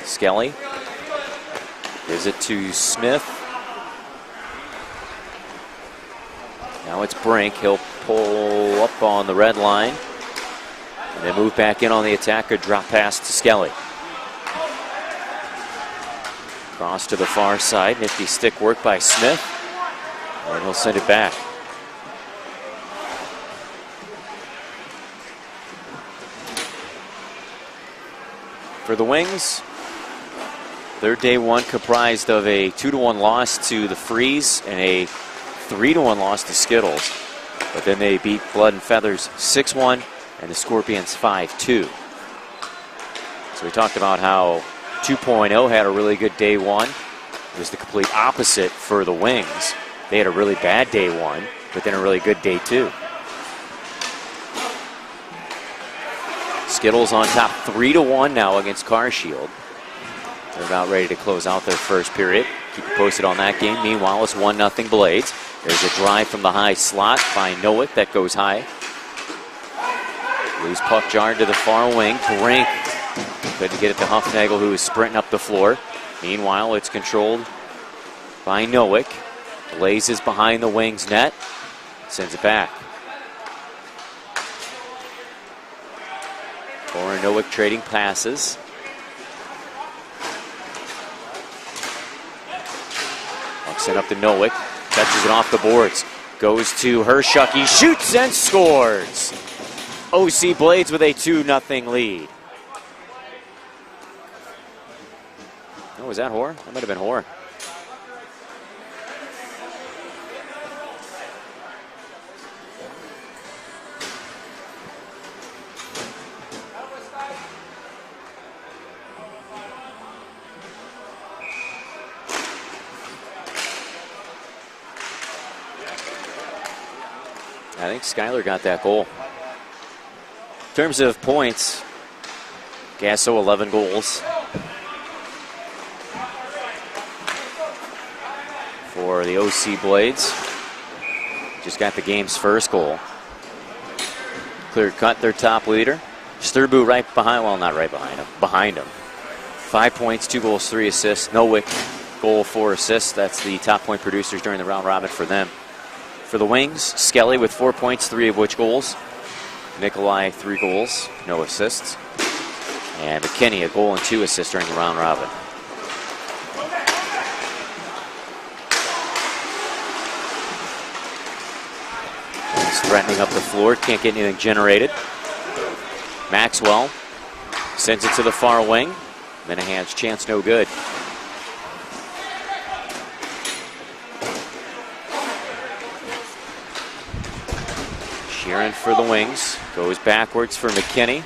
Skelly. Gives it to Smith. Now it's Brink. He'll pull up on the red line. And then move back in on the attack. Good drop pass to Skelly. Cross to the far side. Nifty stick work by Smith. And he'll send it back. For the Wings, their day one comprised of a 2-1 loss to the FREEZ and a 3-1 loss to Skittles. But then they beat Blood and Feathers 6-1 and the Scorpions 5-2. So we talked about how 2.0 had a really good day one. It was the complete opposite for the Wings. They had a really bad day one, but then a really good day two. Skittles on top 3-1 now against Carshield. They're about ready to close out their first period. Keep you posted on that game. Meanwhile, it's 1-0 Blades. There's a drive from the high slot by Nowick that goes high. Loose puck jarred to the far wing. Brink couldn't get it to Huffnagel, who is sprinting up the floor. Meanwhile, it's controlled by Nowick. Blaze is behind the Wings net. Sends it back. Or Nowick trading passes. Walks it up to Nowick. Touches it off the boards. Goes to Hershuk. He shoots and scores. OC Blades with a 2-0 lead. Oh, was that Hoare? That might have been Hoare. I think Schuyler got that goal. In terms of points, Gasso 11 goals for the OC Blades. Just got the game's first goal. Clear cut, their top leader. Sturbu right behind, well, not right behind him, behind him. 5 points, 2 goals, 3 assists. Nowick, goal, 4 assists. That's the top point producers during the round robin for them. For the Wings, Skelly with 4 points, 3 of which goals. Nikolai, 3 goals, no assists. And McKinney, a goal and 2 assists during the round robin. He's threatening up the floor, can't get anything generated. Maxwell sends it to the far wing. Minahan's chance no good. Sheeran for the Wings. Goes backwards for McKinney.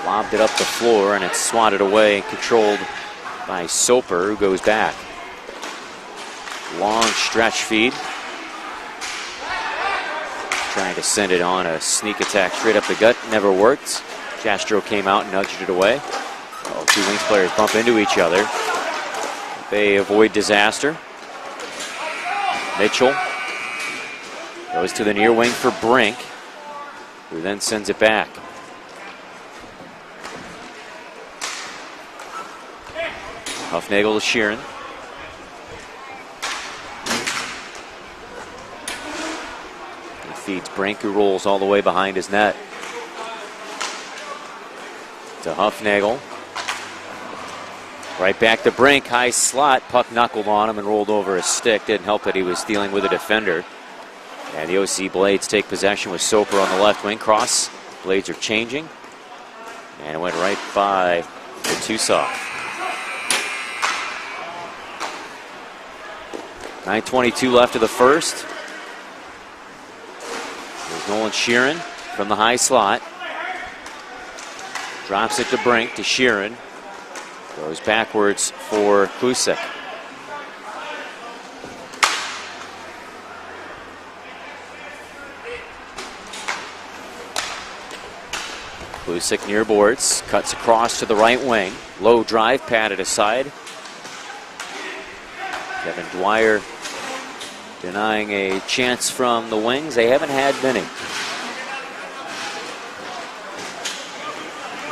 Lobbed it up the floor, and it's swatted away and controlled by Soper, who goes back. Long stretch feed. Trying to send it on a sneak attack straight up the gut. Never worked. Jastrow came out and nudged it away. Oh, 2 Wings players bump into each other. They avoid disaster. Mitchell goes to the near wing for Brink, who then sends it back. Huffnagel to Sheeran. feeds Brink, who rolls all the way behind his net. To Huffnagel. Right back to Brink, high slot. Puck knuckled on him and rolled over his stick. Didn't help that he was dealing with a defender. And the OC Blades take possession with Soper on the left wing. Cross. Blades are changing. And it went right by the Tucson. 9:22 left of the first. There's Nolan Sheeran from the high slot. Drops it to Brink, to Sheeran. Goes backwards for Klusic. Klusic near boards, cuts across to the right wing. Low drive, patted aside. Kevin Dwyer denying a chance from the wings. They haven't had many.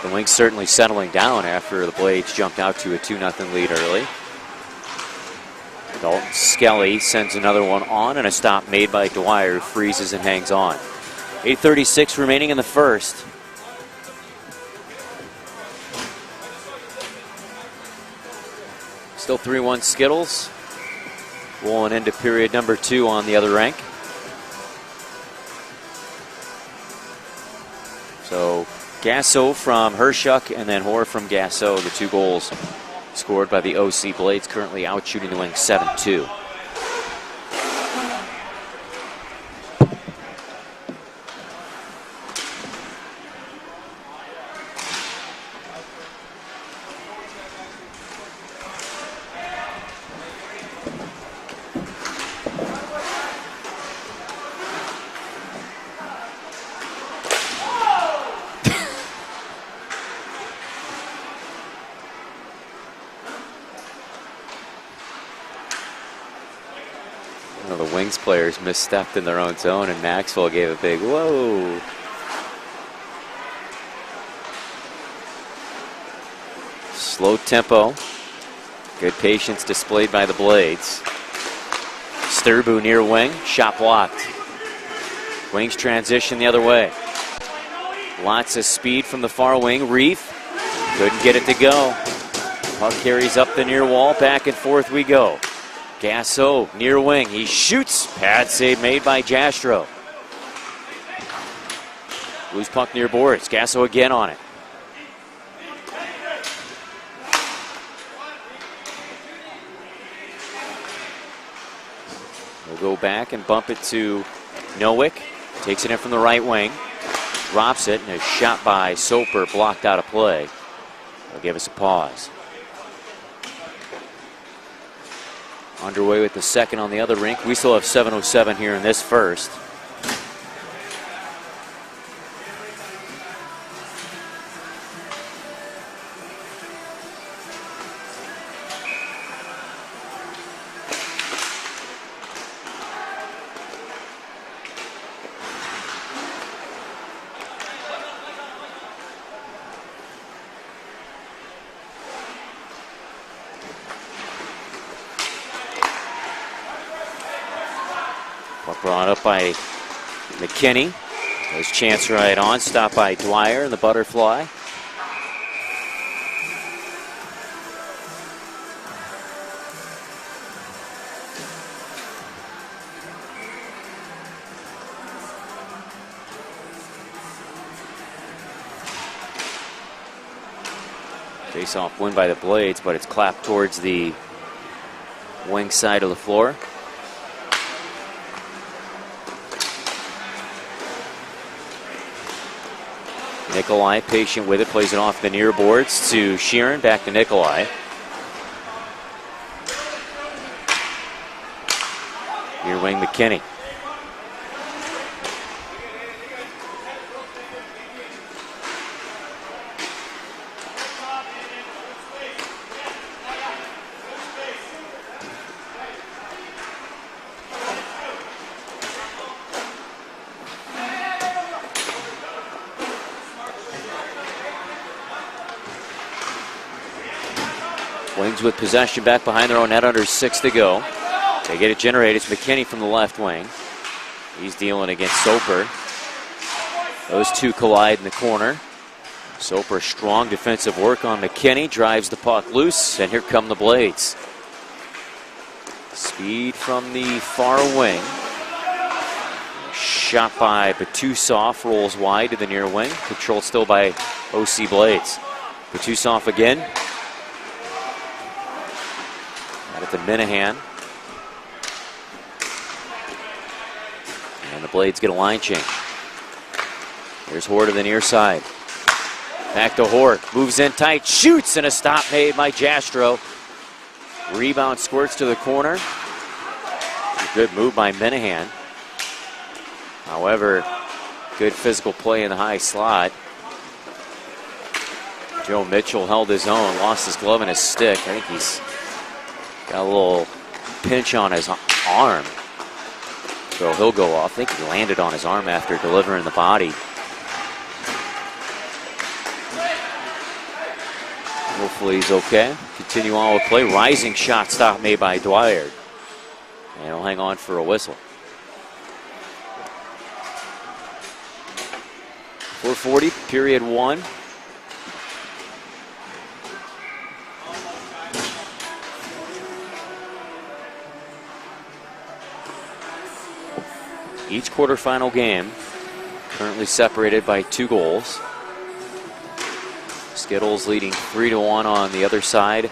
The Wings certainly settling down after the Blades jumped out to a 2-0 lead early. Dalton Skelly sends another one on, and a stop made by Dwyer, who freezes and hangs on. 8:36 remaining in the first. Still 3-1 Skittles. Rolling into period number 2 on the other rink. So Gasso from Hershuk and then Hoare from Gasso, the 2 goals scored by the OC Blades, currently out shooting the Wings 7-2. Players misstepped in their own zone, and Maxwell gave a big whoa. Slow tempo. Good patience displayed by the Blades. Sturbu near wing, shot blocked. Wings transition the other way. Lots of speed from the far wing. Reef couldn't get it to go. Puck carries up the near wall, back and forth we go. Gasso near wing, he shoots. Pad save made by Jastro. Loose puck near boards. Gasso again on it. We'll go back and bump it to Nowick. Takes it in from the right wing. Drops it, and a shot by Soper blocked out of play. They'll give us a pause. Underway with the second on the other rink. We still have 7:07 here in this first. Brought up by McKinney. His chance right on. Stopped by Dwyer and the butterfly. Face-off win by the Blades, but it's clapped towards the wing side of the floor. Nikolai patient with it, plays it off the near boards to Sheeran, back to Nikolai. Near wing McKinney. Wings with possession back behind their own net, under 6 to go. They get it generated. It's McKinney from the left wing. He's dealing against Soper. Those two collide in the corner. Soper, strong defensive work on McKinney, drives the puck loose, and here come the Blades. Speed from the far wing. Shot by Batusov, rolls wide to the near wing. Controlled still by OC Blades. Batusov again. Out at the Minahan. And the Blades get a line change. Here's Hort to the near side. Back to Hort. Moves in tight. Shoots, and a stop made by Jastro. Rebound squirts to the corner. Good move by Minahan. However, good physical play in the high slot. Joe Mitchell held his own, lost his glove and his stick. I think he's got a little pinch on his arm. So he'll go off. I think he landed on his arm after delivering the body. Hopefully he's okay. Continue on with play. Rising shot stop made by Dwyer. And he'll hang on for a whistle. 4:40, period 1. Each quarterfinal game currently separated by 2 goals. Skittles leading 3-1 on the other side.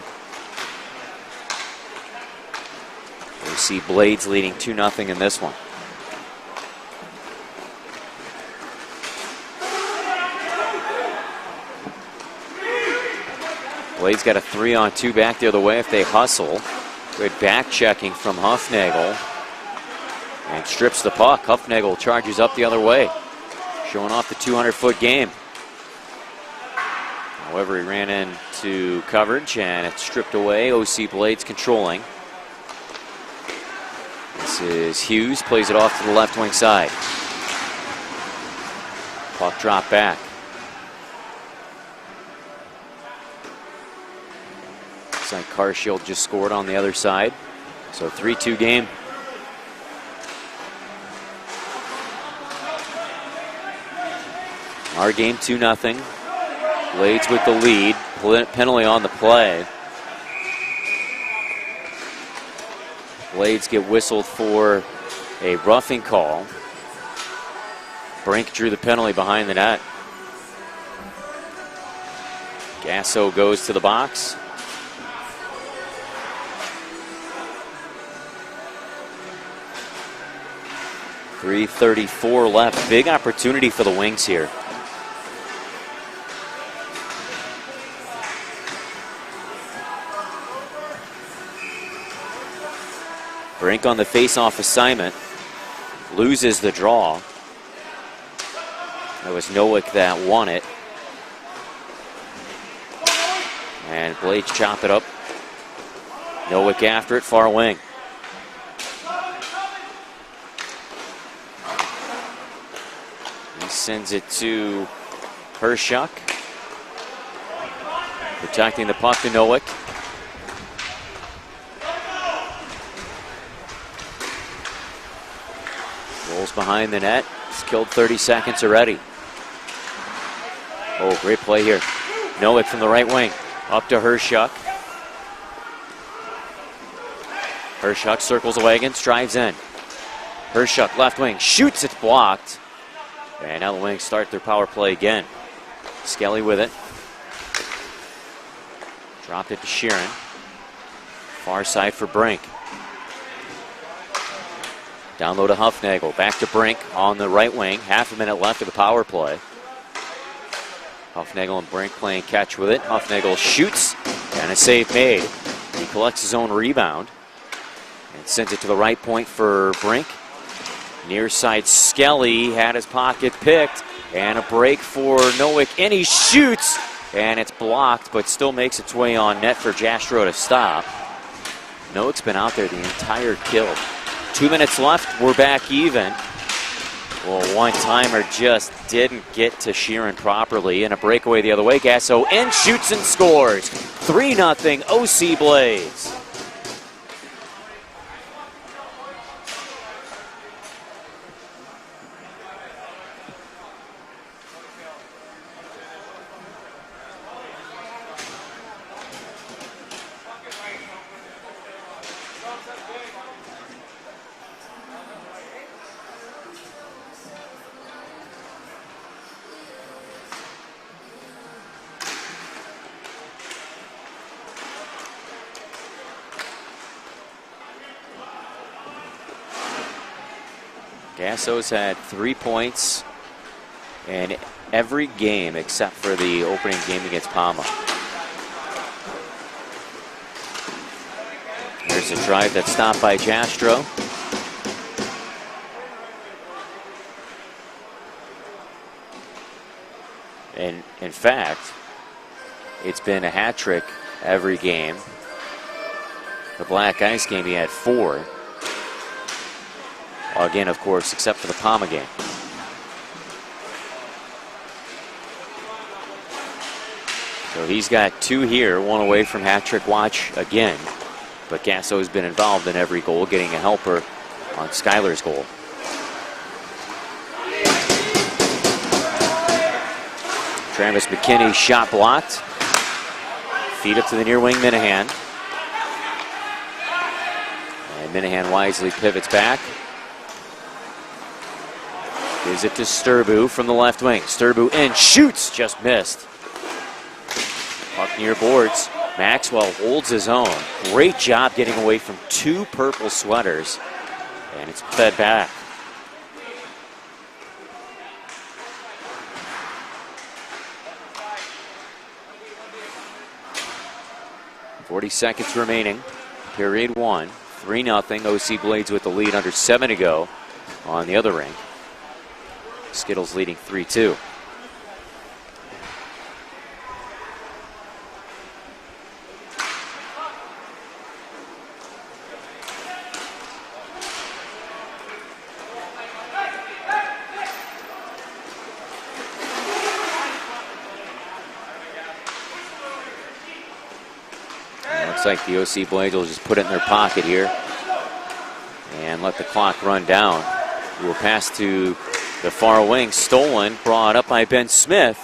We see Blades leading 2-0 in this one. Blades got a 3-on-2 back the other way if they hustle. Good back checking from Huffnagel. And strips the puck. Huffnagel charges up the other way. Showing off the 200-foot game. However, he ran into coverage and it's stripped away. OC Blades controlling. This is Hughes, plays it off to the left wing side. Puck drop back. Looks like Carshield just scored on the other side. So 3-2 game. Our game 2-0. Blades with the lead. Penalty on the play. Blades get whistled for a roughing call. Brink drew the penalty behind the net. Gasso goes to the box. .334 left. Big opportunity for the Wings here. Brink on the face-off assignment. Loses the draw. It was Nowick that won it. And Blades chop it up. Nowick after it, far wing. He sends it to Hershuk. Protecting the puck to Nowick. Rolls behind the net. He's killed 30 seconds already. Oh, great play here. Nowick from the right wing. Up to Hershuk. Hershuk circles the wagon, strives in. Hershuk left wing, shoots, it's blocked. And now the Wings start their power play again. Skelly with it. Dropped it to Sheeran. Far side for Brink. Down low to Huffnagel. Back to Brink on the right wing. Half a minute left of the power play. Huffnagel and Brink playing catch with it. Huffnagel shoots, and a save made. He collects his own rebound and sends it to the right point for Brink. Near side Skelly had his pocket picked, and a break for Nowick, and he shoots, and it's blocked, but still makes its way on net for Jastro to stop. Nowick's been out there the entire kill. 2 minutes left, we're back even. Well, one-timer just didn't get to Sheeran properly, and a breakaway the other way. Gasso in, shoots and scores. 3-0 OC Blades. Gasso's had 3 points in every game except for the opening game against Pama. There's a drive that's stopped by Jastro. And in fact, it's been a hat trick every game. The Black Ice game, he had 4. Again, of course, except for the Pama game. So he's got 2 here, 1 away from hat trick watch again. But Gasso's been involved in every goal, getting a helper on Skyler's goal. Travis McKinney shot blocked. Feed up to the near wing, Minahan. And Minahan wisely pivots back. Gives it to Sturbu from the left wing. Sturbu in, shoots, just missed. Puck near boards. Maxwell holds his own. Great job getting away from 2 purple sweaters. And it's fed back. .40 remaining. Period 1. 3-0. OC Blades with the lead under 7 to go on the other ring. Skittles leading 3-2. Looks like the OC Blades will just put it in their pocket here and let the clock run down. We'll pass to the far wing, stolen, brought up by Ben Smith,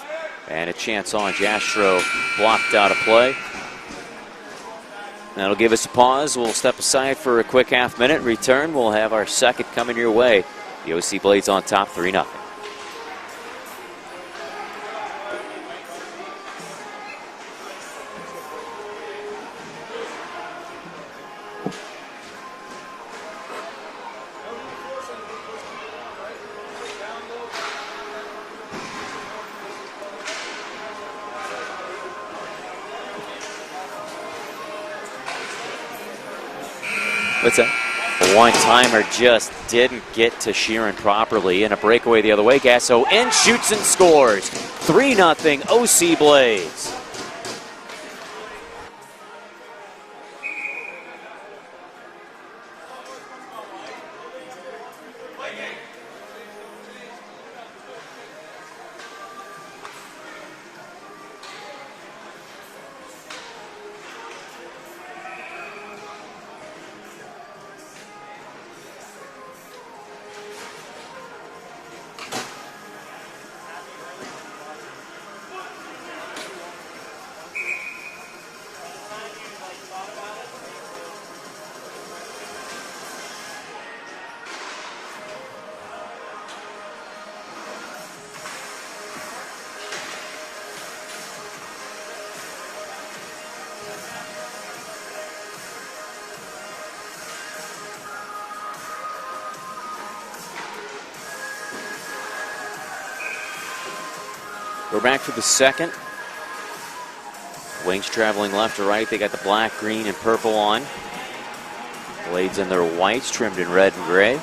and a chance on Jastro, blocked out of play. That'll give us a pause. We'll step aside for a quick half-minute. Return, we'll have our second coming your way. The OC Blades on top, 3-0. What's that? A one-timer just didn't get to Sheeran properly, and a breakaway the other way. Gasso in, shoots and scores. 3-0 OC Blades. We're back for the second. Wings traveling left to right. They got the black, green, and purple on. Blades in their whites, trimmed in red and gray.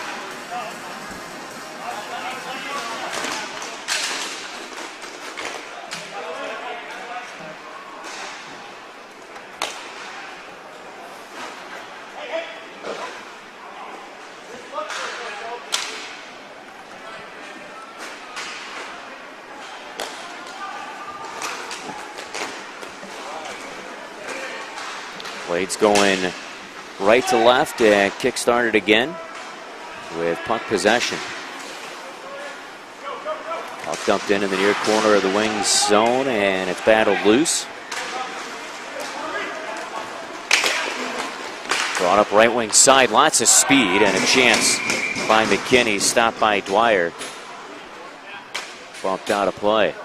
Blades going right to left and kick started again with puck possession. Puck dumped in the near corner of the wings zone, and it's battled loose. Brought up right wing side, lots of speed and a chance by McKinney, stopped by Dwyer. Bumped out of play.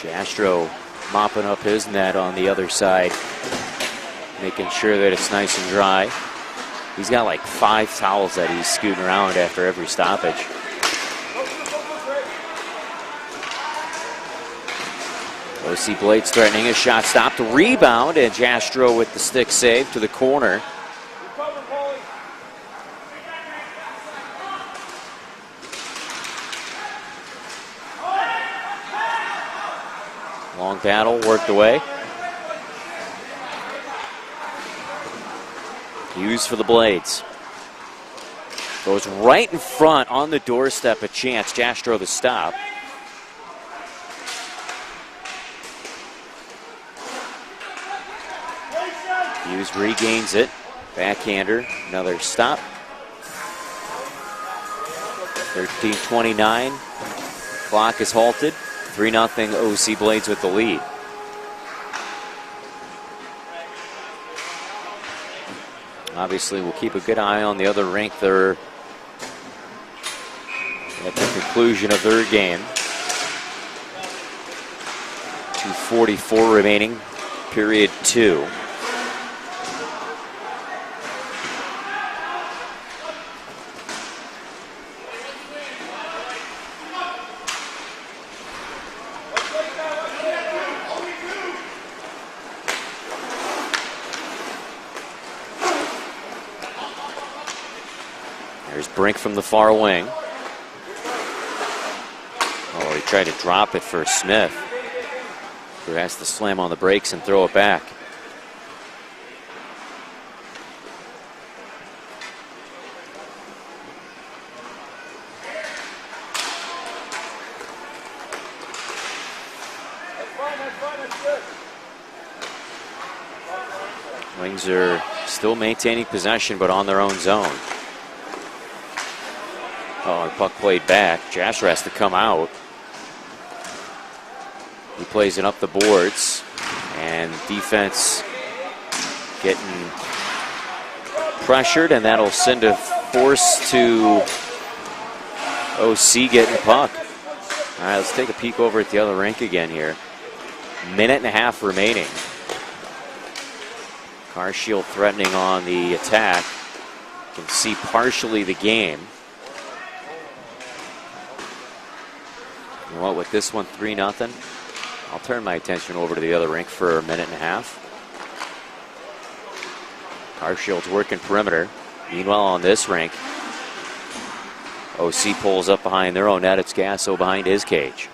Jastro mopping up his net on the other side, making sure that it's nice and dry. He's got like 5 towels that he's scooting around after every stoppage. OC Blades threatening a shot stopped, rebound, and Jastro with the stick save to the corner. Long battle worked away. Hughes for the Blades. Goes right in front on the doorstep, a chance. Jastro the stop. Hughes regains it. Backhander, another stop. 13:29. Clock is halted. 3-0 OC Blades with the lead. Obviously, we'll keep a good eye on the other rink. They're at the conclusion of their game. 2:44 remaining, period 2. Brink from the far wing. Oh, he tried to drop it for Smith, who has to slam on the brakes and throw it back. Wings are still maintaining possession, but on their own zone. Oh, and puck played back. Jastro has to come out. He plays it up the boards. And defense getting pressured, and that'll send a force to OC getting the puck. All right, let's take a peek over at the other rink again here. Minute and a half remaining. Carshield threatening on the attack. You can see partially the game. You know what, with this one 3-0, I'll turn my attention over to the other rink for a minute and a half. Carshield's working perimeter. Meanwhile, on this rink, OC pulls up behind their own net. It's Gasso behind his cage.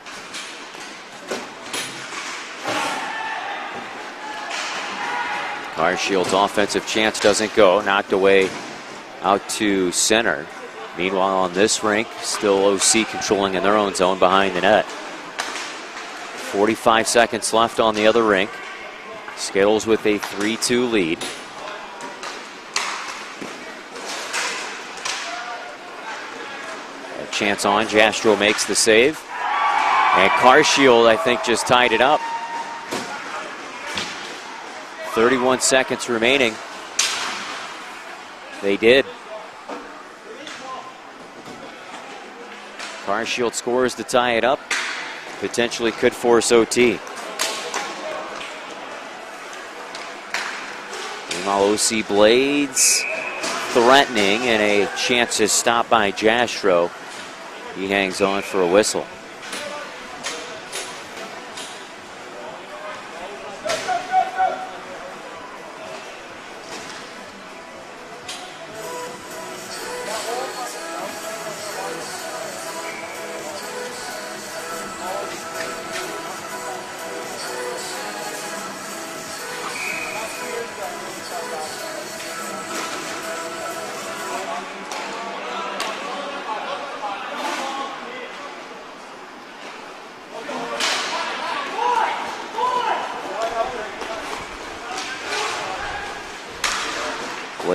Carshield's offensive chance doesn't go. Knocked away out to center. Meanwhile, on this rink, still OC controlling in their own zone behind the net. 45 seconds left on the other rink. Skittles with a 3-2 lead. A chance on. Jastro makes the save. And Carshield, I think, just tied it up. 31 seconds remaining. They did. Carshield scores to tie it up. Potentially could force OT. Meanwhile, OC Blades threatening, and a chance is stopped by Jastro. He hangs on for a whistle.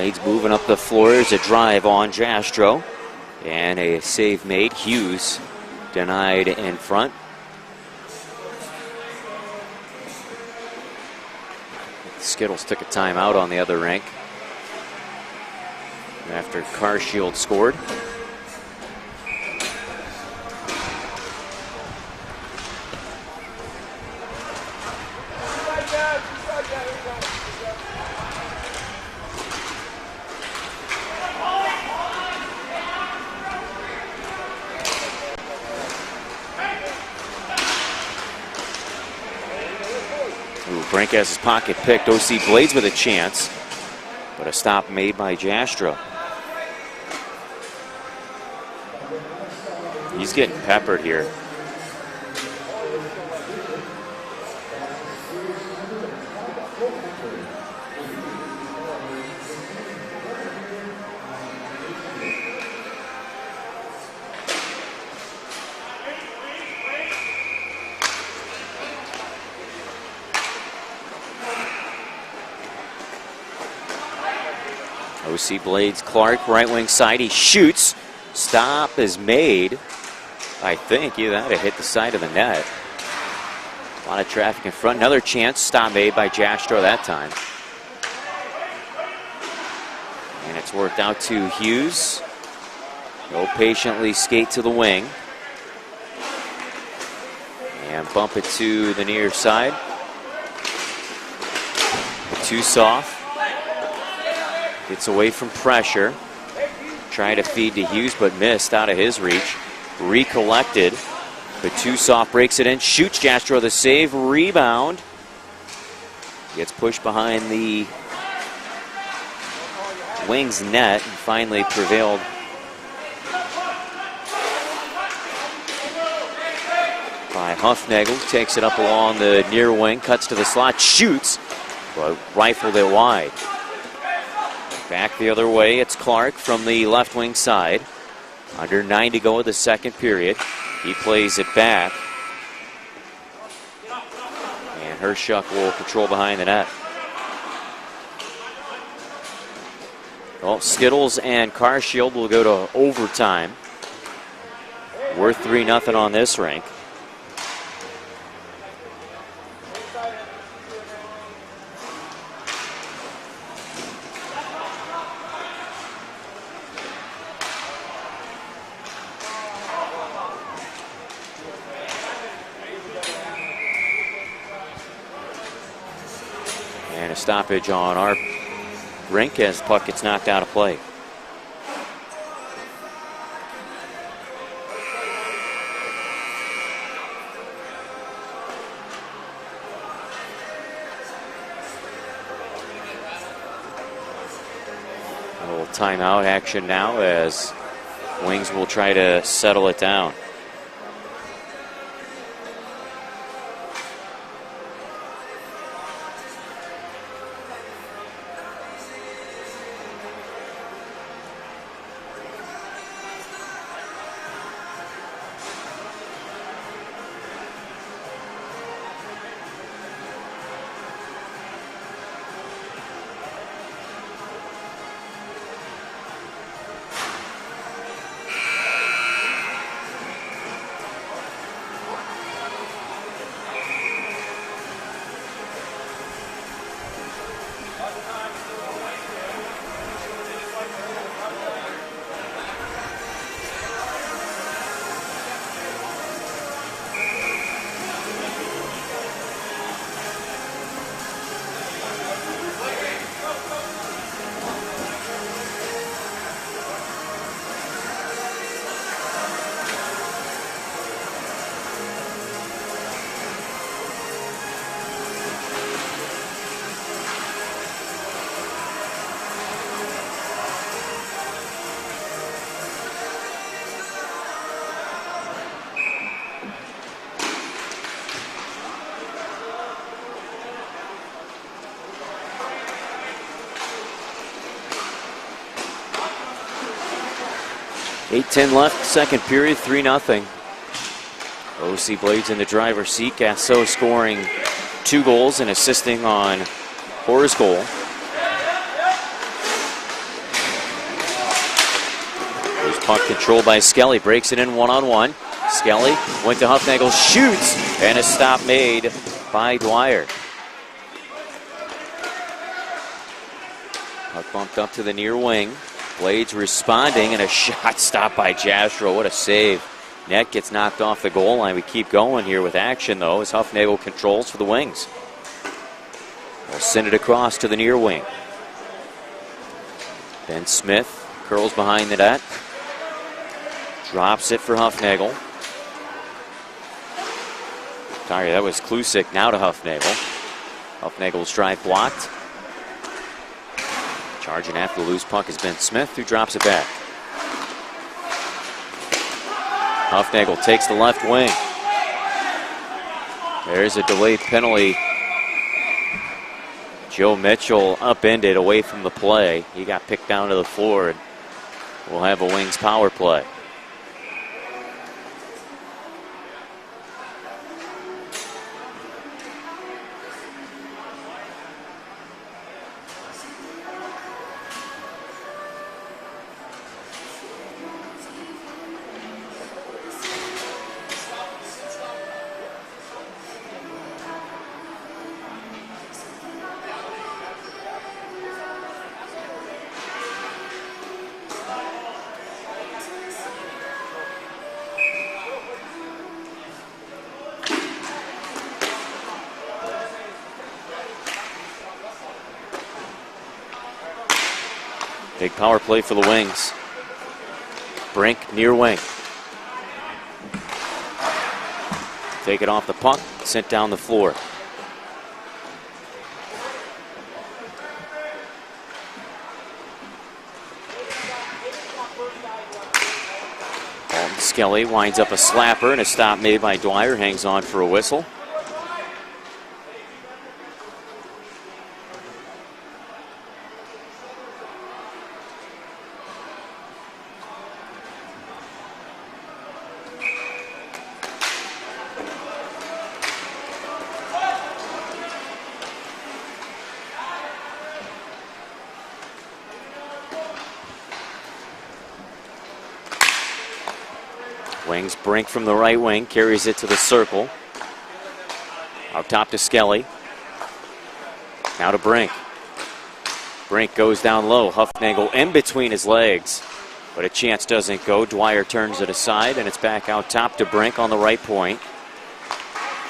Blades moving up the floor. There's a drive on Jastro. And a save made. Hughes denied in front. Skittles took a timeout on the other rink after Carshield scored. Brink has his pocket picked. OC Blades with a chance, but a stop made by Jastro. He's getting peppered here. OC Blades, Clark, right wing side, he shoots. Stop is made. I think that hit the side of the net. A lot of traffic in front. Another chance, stop made by Jastro that time. And it's worked out to Hughes. He'll patiently skate to the wing. And bump it to the near side. Too soft. Gets away from pressure. Trying to feed to Hughes, but missed out of his reach. Recollected, but too soft, breaks it in. Shoots Jastro the save, rebound. Gets pushed behind the Wings net and finally prevailed. By Huffnagel, takes it up along the near wing, cuts to the slot, shoots, but rifled it wide. Back the other way, it's Clark from the left wing side. Under 9 to go in the second period. He plays it back. And Hershuk will control behind the net. Well, Skittles and Carshield will go to overtime. We're 3-0 on this rink. And a stoppage on our rink as the puck gets knocked out of play. A little timeout action now as Wings will try to settle it down. .8:10 left, second period, 3-0. OC Blades in the driver's seat. Gasso scoring 2 goals and assisting on Hora's goal. Puck controlled by Skelly. Breaks it in one-on-one. Skelly went to Huffnagel, shoots, and a stop made by Dwyer. Puck bumped up to the near wing. Blades responding, and a shot stopped by Jastrow. What a save. Net gets knocked off the goal line. We keep going here with action, though, as Huffnagel controls for the Wings. They'll send it across to the near wing. Ben Smith curls behind the net. Drops it for Huffnagel. Sorry, that was Klusik, now to Huffnagel. Huffnagel's drive blocked. Charging after the loose puck is Ben Smith, who drops it back. Huffnagel takes the left wing. There's a delayed penalty. Joe Mitchell upended away from the play. He got picked down to the floor, and we'll have a Wings power play. Big power play for the Wings. Brink near wing. Take it off the puck, sent down the floor. Alton Skelly winds up a slapper, and a stop made by Dwyer. Hangs on for a whistle. Wings Brink from the right wing, carries it to the circle. Out top to Skelly. Now to Brink. Brink goes down low. Huffnagel in between his legs, but a chance doesn't go. Dwyer turns it aside, and it's back out top to Brink on the right point.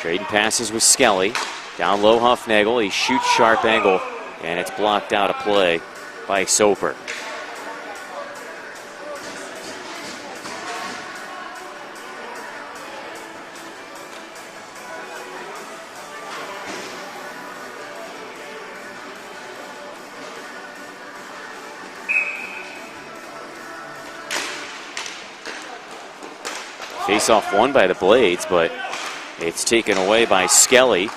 Trading passes with Skelly. Down low Huffnagel. He shoots sharp angle, and it's blocked out of play by Soper. Face-off won by the Blades, but it's taken away by Skelly.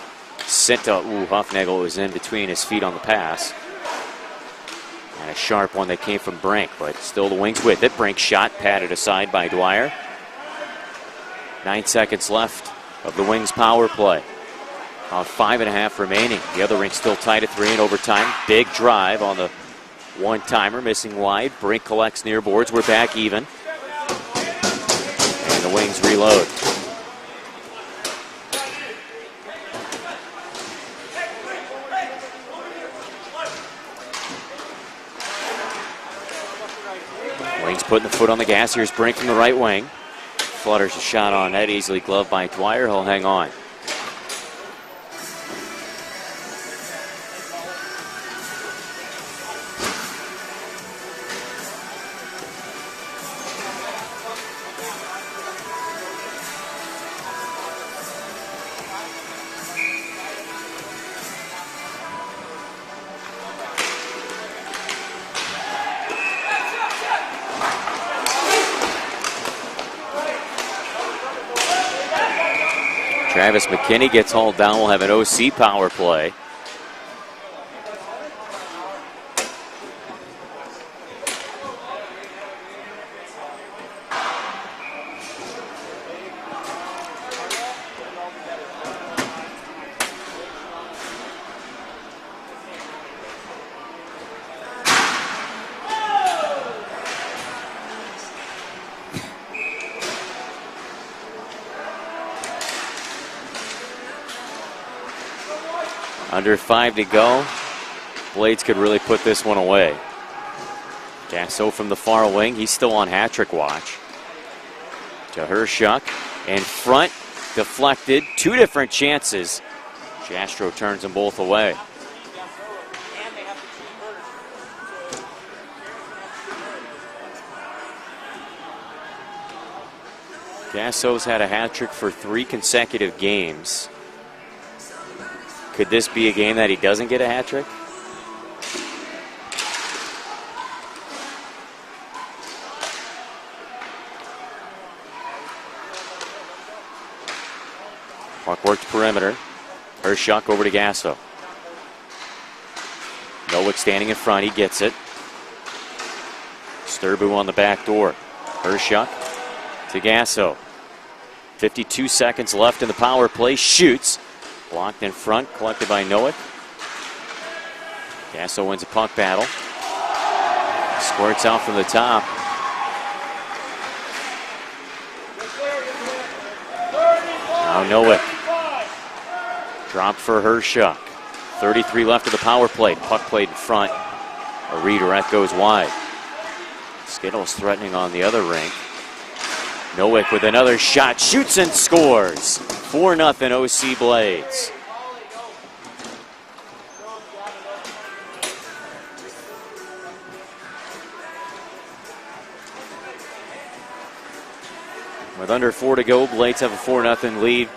Sent to, Huffnagel was in between his feet on the pass. And a sharp one that came from Brink, but still the Wings with it. Brink shot patted aside by Dwyer. 9 seconds left of the Wings power play. 5.5 remaining. The other rink still tied at 3 in overtime. Big drive on the one-timer, missing wide. Brink collects near boards. We're back even. And the Wings reload. Wings putting the foot on the gas. Here's Brink from the right wing. Flutters a shot on net, easily gloved by Dwyer. He'll hang on. Travis McKinney gets hauled down. We'll have an OC power play. Under 5 to go. Blades could really put this one away. Gasso from the far wing. He's still on hat-trick watch. To Hershuk. In front. Deflected. 2 different chances. Jastro turns them both away. Gasso's had a hat-trick for 3 consecutive games. Could this be a game that he doesn't get a hat-trick? Puck worked perimeter. Hershuk over to Gasso. Nowick standing in front. He gets it. Sturbu on the back door. Hershuk to Gasso. 52 seconds left in the power play. Shoots. Blocked in front. Collected by Nowick. Gasso wins a puck battle. Squirts out from the top. Now Nowick. Dropped for Hershuk. 33 left of the power play. Puck played in front. A redirect goes wide. Skittles threatening on the other rink. Nowick with another shot. Shoots and scores. 4-0 OC Blades. With under 4 to go, Blades have a 4-0 lead.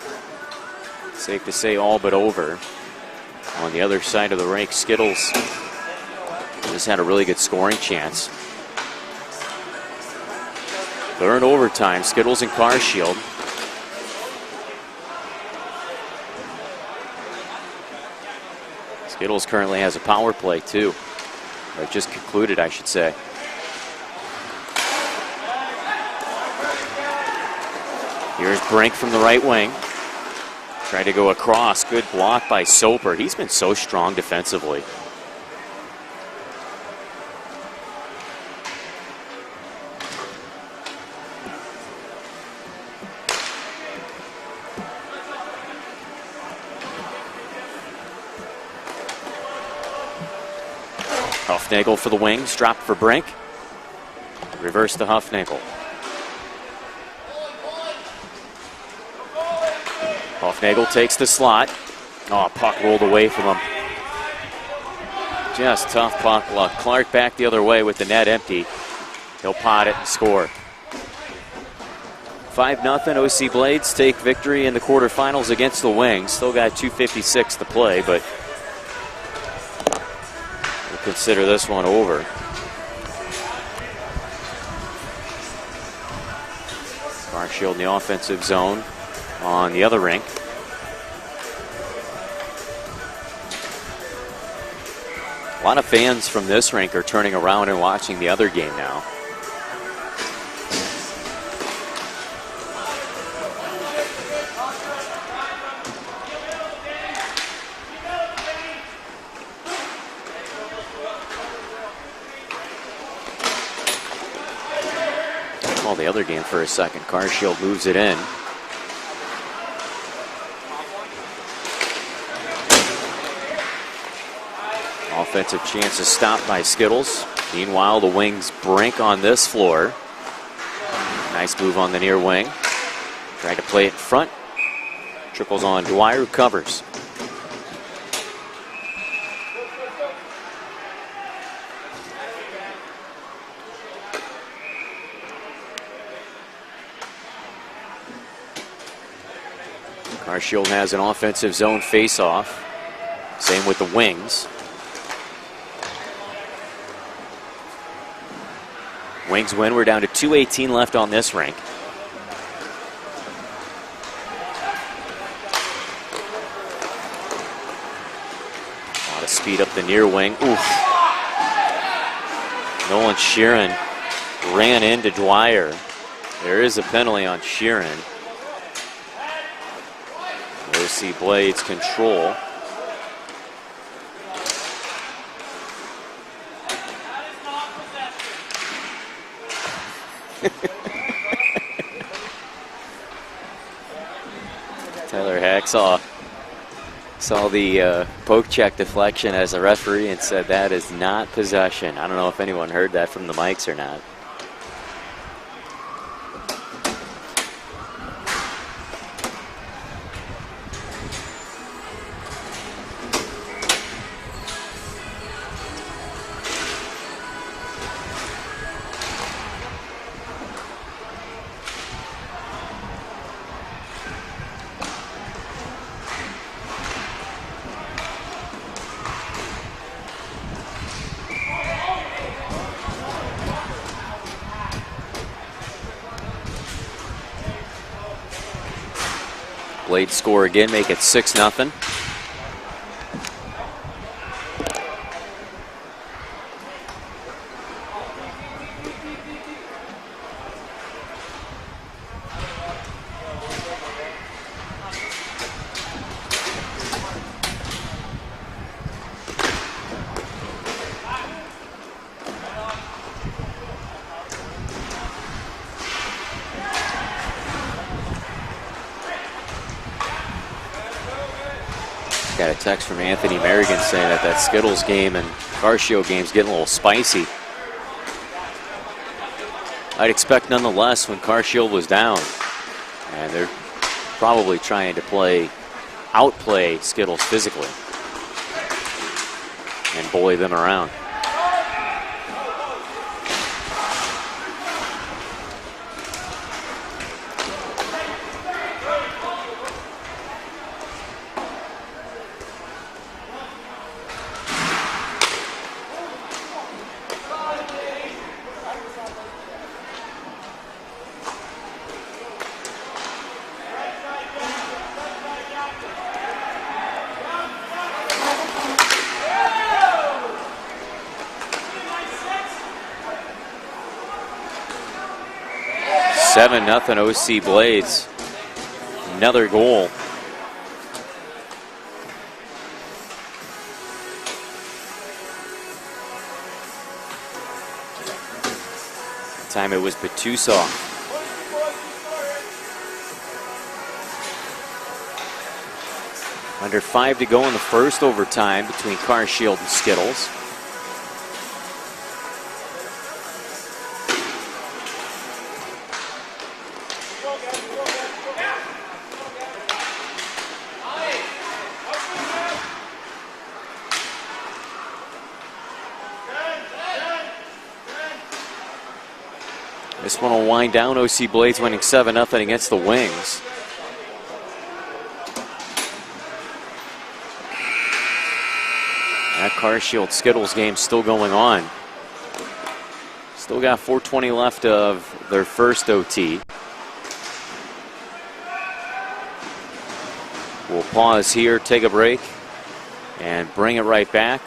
Safe to say all but over. On the other side of the rink, Skittles just had a really good scoring chance. They're in overtime. Skittles and Carshield. Skittles currently has a power play too. Or just concluded, I should say. Here's Brink from the right wing. Tried to go across. Good block by Soper. He's been so strong defensively. Huffnagel for the wings. Dropped for Brink. Reverse to Huffnagel. Huffnagel takes the slot. Oh, puck rolled away from him. Just tough puck luck. Clark back the other way with the net empty. He'll pot it and score. 5-0 OC Blades take victory in the quarterfinals against the Wings. Still got 2:56 to play, but we'll consider this one over. Carshield in the offensive zone on the other rink. A lot of fans from this rink are turning around and watching the other game now. Call the other game for a second. Carshield moves it in. Offensive chances stopped by Skittles. Meanwhile, the Wings Brink on this floor. Nice move on the near wing. Tried to play it in front. Trickles on Dwyer, who covers. Carshield has an offensive zone face-off. Same with the Wings. Wings win. We're down to 2:18 left on this rink. A lot of speed up the near wing. Oof. Nolan Sheeran ran into Dwyer. There is a penalty on Sheeran. OC Blades control. Tyler Hacksaw Saw the poke check deflection as a referee and said that is not possession. I don't know if anyone heard that from the mics or not. Blades score again, make it 6-0. Got a text from Anthony Merrigan saying that Skittles game and Carcio game's getting a little spicy. I'd expect nonetheless when Carcio was down. And they're probably trying to outplay Skittles physically and bully them around. Nothing OC Blades. Another goal. That time it was Batusa. Under 5 to go in the first overtime between Carshield and Skittles. This one will wind down. OC Blades winning 7-0 against the Wings. That Carshield Skittles game still going on. Still got 4:20 left of their first OT. We'll pause here, take a break, and bring it right back.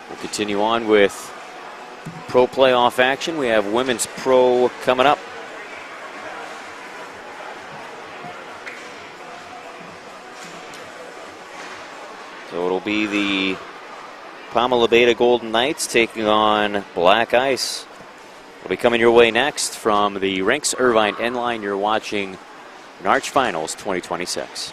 We'll continue on with Pro playoff action. We have Women's Pro coming up. So it'll be the Pama Labeda Golden Knights taking on Black Ice. Will be coming your way next from the Rinkster Irvine end line. You're watching NARCh Finals 2026.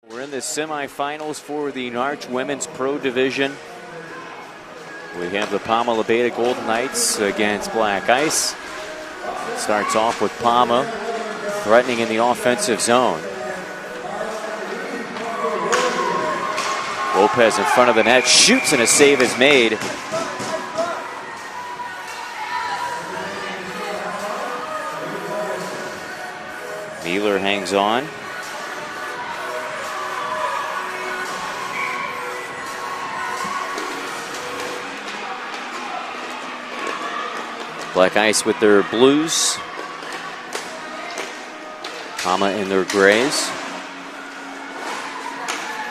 We're in the semifinals for the NARCh Women's Pro Division. We have the Pama Labeda Golden Knights against Black Ice. It starts off with Pama threatening in the offensive zone. Lopez in front of the net, shoots, and a save is made. Mealer hangs on. Black Ice with their blues. Pama in their grays.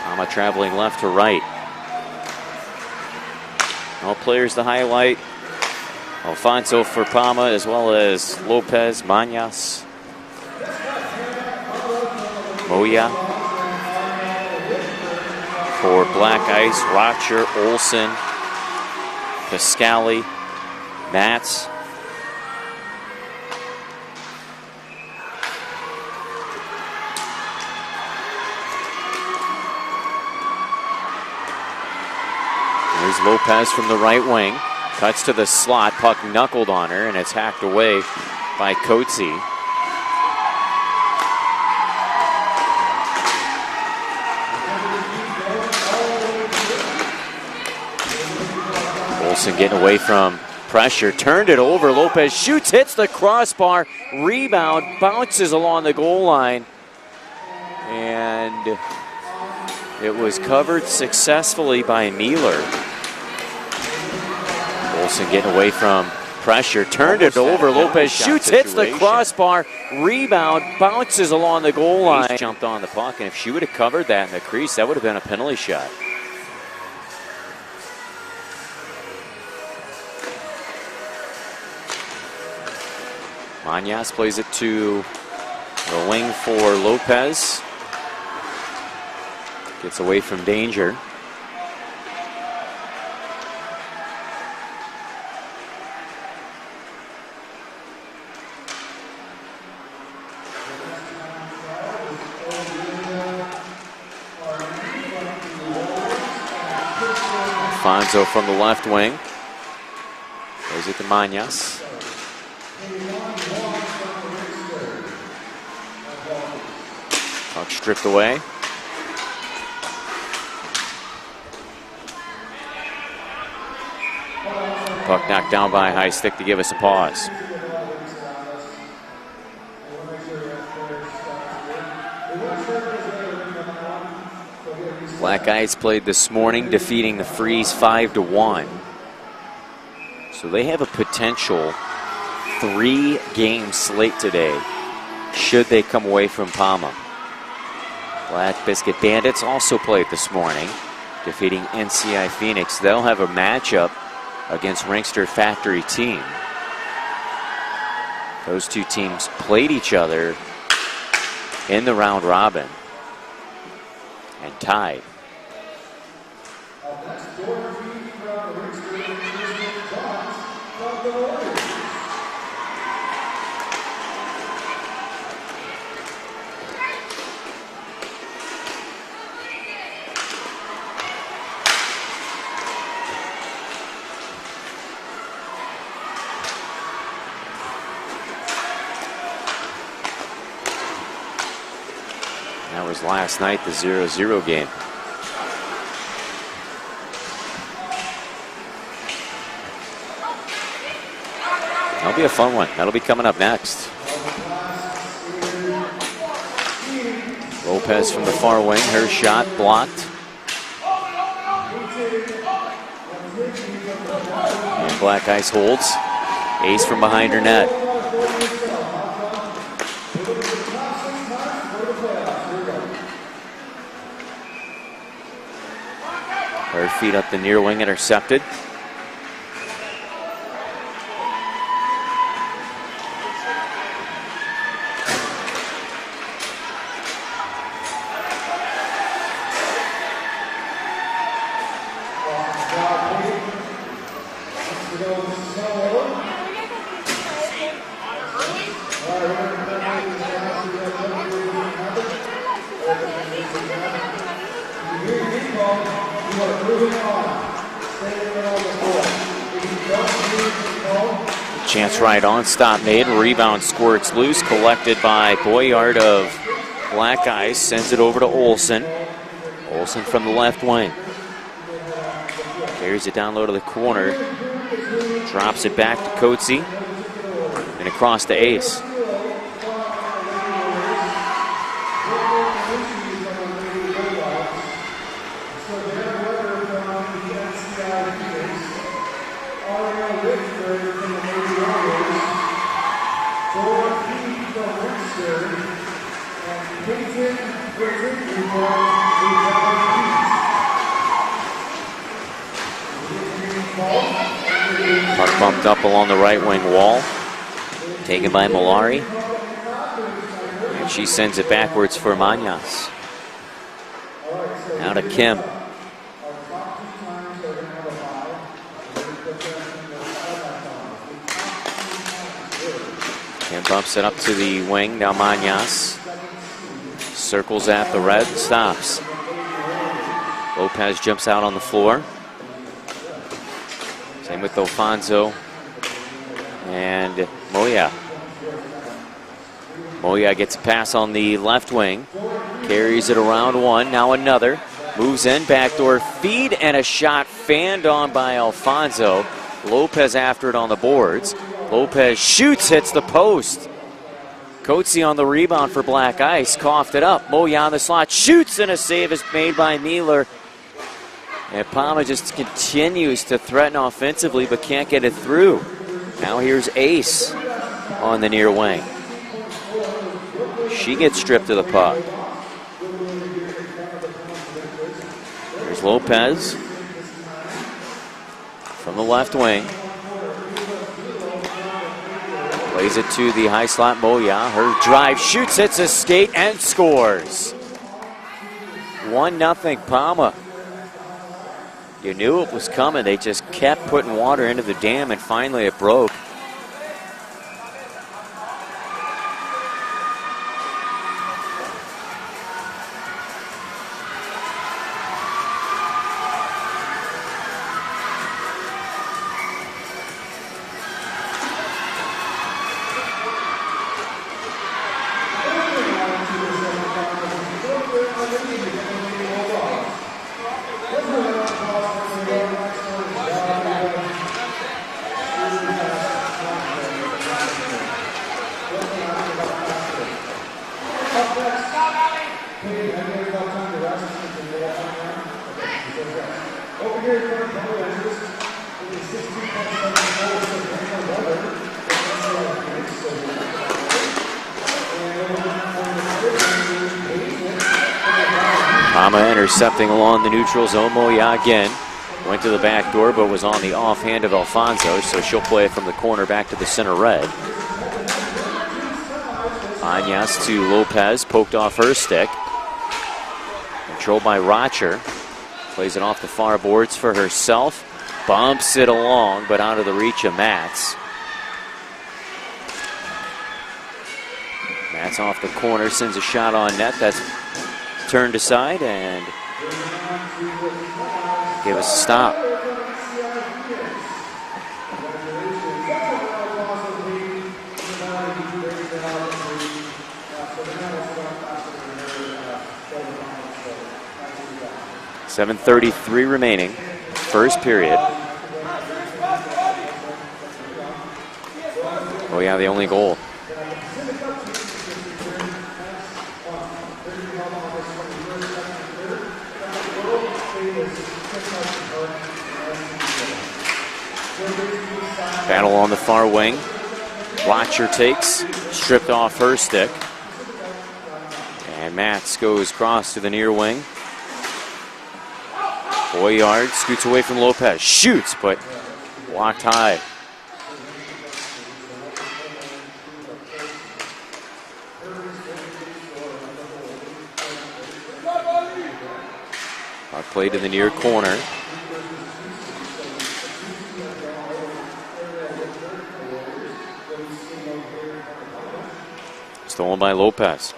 Pama traveling left to right. All players to highlight. Alfonso for Pama, as well as Lopez, Mañas, Moya. For Black Ice, Rocher, Olsen, Pascali, Mats. There's Lopez from the right wing. Cuts to the slot. Puck knuckled on her, and it's hacked away by Coetzee. Olsen getting away from pressure. Turned it over. Lopez shoots, hits the crossbar. Rebound. Bounces along the goal line. And it was covered successfully by Mealer. Olsen getting away from pressure, turned it over. Lopez shoots, hits the crossbar, rebound, bounces along the goal line. Jumped on the puck, and if she would have covered that in the crease, that would have been a penalty shot. Mañas plays it to the wing for Lopez. Gets away from danger. Alfonso from the left wing. Plays it to Mañas. Puck stripped away. Puck knocked down by a high stick to give us a pause. Black Ice played this morning, defeating the FREEZ 5-1. So they have a potential 3-game slate today, should they come away from Pama. Black Biscuit Bandits also played this morning, defeating NCI Phoenix. They'll have a matchup against Rinkster Factory Team. Those two teams played each other in the round robin and tied. That was last night, the 0-0 game. That'll be a fun one. That'll be coming up next. Lopez from the far wing, her shot blocked. And Black Ice holds. Ace from behind her net. Her feet up the near wing, intercepted. Chance right on, stop made, rebound squirts loose, collected by Boyard of Black Ice, sends it over to Olsen. Olsen from the left wing. Carries it down low to the corner, drops it back to Coetzee, and across to Ace. Puck bumped up along the right wing wall, taken by Malari, and she sends it backwards for Mañas. Now to Kim. Kim bumps it up to the wing, now Mañas. Circles at the red, stops. Lopez jumps out on the floor. Same with Alfonso and Moya. Moya gets a pass on the left wing. Carries it around one, now another. Moves in, backdoor feed, and a shot fanned on by Alfonso. Lopez after it on the boards. Lopez shoots, hits the post. Coetzee on the rebound for Black Ice, coughed it up. Moya on the slot, shoots, and a save is made by Mueller. And Pama just continues to threaten offensively, but can't get it through. Now here's Ace on the near wing. She gets stripped of the puck. Here's Lopez from the left wing. Plays it to the high slot Moya. Her drive, shoots, hits a skate, and scores. 1-0 Pama. You knew it was coming. They just kept putting water into the dam, and finally it broke. Pama intercepting along the neutral zone. Moya again went to the back door, but was on the offhand of Alfonso, so she'll play it from the corner back to the center red. Anyas to Lopez, poked off her stick. Controlled by Rocher. Plays it off the far boards for herself. Bumps it along, but out of the reach of Mats. Mats off the corner, sends a shot on net. That's turned aside and give us a stop. .7:33 remaining, first period. Oh yeah, the only goal. Battle on the far wing. Rocher takes, stripped off her stick. And Mats goes cross to the near wing. Boyard scoots away from Lopez, shoots, but blocked high. Puck played in the near corner. Stolen by Lopez.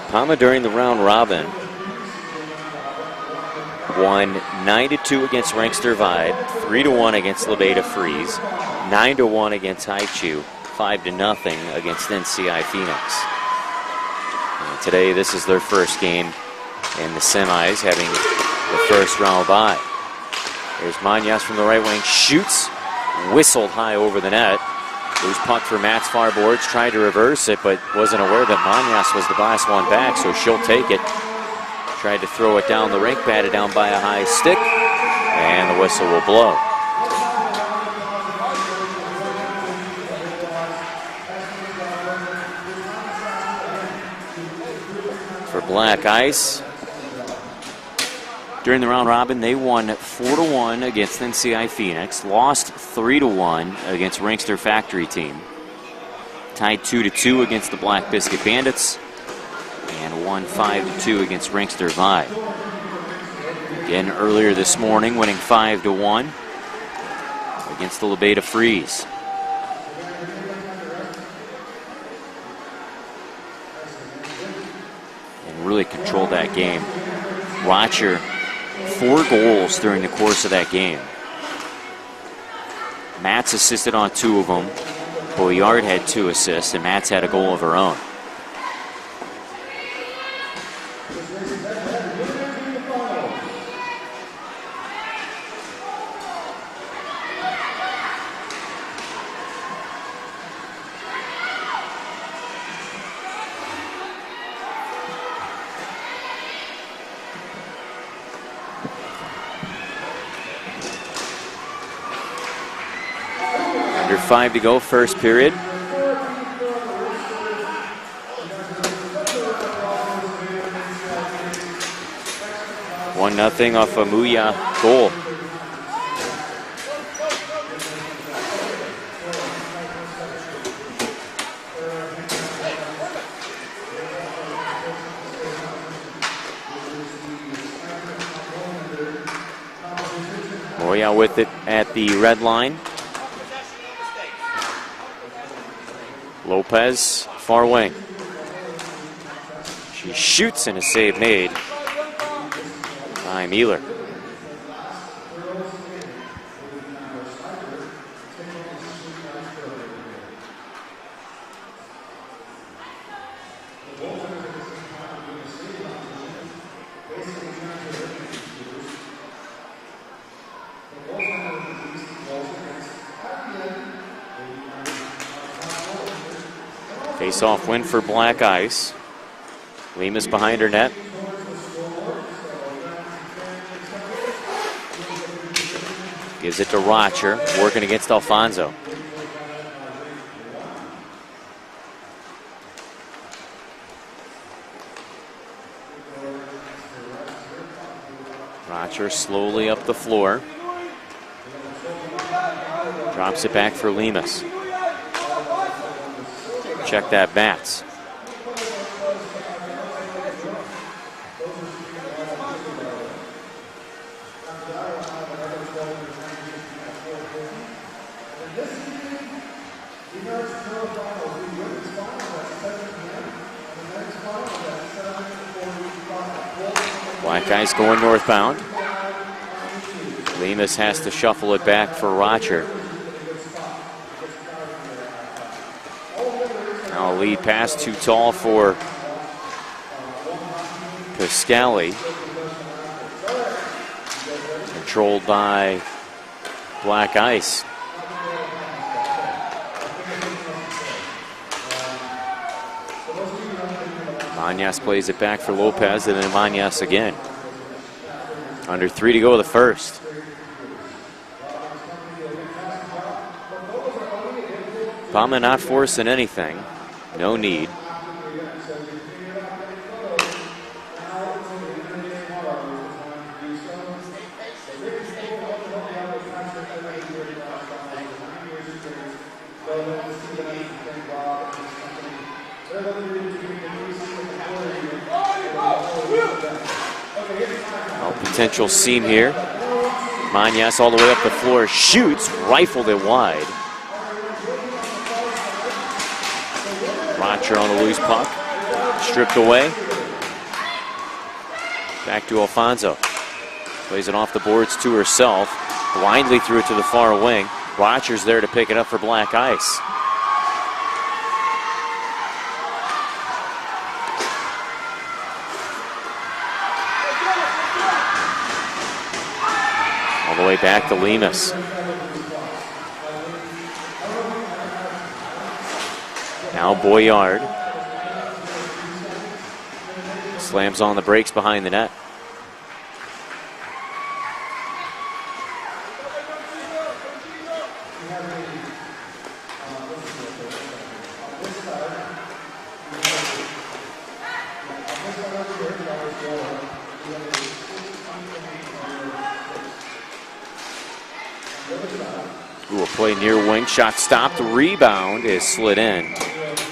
Pama during the round robin won 9-2 against Rinkster Vibe, 3-1 against Labeda FREEZ, 9-1 against Haichu, 5-0 against NCI Phoenix. And today, this is their first game in the semis, having the first round bye. There's Manyas from the right wing, shoots, whistled high over the net. Loose puck for Matt's far boards, tried to reverse it, but wasn't aware that Manyas was the last one back, so she'll take it. Tried to throw it down the rink, batted down by a high stick, and the whistle will blow. For Black Ice, during the round robin, they won 4-1 against NCI Phoenix, lost 3-1 against Rinkster Factory Team, tied 2-2 against the Black Biscuit Bandits, and won 5-2 against Rinkster Vibe. Again, earlier this morning, winning 5-1 against the Labeda FREEZ. And really controlled that game. Rocher, 4 goals during the course of that game. Mats assisted on 2 of them. Boyard had 2 assists, and Mats had a goal of her own. Under 5 to go, first period. 1-0 off a Muya goal. Moya with it at the red line. Lopez, far wing. She shoots and a save made by Mueller. Face-off win for Black Ice. Lemus behind her net. Gives it to Rocher, working against Alfonso. Rocher slowly up the floor. Drops it back for Lemus. Check that bats. Black Ice going northbound. Lemus has to shuffle it back for Rocher. Now a lead pass too tall for Piscali. Controlled by Black Ice. Mañas plays it back for Lopez, and then Mañas again. Under 3 to go the first. Pama not forcing anything. No need. Potential seam here. Mañas all the way up the floor, shoots, rifled it wide. Rocher on the loose puck, stripped away. Back to Alfonso. Plays it off the boards to herself. Blindly threw it to the far wing. Rocher's there to pick it up for Black Ice. All the way back to Lemus. Now Boyard. Slams on the brakes behind the net. Ooh, a play near wing, shot stopped, rebound is slid in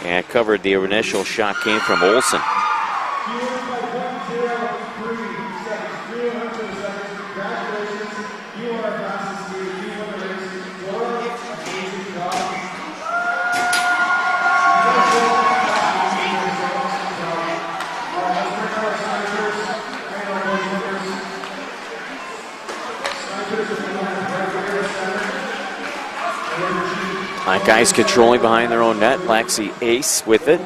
and covered. The initial shot came from Olsen. Guys controlling behind their own net. Laxey ace with it.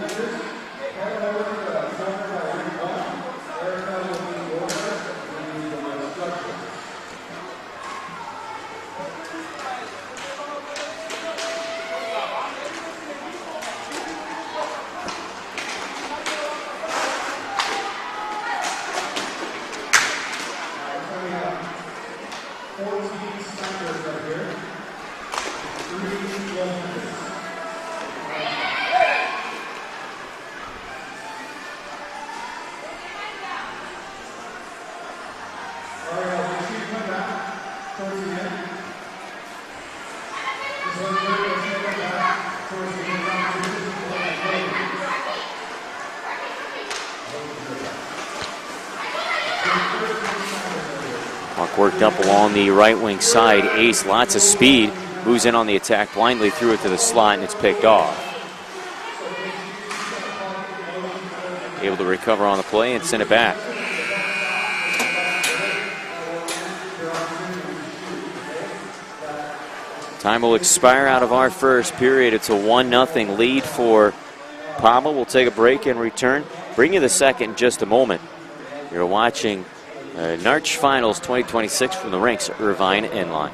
Worked up along the right wing side. Ace, lots of speed. Moves in on the attack blindly, threw it to the slot, and it's picked off. Able to recover on the play and send it back. Time will expire out of our first period. It's a 1-0 lead for Pama. We'll take a break and return. Bring you the second in just a moment. You're watching NARCh Finals 2026 from the rinks at Irvine Inline.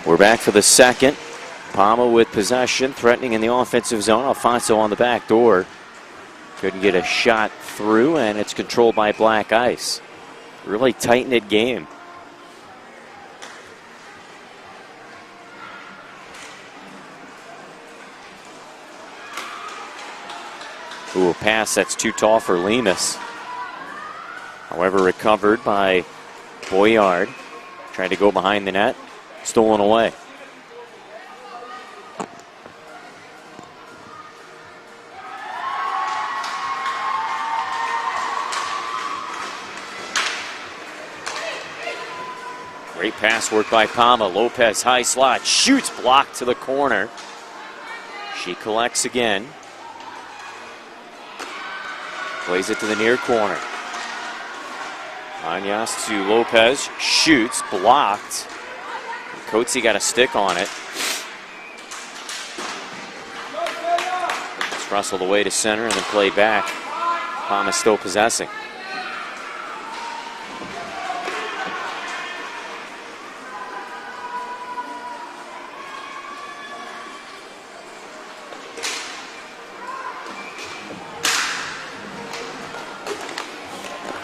We're back for the second. Pama with possession, threatening in the offensive zone. Alfonso on the back door. Couldn't get a shot through, and it's controlled by Black Ice. Really tight-knit game. Ooh, a pass that's too tall for Lemus. However, recovered by Boyard. Trying to go behind the net. Stolen away. Great pass work by Pama. Lopez high slot. Shoots, blocked to the corner. She collects again. Plays it to the near corner. Anyas to Lopez. Shoots, blocked. Coatsy got a stick on it. It's wrestled away to center and then played back. Pama still possessing.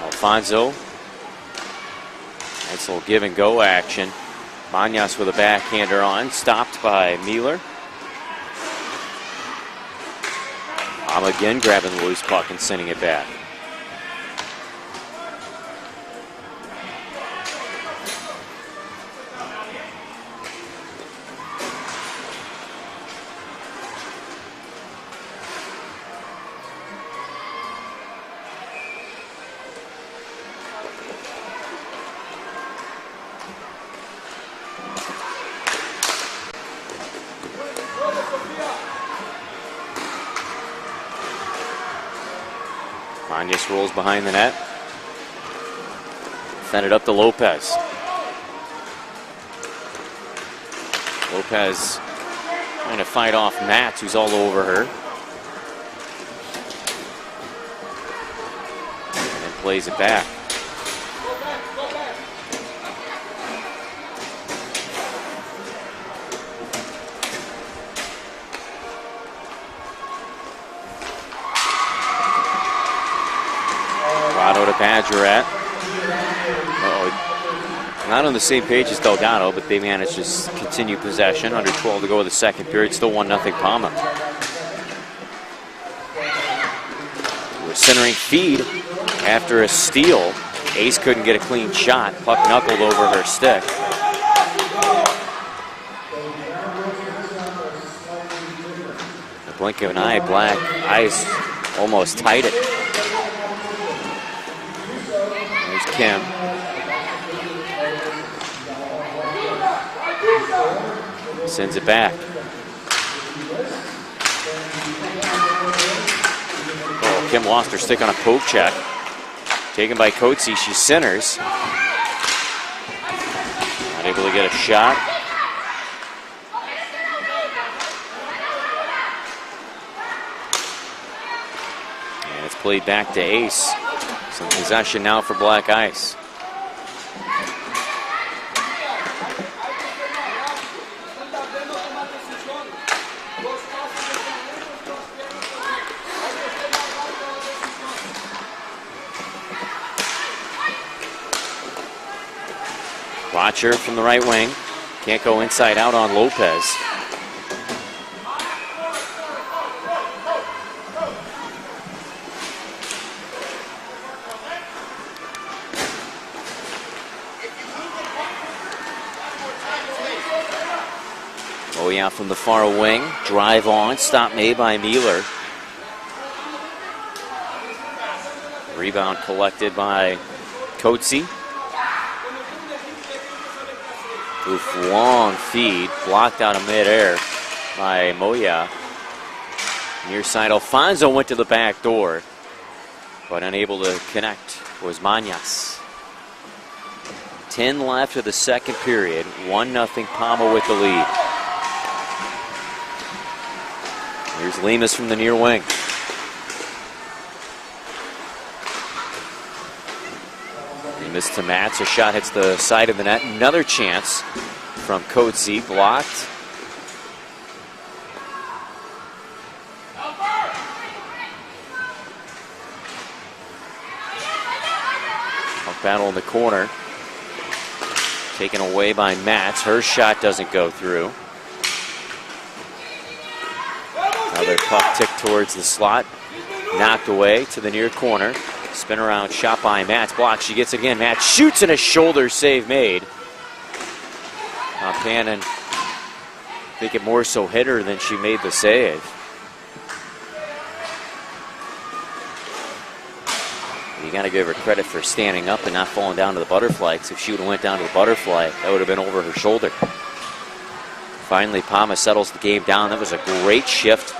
Alfonso. Nice little give and go action. Mañas with a backhander on, stopped by Mueller. Pama again grabbing the loose puck and sending it back. Mañas rolls behind the net. Send it up to Lopez. Lopez trying to fight off Matz, who's all over her. And then plays it back. to Badgerette. Not on the same page as Delgado, but they managed to continue possession. Under 12 to go in the second period. Still 1-0 Pama. We're centering feed after a steal. Ace couldn't get a clean shot. Puck knuckled over her stick. The blink of an eye, Black Ice almost tied it. There's Kim. Sends it back. Oh, Kim lost her stick on a poke check. Taken by Konixx, she centers. Not able to get a shot. And it's played back to Ace. Some possession now for Black Ice. Watcher from the right wing. Can't go inside out on Lopez. Oh yeah, from the far wing. Drive on. Stop made by Mueller. Rebound collected by Konixx. Oof, long feed, blocked out of midair by Moya. Near side, Alfonso went to the back door, but unable to connect was Mañas. 10 left of the second period, 1-0 Pama with the lead. Here's Lemus from the near wing. Lemus to Mats, a shot hits the side of the net. Another chance from Konixx, blocked. Puck battle in the corner. Taken away by Mats. Her shot doesn't go through. Another puck ticked towards the slot. Knocked away to the near corner. Spin around shot by Mats. Block. She gets it again. Mats shoots and a shoulder save made. Pannon, I think it more so hit her than she made the save. You got to give her credit for standing up and not falling down to the butterfly, because if she would have went down to the butterfly, that would have been over her shoulder. Finally, Pama settles the game down. That was a great shift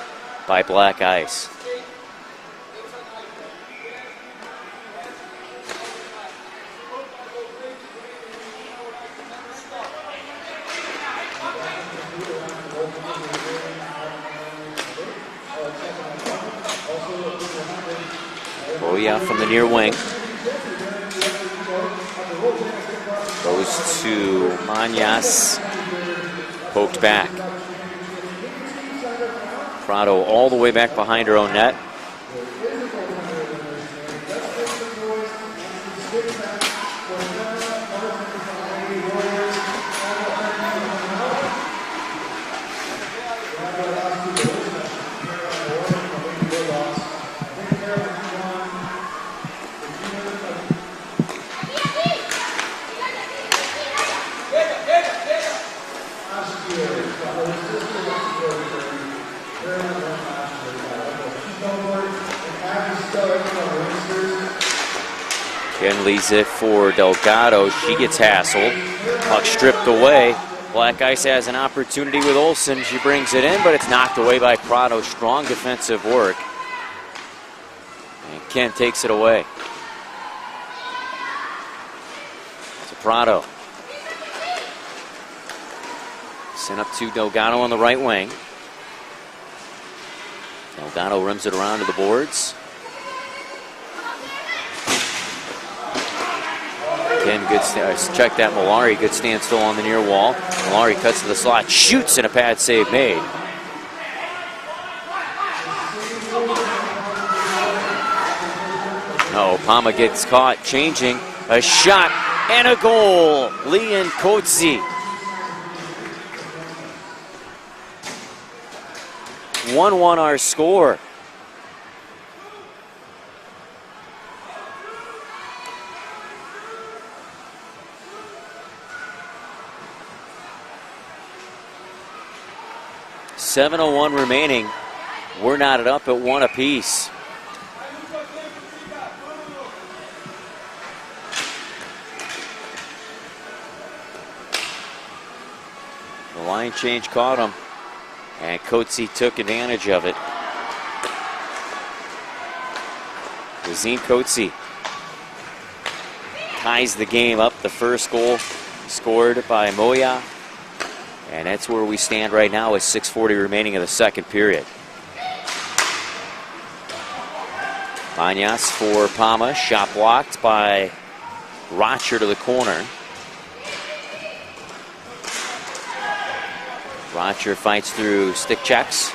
by Black Ice. From the near wing. Goes to Mañas. Poked back. Prado all the way back behind her own net. Ken leaves it for Delgado. She gets hassled. Puck stripped away. Black Ice has an opportunity with Olsen. She brings it in, but it's knocked away by Prado. Strong defensive work. And Ken takes it away. To Prado. Sent up to Delgado on the right wing. Delgado rims it around to the boards. Again, good check that Malari. Good standstill on the near wall. Malari cuts to the slot, shoots, and a pad save made. No, Pama gets caught changing. A shot and a goal. Leon Kotze. 1-1 our score. .701 remaining. We're knotted up at 1 apiece. The line change caught him, and Kotze took advantage of it. Wazine Kotze ties the game up. The first goal scored by Moya. And that's where we stand right now with 6:40 remaining of the second period. Manyas for Pama. Shot blocked by Rocher to the corner. Rocher fights through stick checks.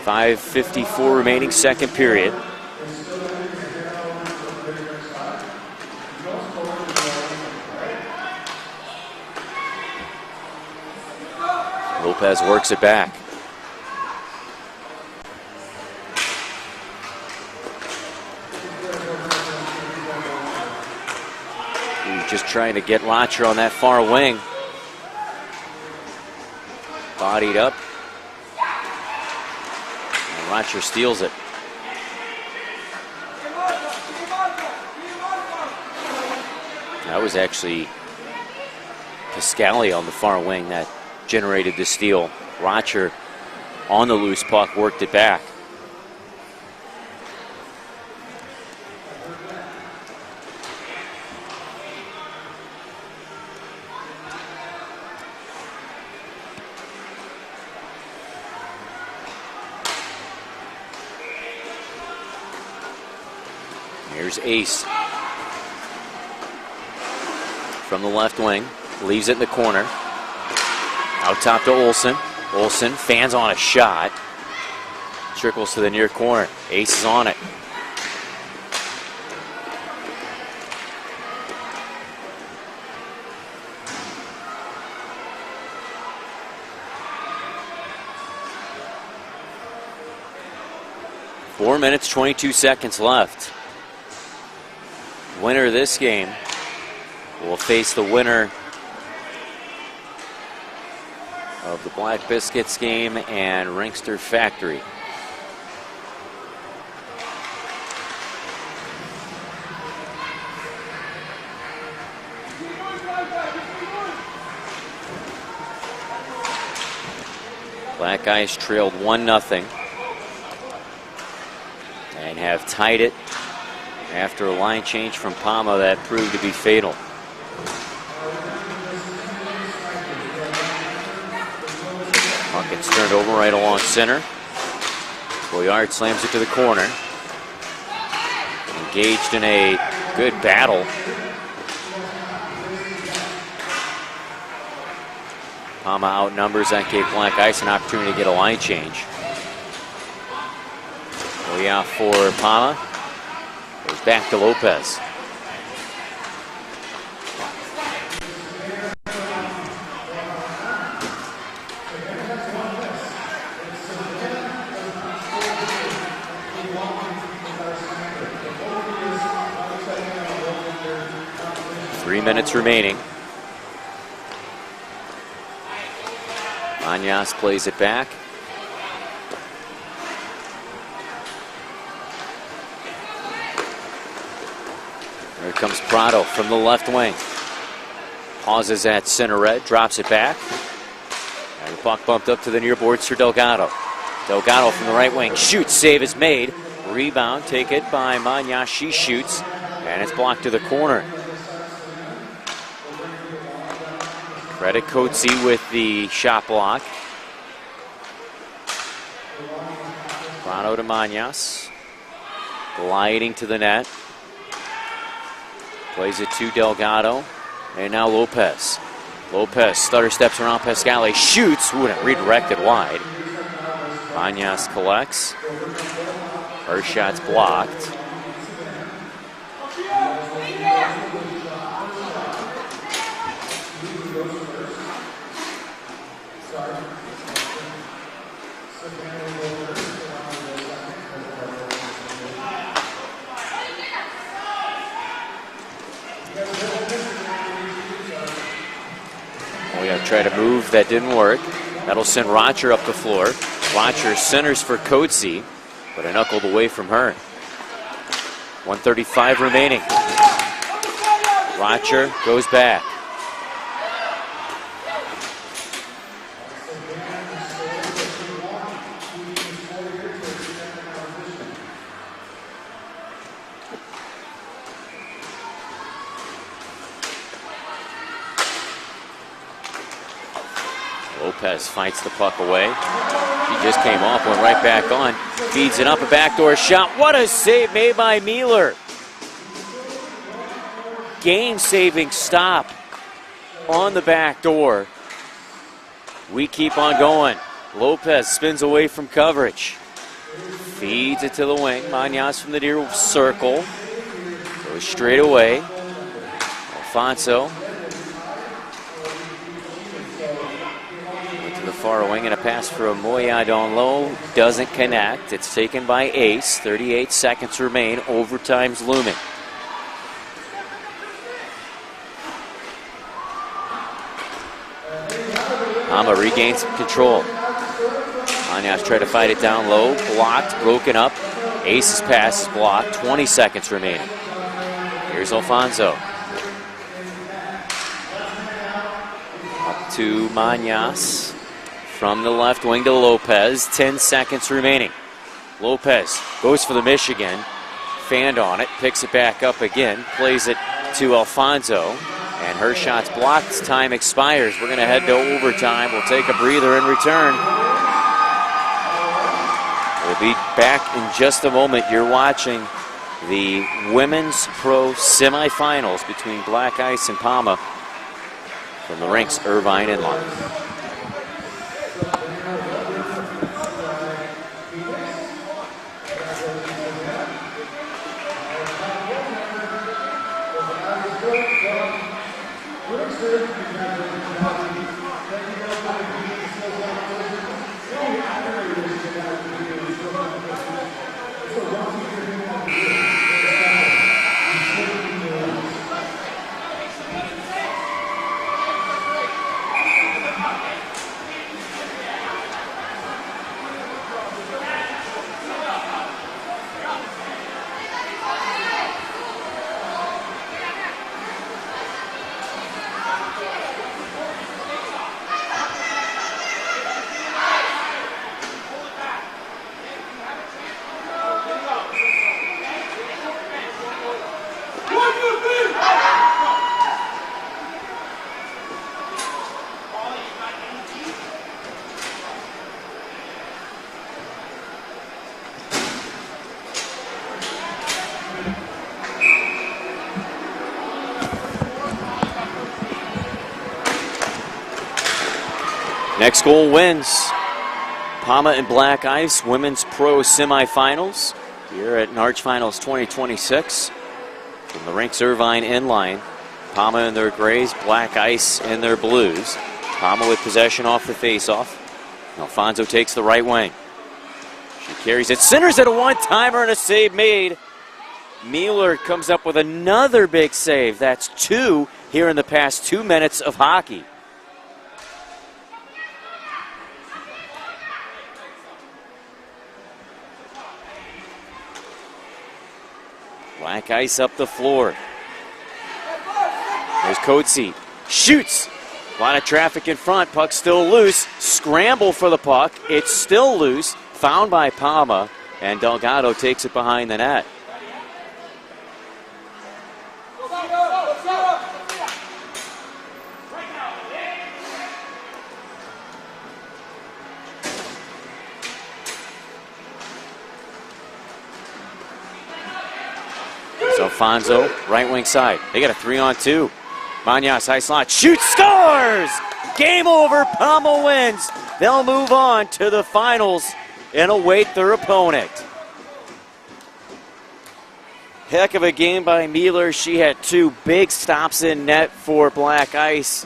.554 remaining, second period. Lopez works it back. He's just trying to get Rocher on that far wing. Bodied up. And Rocher steals it. That was actually Piscali on the far wing that generated the steal. Rocher on the loose puck worked it back. Here's Ace from the left wing, leaves it in the corner. Out top to Olsen. Olsen fans on a shot. Trickles to the near corner. Ace is on it. Four minutes, 22 seconds left. Winner of this game will face the winner of the Black Biscuits game and Rinkster Factory. Black Ice trailed 1-0 and have tied it after a line change from Pama that proved to be fatal. Puck gets turned over right along center. Boyard slams it to the corner. Engaged in a good battle. Pama outnumbers. That gave Black Ice an opportunity to get a line change. Boyard for Pama. Goes back to Lopez. Three minutes remaining. Manyas plays it back. Here comes Prado from the left wing. Pauses at center red, drops it back. And the puck bumped up to the near boards for Delgado. Delgado from the right wing shoots, save is made. Rebound, take it by Manyas, she shoots. And it's blocked to the corner. Credit Konixx with the shot block. Grano to Mañas. Gliding to the net. Plays it to Delgado. And now Lopez. Lopez stutter steps around Pascale. Shoots. Ooh, and it redirected wide. Mañas collects. Her shot's blocked. We got to try to move. That didn't work. That'll send Rocher up the floor. Rocher centers for Konixx, but a knuckled away from her. 1:35 remaining. Rocher goes back. Lopez fights the puck away. She just came off, went right back on. Feeds it up, a backdoor shot. What a save made by Mueller. Game-saving stop on the back door. We keep on going. Lopez spins away from coverage. Feeds it to the wing. Mañas from the near circle. Goes straight away. Alfonso. To the far wing, and a pass for Moya down low. Doesn't connect. It's taken by Ace. 38 seconds remain. Overtime's looming. Pama regains control. Mañas tried to fight it down low. Blocked, broken up. Ace's pass is blocked. 20 seconds remaining. Here's Alfonso. Up to Mañas. From the left wing to Lopez. 10 seconds remaining. Lopez goes for the Michigan. Fanned on it. Picks it back up again. Plays it to Alfonso. And her shot's blocked. Time expires. We're going to head to overtime. We'll take a breather in return. We'll be back in just a moment. You're watching the Women's Pro semifinals between Black Ice and Pama from the Rink's Irvine Inline. Next goal wins. Pama and Black Ice Women's Pro semifinals here at NARCh Finals 2026 from the Rink's Irvine Inline. Pama in their grays, Black Ice in their blues. Pama with possession off the faceoff. Alfonso takes the right wing. She carries it, centers it, a one-timer and a save made. Mueller comes up with another big save. That's two here in the past 2 minutes of hockey. Black Ice up the floor. There's Konixx. Shoots. A lot of traffic in front. Puck still loose. Scramble for the puck. It's still loose. Found by Pama. And Delgado takes it behind the net. So Alfonso, right wing side. They got a 3-on-2. Manyas, high slot, shoots, scores! Game over, Pama wins. They'll move on to the finals and await their opponent. Heck of a game by Mueller. She had 2 big stops in net for Black Ice.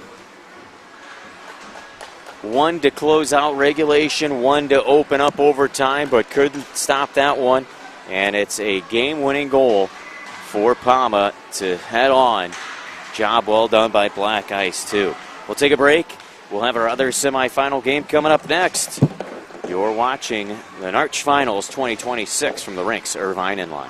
1 to close out regulation, 1 to open up overtime, but couldn't stop that one. And it's a game-winning goal for Pama to head on. Job well done by Black Ice, too. We'll take a break. We'll have our other semifinal game coming up next. You're watching the NARCh Finals 2026 from the Rinkster Irvine Inline.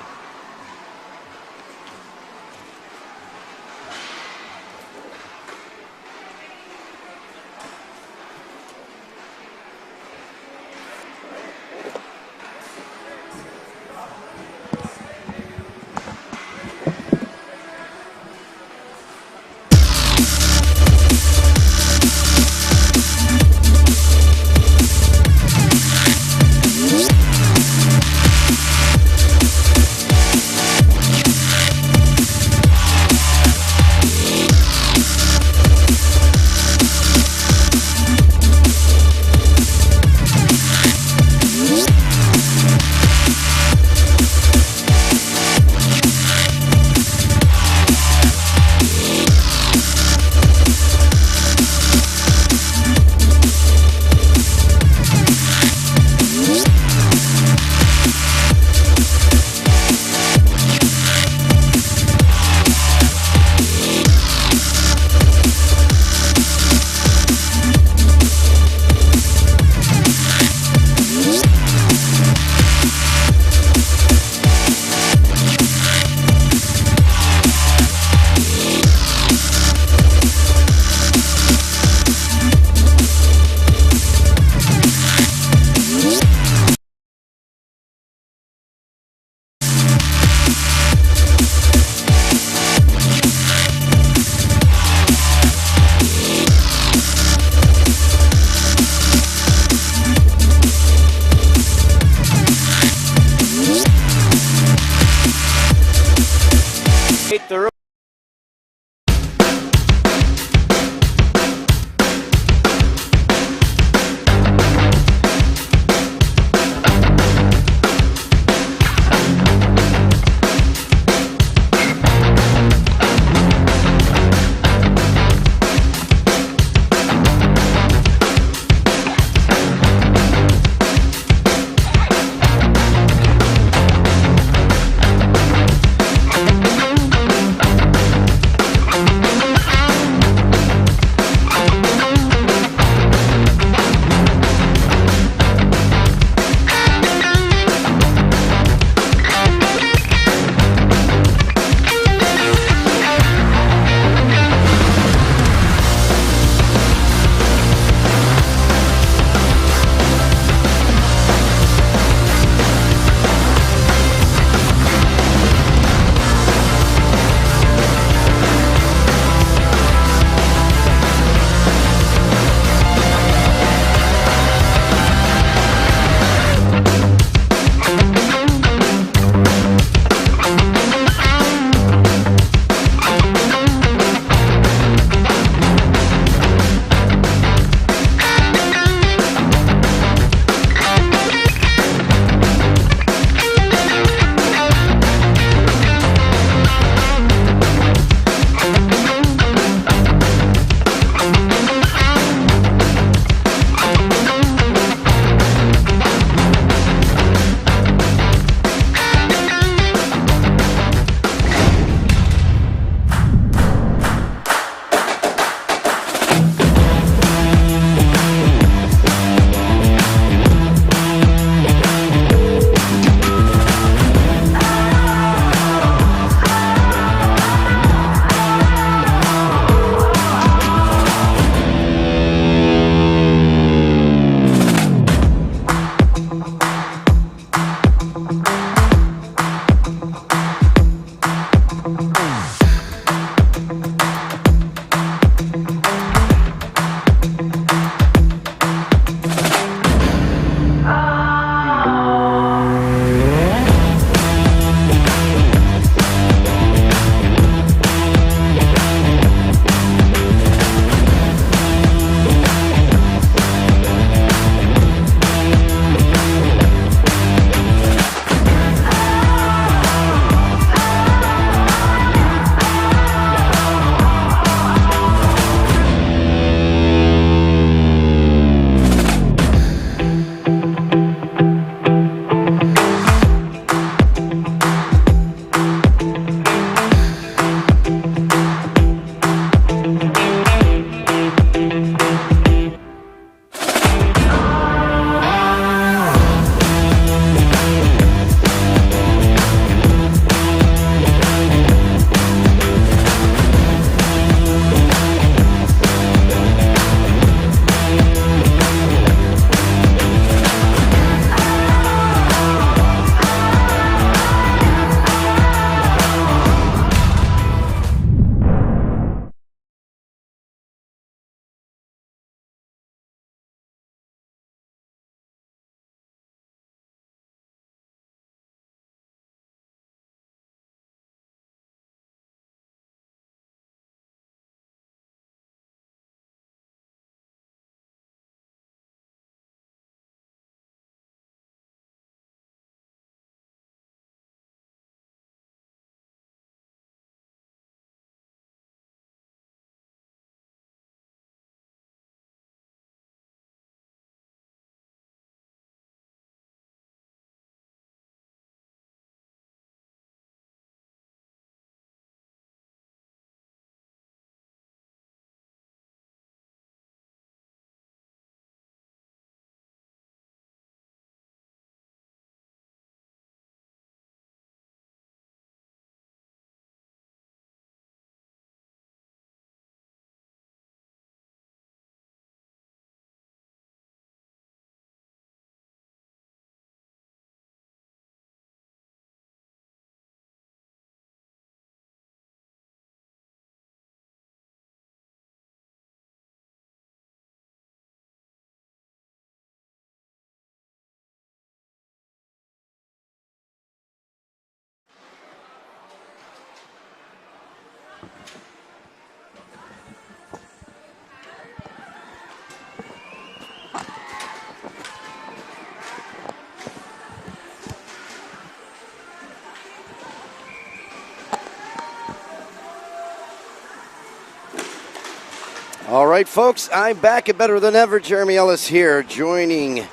All right, folks, I'm back and better than ever. Jeremy Ellis here, joining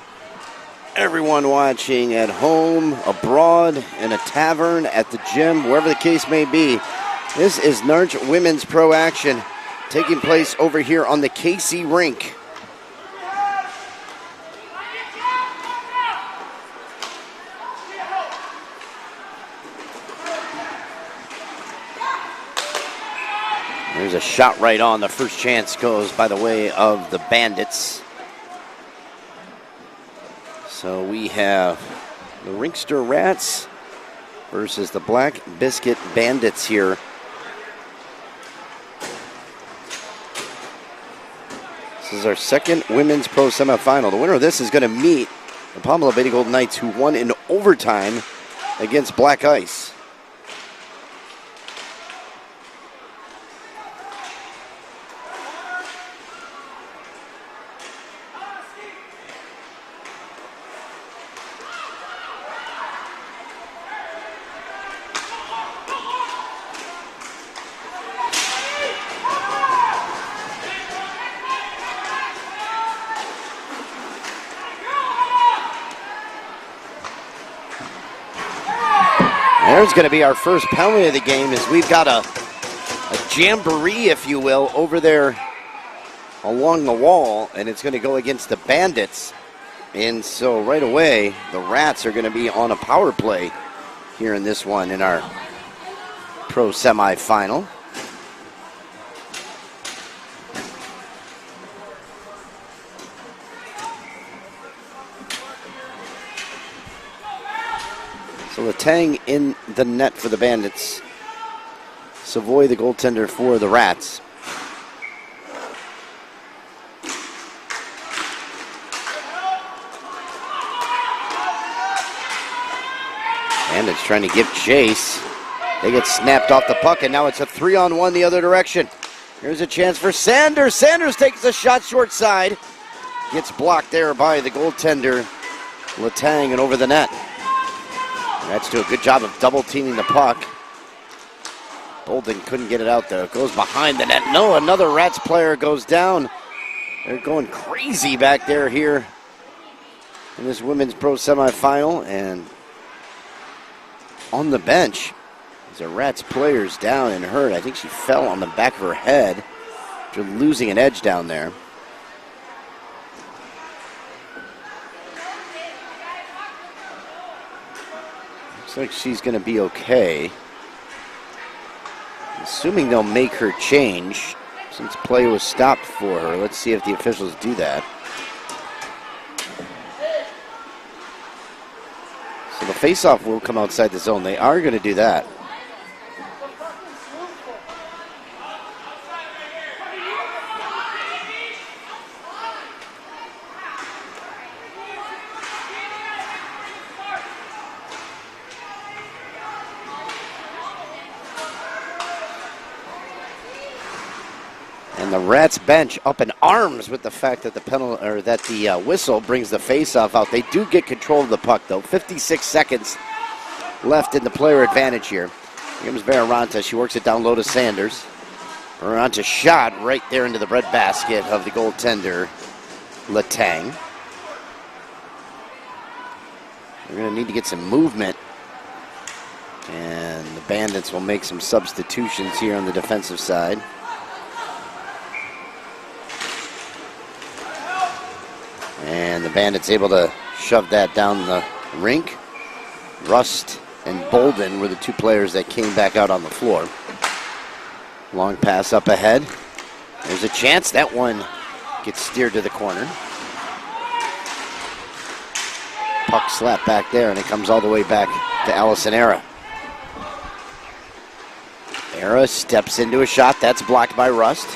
everyone watching at home, abroad, in a tavern, at the gym, wherever the case may be. This is NARCh Women's Pro Action taking place over here on the KC Rink. There's a shot right on. The first chance goes by the way of the Bandits. So we have the Rinkster Rats versus the Black Biscuit Bandits here. This is our second Women's Pro semifinal. The winner of this is going to meet the Pama Labeda Golden Knights, who won in overtime against Black Ice. There's going to be our first penalty of the game, as we've got a jamboree, if you will, over there along the wall, and it's going to go against the Bandits. And so right away, the Rats are going to be on a power play here in this one in our pro semifinal. So Letang in the net for the Bandits. Savoy, the goaltender for the Rats. Bandits trying to give chase. They get snapped off the puck, and now it's a 3-on-1 the other direction. Here's a chance for Sanders. Sanders takes a shot short side. Gets blocked there by the goaltender, Letang, and over the net. Rats do a good job of double teaming the puck. Bolden couldn't get it out there. It goes behind the net. No, another Rats player goes down. They're going crazy back there here in this Women's Pro semifinal. And on the bench, there's a Rats player's down and hurt. I think she fell on the back of her head. They're losing an edge down there. Looks like she's going to be okay. Assuming they'll make her change since play was stopped for her. Let's see if the officials do that. So the faceoff will come outside the zone. They are going to do that. And the Rats bench up in arms with the fact that the whistle brings the faceoff out. They do get control of the puck, though. 56 seconds left in the player advantage here. Here comes Veraranta. She works it down low to Sanders. Veraranta shot right there into the breadbasket of the goaltender, Letang. They're going to need to get some movement. And the Bandits will make some substitutions here on the defensive side. And the Bandits able to shove that down the rink. Rust and Bolden were the two players that came back out on the floor. Long pass up ahead. There's a chance. That one gets steered to the corner. Puck slapped back there, and it comes all the way back to Allison Era. Era steps into a shot. That's blocked by Rust.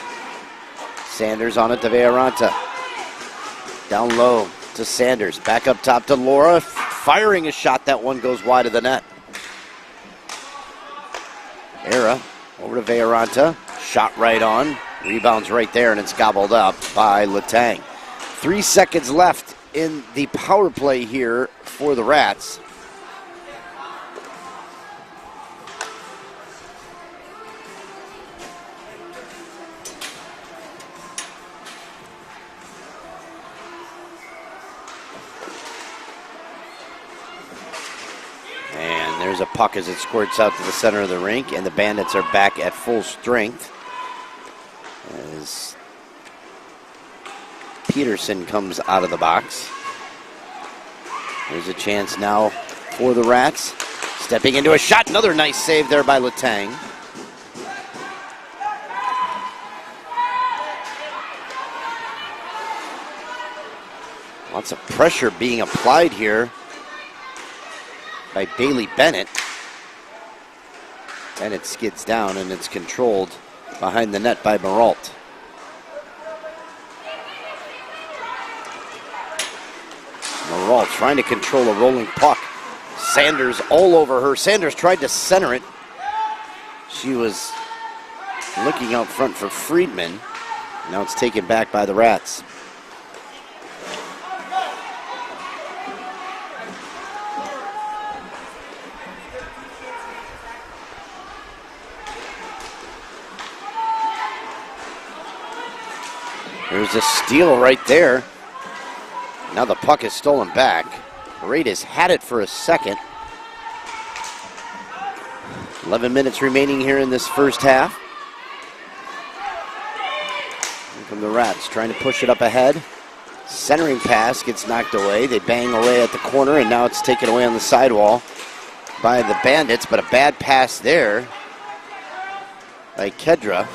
Sanders on it to Veraranta. Down low to Sanders. Back up top to Laura. Firing a shot. That one goes wide of the net. Era over to Veraranta. Shot right on. Rebounds right there, and it's gobbled up by Letang. 3 seconds left in the power play here for the Rats. There's a puck as it squirts out to the center of the rink, and the Bandits are back at full strength as Peterson comes out of the box. There's a chance now for the Rats. Stepping into a shot, another nice save there by Letang. Lots of pressure being applied here by Bailey Bennett. Bennett skids down and it's controlled behind the net by Maralt. Maralt trying to control a rolling puck. Sanders all over her. Sanders tried to center it. She was looking out front for Friedman. Now it's taken back by the Rats. There's a steal right there. Now the puck is stolen back. Paredes had it for a second. 11 minutes remaining here in this first half. Here come the Rats trying to push it up ahead. Centering pass gets knocked away. They bang away at the corner, and now it's taken away on the sidewall by the Bandits, but a bad pass there by Kedra.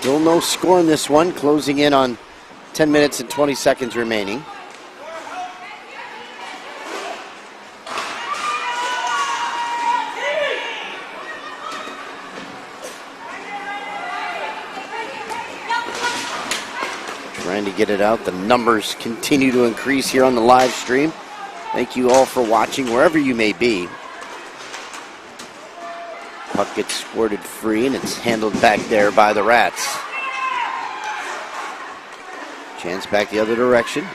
Still no score in this one, closing in on 10 minutes and 20 seconds remaining. Trying to get it out. The numbers continue to increase here on the live stream. Thank you all for watching wherever you may be. Puck gets squirted free, and it's handled back there by the Rats. Chance back the other direction.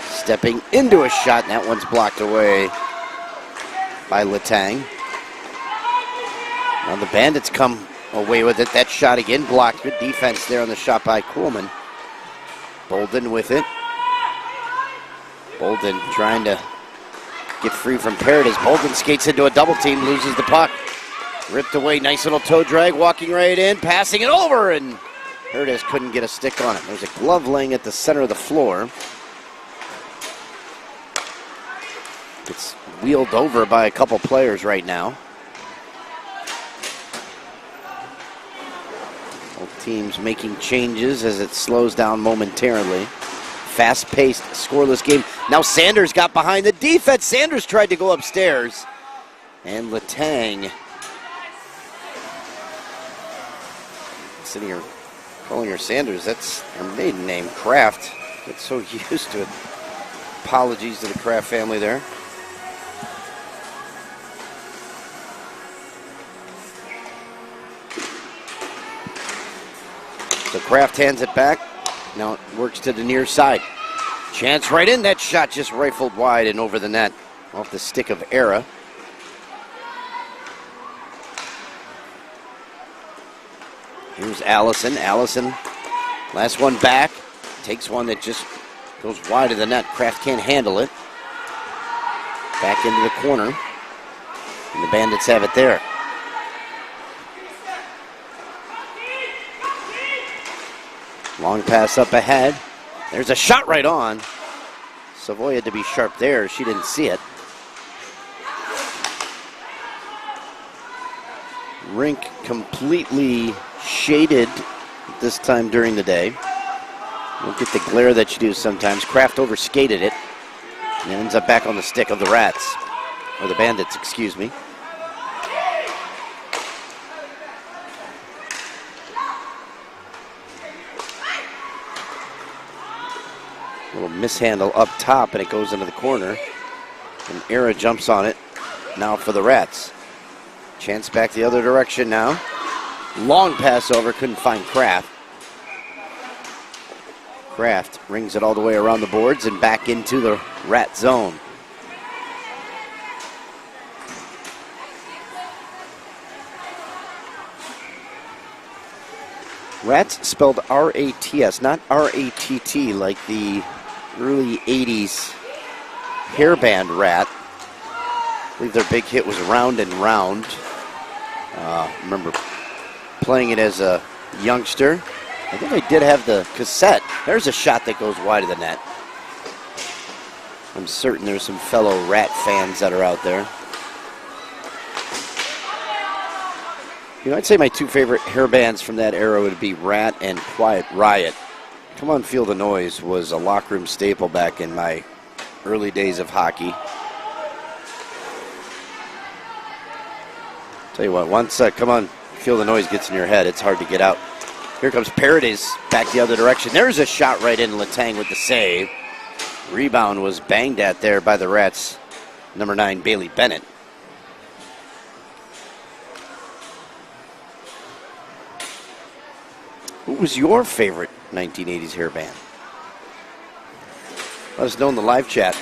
Stepping into a shot, and that one's blocked away by Letang. Now the Bandits come away with it. That shot again blocked. Good defense there on the shot by Kuhlman. Bolden with it. Bolden trying to get free from Paredes. Bolden skates into a double team, loses the puck. Ripped away, nice little toe drag, walking right in, passing it over, and Paredes couldn't get a stick on it. There's a glove laying at the center of the floor. It's wheeled over by a couple players right now. Both teams making changes as it slows down momentarily. Fast-paced, scoreless game. Now Sanders got behind the defense. Sanders tried to go upstairs, and Letang sitting here calling her Sanders. That's her maiden name, Kraft. Get so used to it. Apologies to the Kraft family there. So Kraft hands it back. Now it works to the near side. Chance right in. That shot just rifled wide and over the net off the stick of Era. Here's Allison. Allison, last one back. Takes one that just goes wide of the net. Kraft can't handle it. Back into the corner. And the Bandits have it there. Long pass up ahead. There's a shot right on. Savoy had to be sharp there. She didn't see it. Rink completely shaded this time during the day. Won't get the glare that you do sometimes. Kraft overskated it. And it ends up back on the stick of the Rats. Or the Bandits, excuse me. Little mishandle up top, and it goes into the corner. And Era jumps on it. Now for the Rats. Chance back the other direction now. Long pass over, couldn't find Kraft. Kraft rings it all the way around the boards and back into the rat zone. Rats spelled R-A-T-S, not R-A-T-T like the early 80s hairband rat. I believe their big hit was Round and Round. Remember playing it as a youngster. I think I did have the cassette. There's a shot that goes wide of the net. I'm certain there's some fellow rat fans that are out there. You know, I'd say my two favorite hair bands from that era would be Rat and Quiet Riot. Come On Feel the Noise was a locker room staple back in my early days of hockey. Tell you what, once Come On Feel the Noise gets in your head, it's hard to get out. Here comes Paradis back the other direction. There's a shot right in. Letang with the save. Rebound was banged at there by the Rats. Number 9, Bailey Bennett. Who was your favorite 1980s hair band? Let us know in the live chat.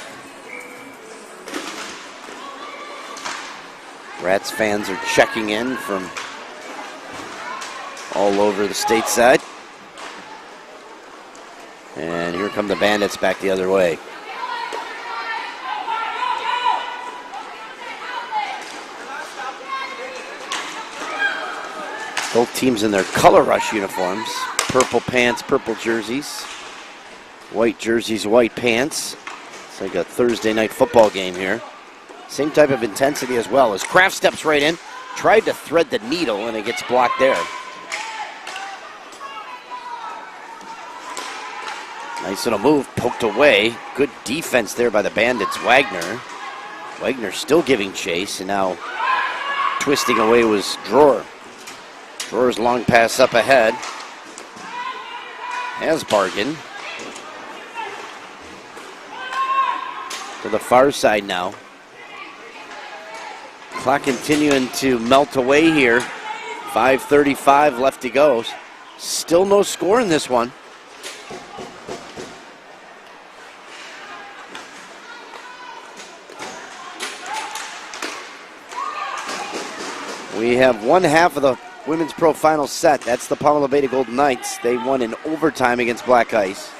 Rats fans are checking in from all over the stateside. And here come the Bandits back the other way. Both teams in their color rush uniforms. Purple pants, purple jerseys. White jerseys, white pants. It's like a Thursday night football game here. Same type of intensity as well as Kraft steps right in. Tried to thread the needle and it gets blocked there. Nice little move, poked away. Good defense there by the Bandits. Wagner still giving chase, and now twisting away was Drawer. Drawer's long pass up ahead. Has Bargain. To the far side now. Clock continuing to melt away here. 5:35 left to go. Still no score in this one. We have one half of the Women's Pro Final set. That's the Pama Labeda Golden Knights. They won in overtime against Black Ice.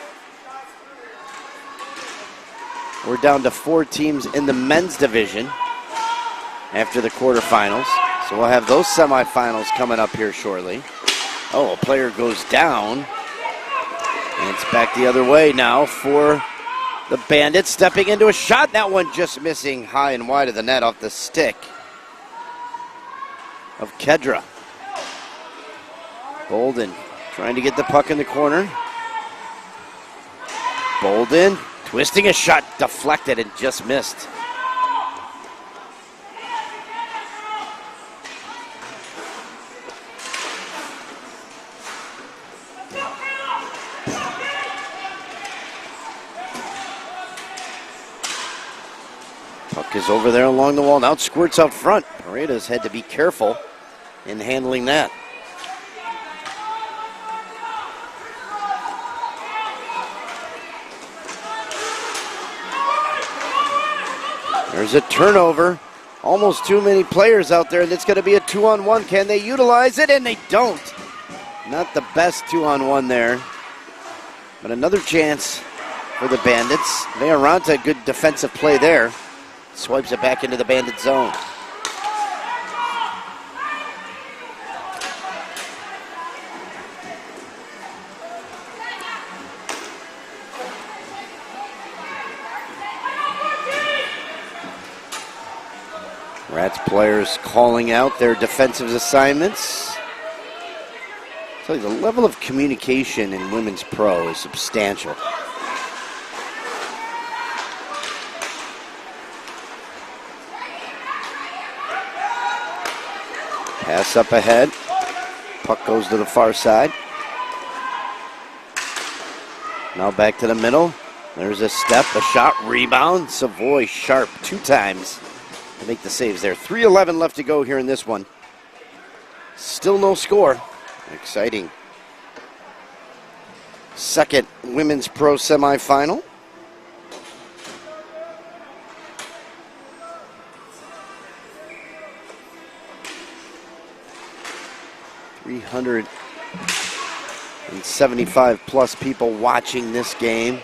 We're down to 4 teams in the men's division after the quarterfinals. So we'll have those semifinals coming up here shortly. Oh, a player goes down. And it's back the other way now for the Bandits. Stepping into a shot. That one just missing high and wide of the net off the stick of Kedra. Bolden trying to get the puck in the corner. Bolden twisting a shot, deflected and just missed. Puck is over there along the wall. Now it squirts out front. Paredes had to be careful in handling that. There's a turnover. Almost too many players out there, and it's going to be a 2-on-1. Can they utilize it? And they don't. Not the best 2-on-1 there. But another chance for the Bandits. Vearanta, good defensive play there. Swipes it back into the Bandit zone. Rats players calling out their defensive assignments. I'll tell you, the level of communication in women's pro is substantial. Pass up ahead. Puck goes to the far side. Now back to the middle. There's a step, a shot, rebound. Savoy sharp 2 times to make the saves there. 3:11 left to go here in this one. Still no score. Exciting second women's pro semifinal. +375 people watching this game,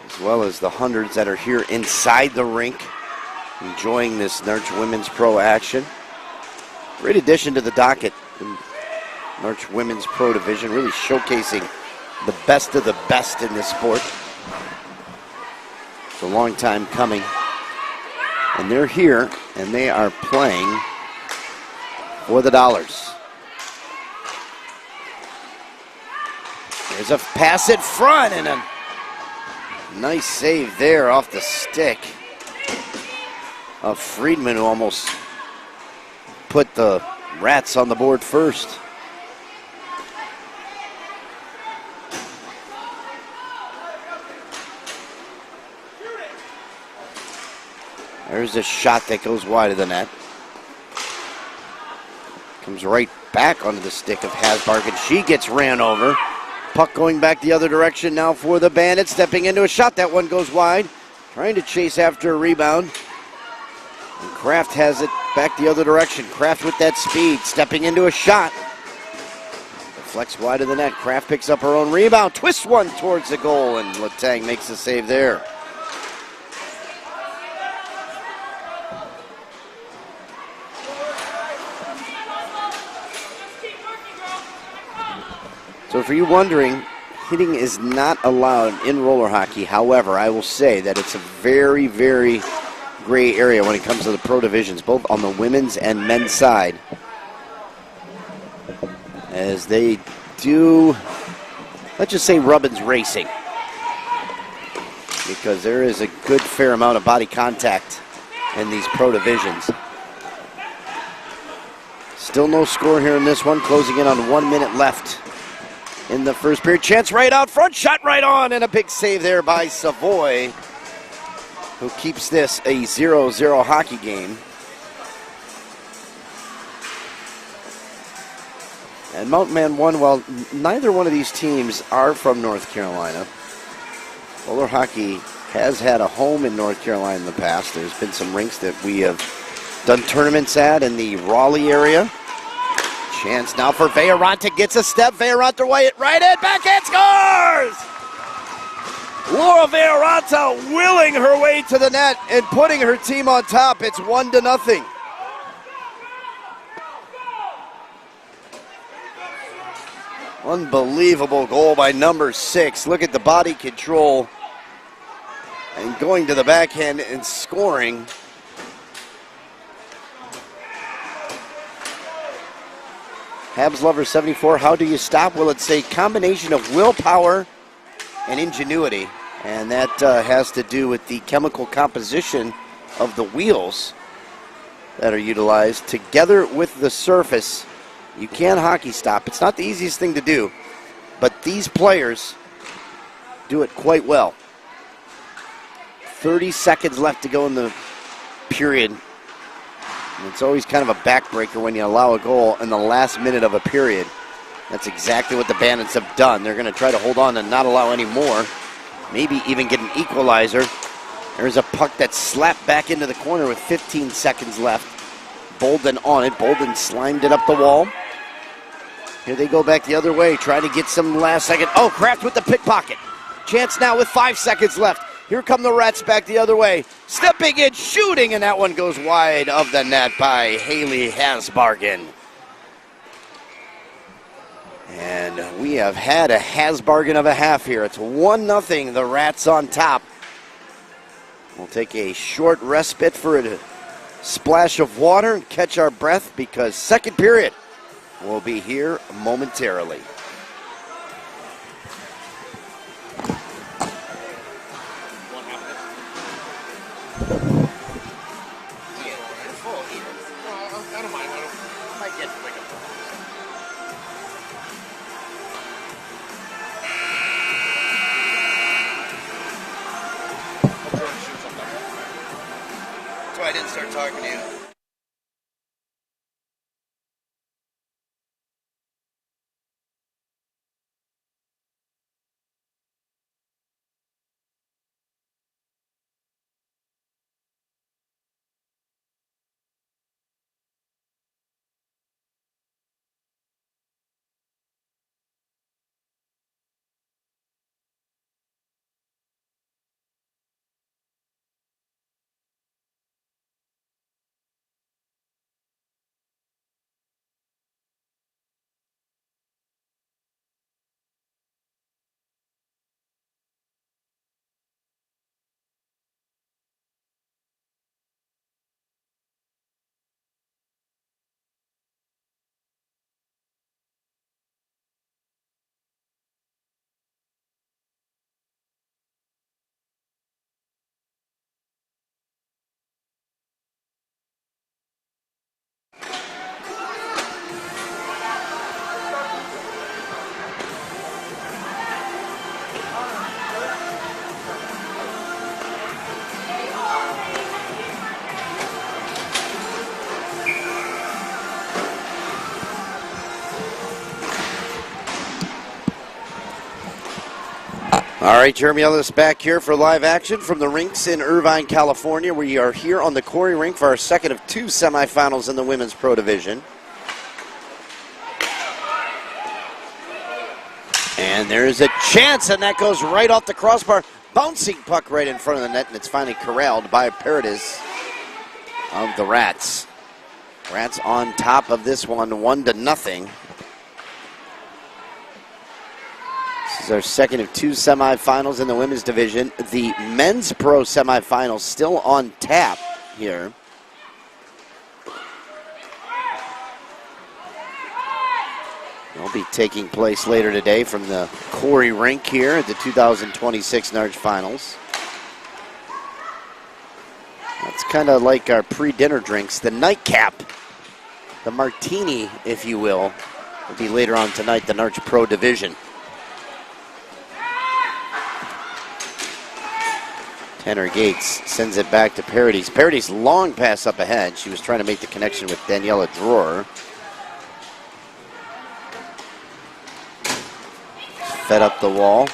as well as the hundreds that are here inside the rink enjoying this NARCh Women's Pro action. Great addition to the docket, the NARCh Women's Pro division, really showcasing the best of the best in this sport. It's a long time coming, and they're here and they are playing for the dollars. There's a pass in front and a nice save there off the stick of Friedman, who almost put the Rats on the board first. There's a shot that goes wide of the net. Comes right back onto the stick of Hasbargen. She gets ran over. Puck going back the other direction now for the Bandits. Stepping into a shot. That one goes wide. Trying to chase after a rebound. And Kraft has it back the other direction. Kraft with that speed. Stepping into a shot. Deflects wide of the net. Kraft picks up her own rebound. Twists one towards the goal. And Letang makes the save there. So for you wondering, hitting is not allowed in roller hockey. However, I will say that it's a very, very gray area when it comes to the pro divisions, both on the women's and men's side. As they do, let's just say Rubbin's racing. Because there is a good fair amount of body contact in these pro divisions. Still no score here in this one, closing in on 1 minute left in the first period. Chance right out front, shot right on, and a big save there by Savoy, who keeps this a 0-0 hockey game. And Mountain Man won. Well, neither one of these teams are from North Carolina. Roller hockey has had a home in North Carolina in the past. There's been some rinks that we have done tournaments at in the Raleigh area. Chance now for Veyoranta, gets a step. Veyoranta right in, backhand scores! Laura Veyoranta willing her way to the net and putting her team on top. It's 1-0. Unbelievable goal by number 6. Look at the body control and going to the backhand and scoring. Habs Lover 74, how do you stop? Well, it's a combination of willpower and ingenuity, and that has to do with the chemical composition of the wheels that are utilized together with the surface. You can hockey stop. It's not the easiest thing to do, but these players do it quite well. 30 seconds left to go in the period. And it's always kind of a backbreaker when you allow a goal in the last minute of a period. That's exactly what the Bandits have done. They're going to try to hold on and not allow any more. Maybe even get an equalizer. There's a puck that's slapped back into the corner with 15 seconds left. Bolden on it. Bolden slimed it up the wall. Here they go back the other way, trying to get some last second. Oh, Kraft with the pickpocket. Chance now with 5 seconds left. Here come the Rats back the other way. Stepping in, shooting, and that one goes wide of the net by Haley Hasbargen. And we have had a Hasbargen of a half here. It's 1-0, the Rats on top. We'll take a short respite for a splash of water and catch our breath, because second period will be here momentarily. That's why I didn't start talking to you. All right, Jeremy Ellis back here for live action from the rinks in Irvine, California. We are here on the Quarry Rink for our second of 2 semifinals in the Women's Pro Division. And there's a chance, and that goes right off the crossbar. Bouncing puck right in front of the net, and it's finally corralled by Paradis of the Rats. Rats on top of this one, 1-0. This is our second of 2 semifinals in the women's division. The men's pro semifinals still on tap here. Will be taking place later today from the Quarry Rink here at the 2026 NARCh Finals. That's kind of like our pre-dinner drinks. The nightcap, the martini, if you will be later on tonight, the NARCh Pro Division. Tanner Gates sends it back to Paradis. Paradis long pass up ahead. She was trying to make the connection with Daniela Dror. Fed up the wall.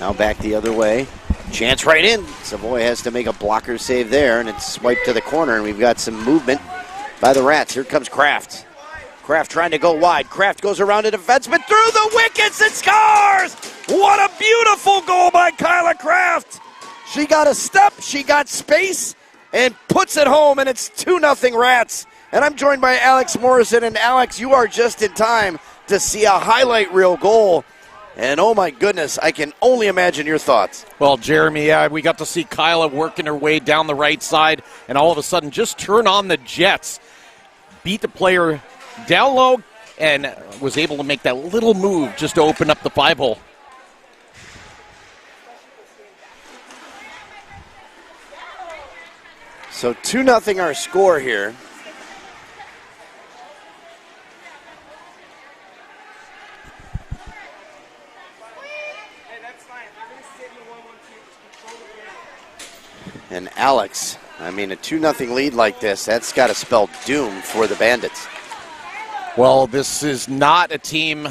Now back the other way. Chance right in. Savoy has to make a blocker save there, and it's swiped to the corner, and we've got some movement by the Rats. Here comes Kraft. Kraft trying to go wide. Kraft goes around a defenseman through the wickets and scores! What a beautiful goal by Kyla Kraft! She got a step, she got space, and puts it home, and it's 2-0 Rats. And I'm joined by Alex Morrison, and Alex, you are just in time to see a highlight reel goal. And oh my goodness, I can only imagine your thoughts. Well, Jeremy, we got to see Kyla working her way down the right side, and all of a sudden just turn on the jets. Beat the player down low, and was able to make that little move just to open up the 5-hole. So 2-0 our score here. And Alex, I mean, a 2-0 lead like this, that's got to spell doom for the Bandits. Well, this is not a team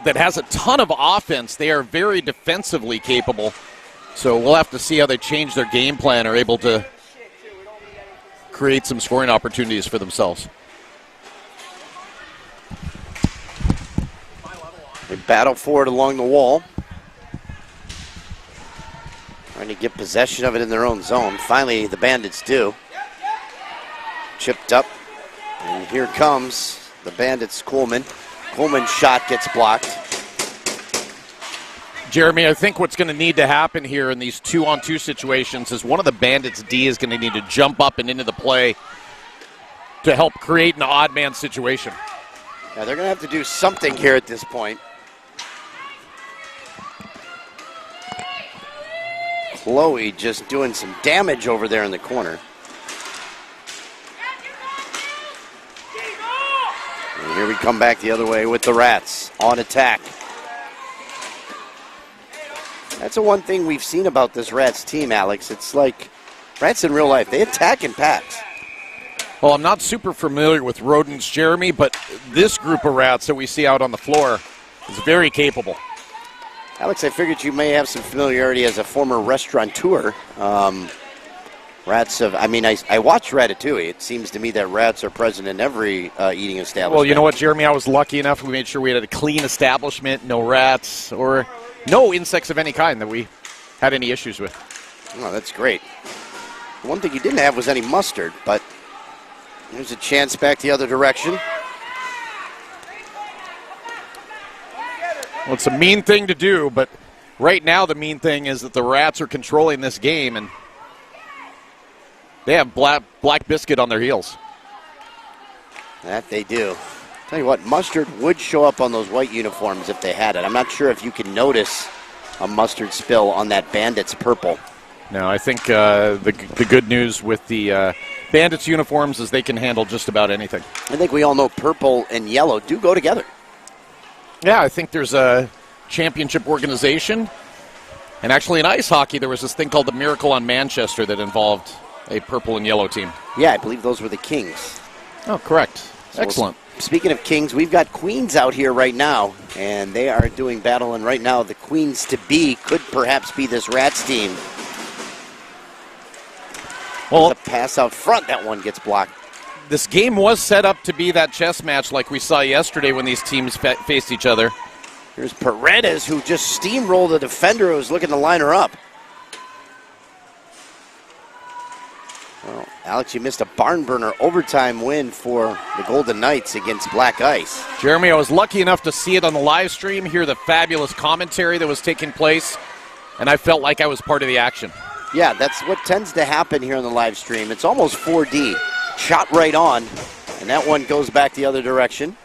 that has a ton of offense. They are very defensively capable. So we'll have to see how they change their game plan, are able to create some scoring opportunities for themselves. They battle for it along the wall. Trying to get possession of it in their own zone. Finally, the Bandits do. Chipped up. And here comes the Bandits' Coleman. Coleman's shot gets blocked. Jeremy, I think what's going to need to happen here in these 2-on-2 situations is one of the Bandits' D is going to need to jump up and into the play to help create an odd man situation. Yeah, they're going to have to do something here at this point. Chloe just doing some damage over there in the corner. And here we come back the other way with the Rats on attack. That's the one thing we've seen about this Rats team, Alex. It's like Rats in real life. They attack in packs. Well, I'm not super familiar with rodents, Jeremy, but this group of Rats that we see out on the floor is very capable. Alex, I figured you may have some familiarity as a former restaurateur. Rats have, I mean, I watch Ratatouille. It seems to me that rats are present in every eating establishment. Well, you know what, Jeremy? I was lucky enough. We made sure we had a clean establishment, no rats or no insects of any kind that we had any issues with. Oh, that's great. The one thing you didn't have was any mustard, but there's a chance back the other direction. Well, it's a mean thing to do, but right now the mean thing is that the Rats are controlling this game, and they have Black Biscuit on their heels. That they do. Tell you what, mustard would show up on those white uniforms if they had it. I'm not sure if you can notice a mustard spill on that Bandits purple. No, I think the good news with the Bandits uniforms is they can handle just about anything. I think we all know purple and yellow do go together. Yeah, I think there's a championship organization. And actually in ice hockey, there was this thing called the Miracle on Manchester that involved a purple and yellow team. Yeah, I believe those were the Kings. Oh, correct. Excellent. speaking of kings, we've got queens out here right now, and they are doing battle, and right now the queens to be could perhaps be this Rats team. Well, a pass out front, that one gets blocked. This game was set up to be that chess match like we saw yesterday when these teams faced each other. Here's Paredes, who just steamrolled the defender who was looking to line her up. Well, Alex, you missed a barn burner overtime win for the Golden Knights against Black Ice. Jeremy, I was lucky enough to see it on the live stream, hear the fabulous commentary that was taking place, and I felt like I was part of the action. Yeah, that's what tends to happen here on the live stream. It's almost 4D. Shot right on, and that one goes back the other direction.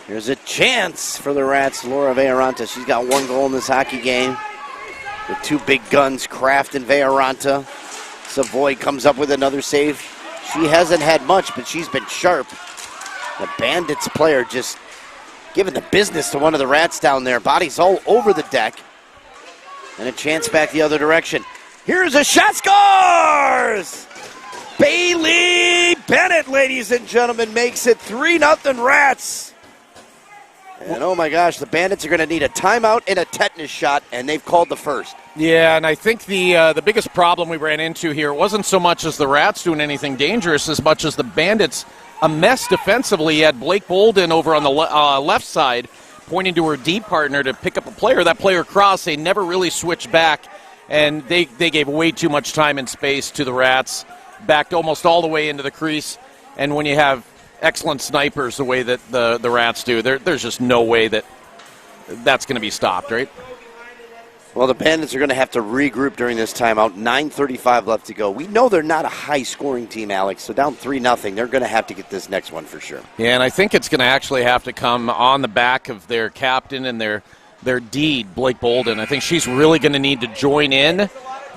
Here's a chance for the Rats. Laura Vearanta, she's got 1 goal in this hockey game. The 2 big guns, Kraft and Vearanta. Savoy comes up with another save. She hasn't had much, but she's been sharp. The Bandits player just giving the business to one of the Rats down there. Bodies all over the deck. And a chance back the other direction. Here's a shot, scores! Bailey Bennett, ladies and gentlemen, makes it 3-0 Rats. And oh my gosh, the Bandits are going to need a timeout and a tetanus shot, and they've called the first. Yeah, and I think the biggest problem we ran into here wasn't so much as the Rats doing anything dangerous as much as the Bandits a mess defensively. You had Blake Bolden over on the left side pointing to her D partner to pick up a player. That player crossed. They never really switched back, and they gave way too much time and space to the Rats, backed almost all the way into the crease. And when you have excellent snipers the way that the Rats do, there's just no way that that's going to be stopped, right? Well, the Bandits are going to have to regroup during this timeout. 9:35 left to go. We know they're not a high-scoring team, Alex, so down 3-0. They're going to have to get this next one for sure. Yeah, and I think it's going to actually have to come on the back of their captain and their deed, Blake Bolden. I think she's really going to need to join in,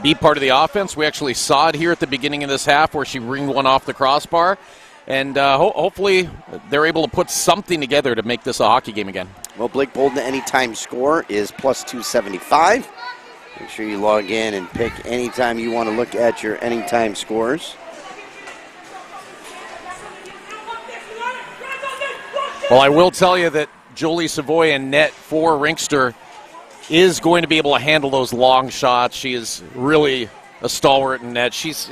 be part of the offense. We actually saw it here at the beginning of this half where she ringed one off the crossbar. And hopefully they're able to put something together to make this a hockey game again. Well, Blake Bolden, anytime score is plus 275. Make sure you log in and pick anytime you want to look at your anytime scores. Well, I will tell you that Jolie Savoy in net for Rinkster is going to be able to handle those long shots. She is really a stalwart in net. She's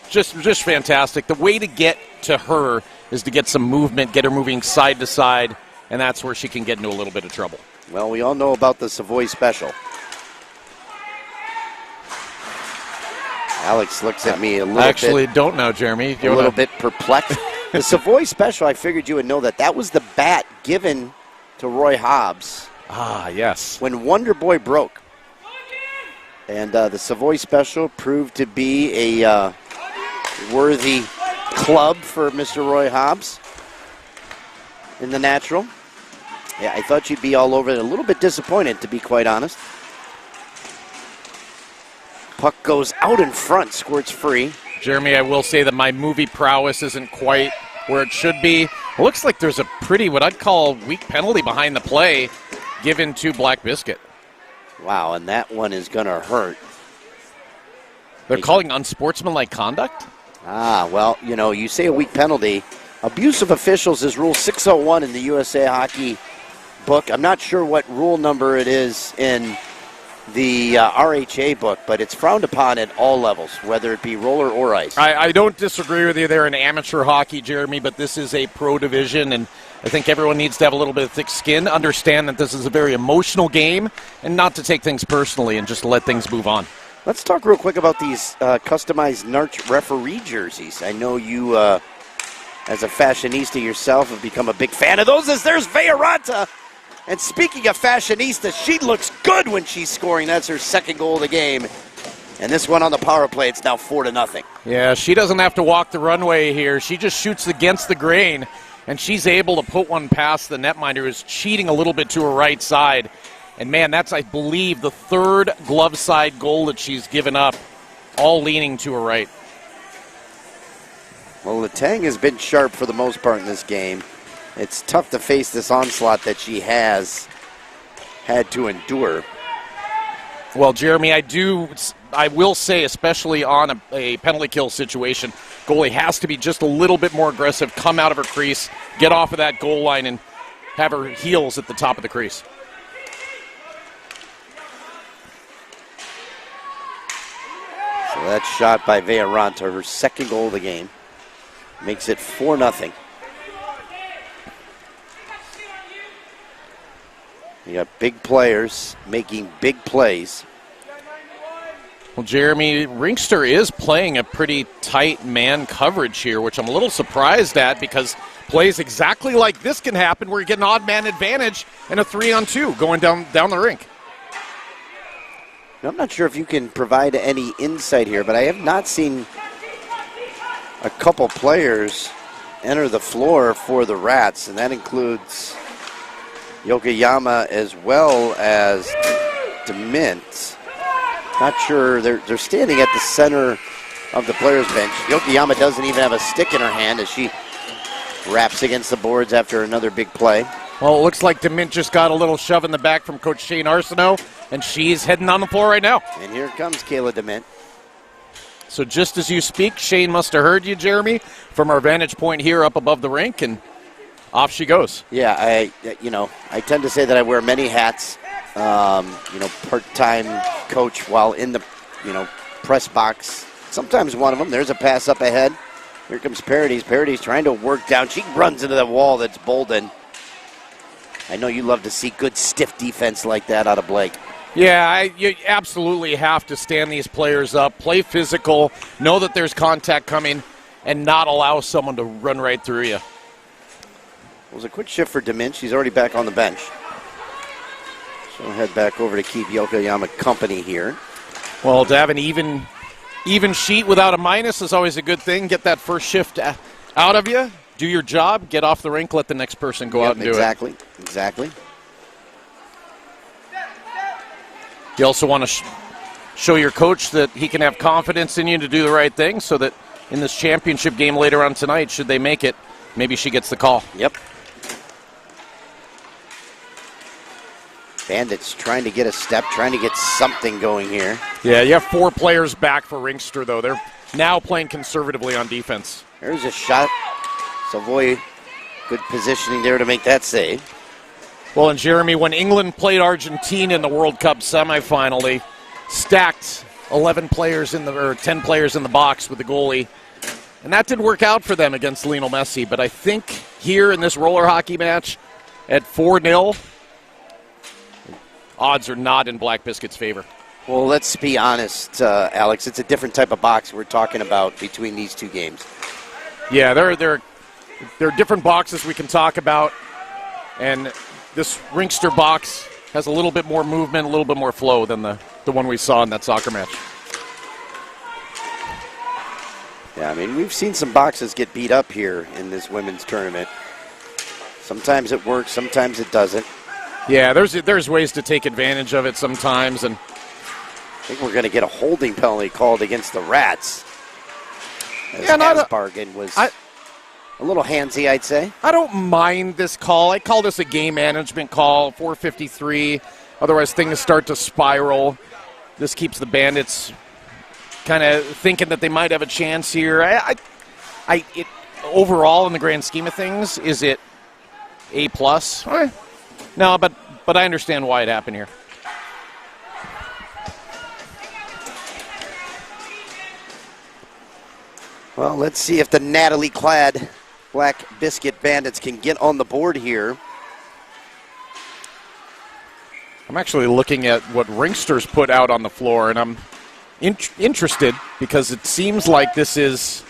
just fantastic. The way to get to her is to get some movement, get her moving side to side, and that's where she can get into a little bit of trouble. Well, we all know about the Savoy special. Alex looks at me a little bit. I actually don't know, Jeremy. A little bit perplexed. The Savoy special, I figured you would know that. That was the bat given to Roy Hobbs. Ah, yes. When Wonder Boy broke. And the Savoy special proved to be a worthy club for Mr. Roy Hobbs in the natural. Yeah, I thought you'd be all over it. A little bit disappointed, to be quite honest. Puck goes out in front, squirts free. Jeremy, I will say that my movie prowess isn't quite where it should be. It looks like there's a pretty, what I'd call, weak penalty behind the play given to Black Biscuit. Wow, and that one is going to hurt. They're calling unsportsmanlike conduct? Ah, well, you know, you say a weak penalty. Abuse of officials is Rule 601 in the USA Hockey book. I'm not sure what rule number it is in the RHA book, but it's frowned upon at all levels, whether it be roller or ice. I don't disagree with you there in amateur hockey, Jeremy, but this is a pro division, and I think everyone needs to have a little bit of thick skin, understand that this is a very emotional game, and not to take things personally and just let things move on. Let's talk real quick about these customized NARCh referee jerseys. I know you, as a fashionista yourself, have become a big fan of those. There's Vearanta. And speaking of fashionista, she looks good when she's scoring. That's her second goal of the game. And this one on the power play, it's now 4-0. Yeah, she doesn't have to walk the runway here. She just shoots against the grain, and she's able to put one past the netminder who's cheating a little bit to her right side. And, man, that's, I believe, the third glove side goal that she's given up, all leaning to her right. Well, Letang has been sharp for the most part in this game. It's tough to face this onslaught that she has had to endure. Well, Jeremy, I I will say, especially on a penalty kill situation, goalie has to be just a little bit more aggressive, come out of her crease, get off of that goal line, and have her heels at the top of the crease. So that shot by Vearanta, her second goal of the game, makes it 4-0. You got big players making big plays. Well, Jeremy, Rinkster is playing a pretty tight man coverage here, which I'm a little surprised at because plays exactly like this can happen where you get an odd man advantage and a 3-on-2 going down the rink. I'm not sure if you can provide any insight here, but I have not seen a couple players enter the floor for the Rats, and that includes Yokoyama as well as DeMint. Not sure. They're standing at the center of the players' bench. Yokoyama doesn't even have a stick in her hand as she raps against the boards after another big play. Well, it looks like DeMint just got a little shove in the back from Coach Shane Arsenault, and she's heading on the floor right now. And here comes Kayla DeMint. So just as you speak, Shane must have heard you, Jeremy, from our vantage point here up above the rink, and off she goes. Yeah, I tend to say that I wear many hats. Part-time coach while in the, press box. Sometimes one of them, there's a pass up ahead. Here comes Paradis. Paradis trying to work down. She runs into the wall that's Bolden. I know you love to see good stiff defense like that out of Blake. Yeah, you absolutely have to stand these players up, play physical, know that there's contact coming, and not allow someone to run right through you. It was a quick shift for DeMint. She's already back on the bench. So we'll head back over to keep Yokoyama company here. Well, to have an even sheet without a minus is always a good thing. Get that first shift out of you. Do your job, get off the rink, let the next person go out and do it. Exactly. You also want to show your coach that he can have confidence in you to do the right thing so that in this championship game later on tonight, should they make it, maybe she gets the call. Yep. Bandits trying to get a step, trying to get something going here. Yeah, you have 4 players back for Rinkster, though. They're now playing conservatively on defense. There's a shot. Savoy, good positioning there to make that save. Well, and Jeremy, when England played Argentina in the World Cup semifinal, they stacked 10 players in the box with the goalie. And that didn't work out for them against Lionel Messi. But I think here in this roller hockey match at 4-0, odds are not in Black Biscuit's favor. Well, let's be honest, Alex. It's a different type of box we're talking about between these two games. Yeah, there are different boxes we can talk about. And this Rinkster box has a little bit more movement, a little bit more flow than the one we saw in that soccer match. Yeah, I mean, we've seen some boxes get beat up here in this women's tournament. Sometimes it works, sometimes it doesn't. Yeah, there's ways to take advantage of it sometimes, and I think we're going to get a holding penalty called against the Rats. Bargain was a little handsy, I'd say. I don't mind this call. I call this a game management call, 4:53. Otherwise, things start to spiral. This keeps the Bandits kind of thinking that they might have a chance here. Overall, in the grand scheme of things, is it A+? No, but I understand why it happened here. Well, let's see if the Natalie-clad Black Biscuit Bandits can get on the board here. I'm actually looking at what Rinkster's put out on the floor, and I'm interested because it seems like this is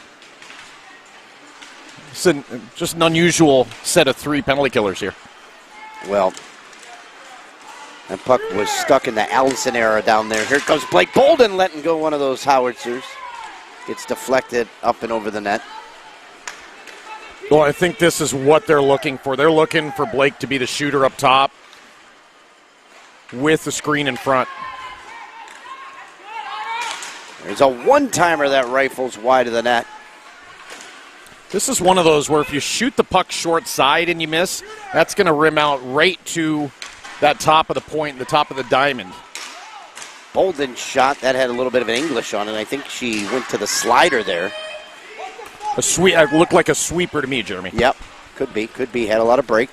just an unusual set of 3 penalty killers here. Well, that puck was stuck in the Allison era down there. Here comes Blake Bolden letting go one of those howitzers. Gets deflected up and over the net. Well, I think this is what they're looking for. They're looking for Blake to be the shooter up top with the screen in front. There's a one-timer that rifles wide of the net. This is one of those where if you shoot the puck short side and you miss, that's going to rim out right to that top of the point, the top of the diamond. Bolden's shot, that had a little bit of an English on it. I think she went to the slider there. A sweep, it looked like a sweeper to me, Jeremy. Yep, could be. Had a lot of break.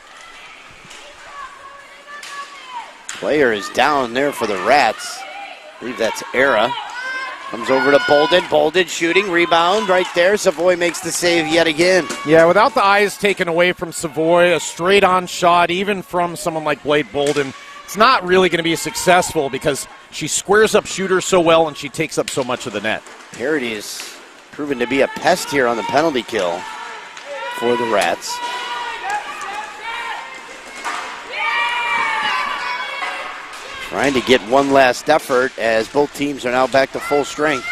Player is down there for the Rats. I believe that's Era. Comes over to Bolden. Bolden shooting, rebound right there. Savoy makes the save yet again. Yeah, without the eyes taken away from Savoy, a straight-on shot, even from someone like Blade Bolden, it's not really going to be successful because she squares up shooters so well and she takes up so much of the net. Parity is proven to be a pest here on the penalty kill for the Rats. Trying to get one last effort as both teams are now back to full strength.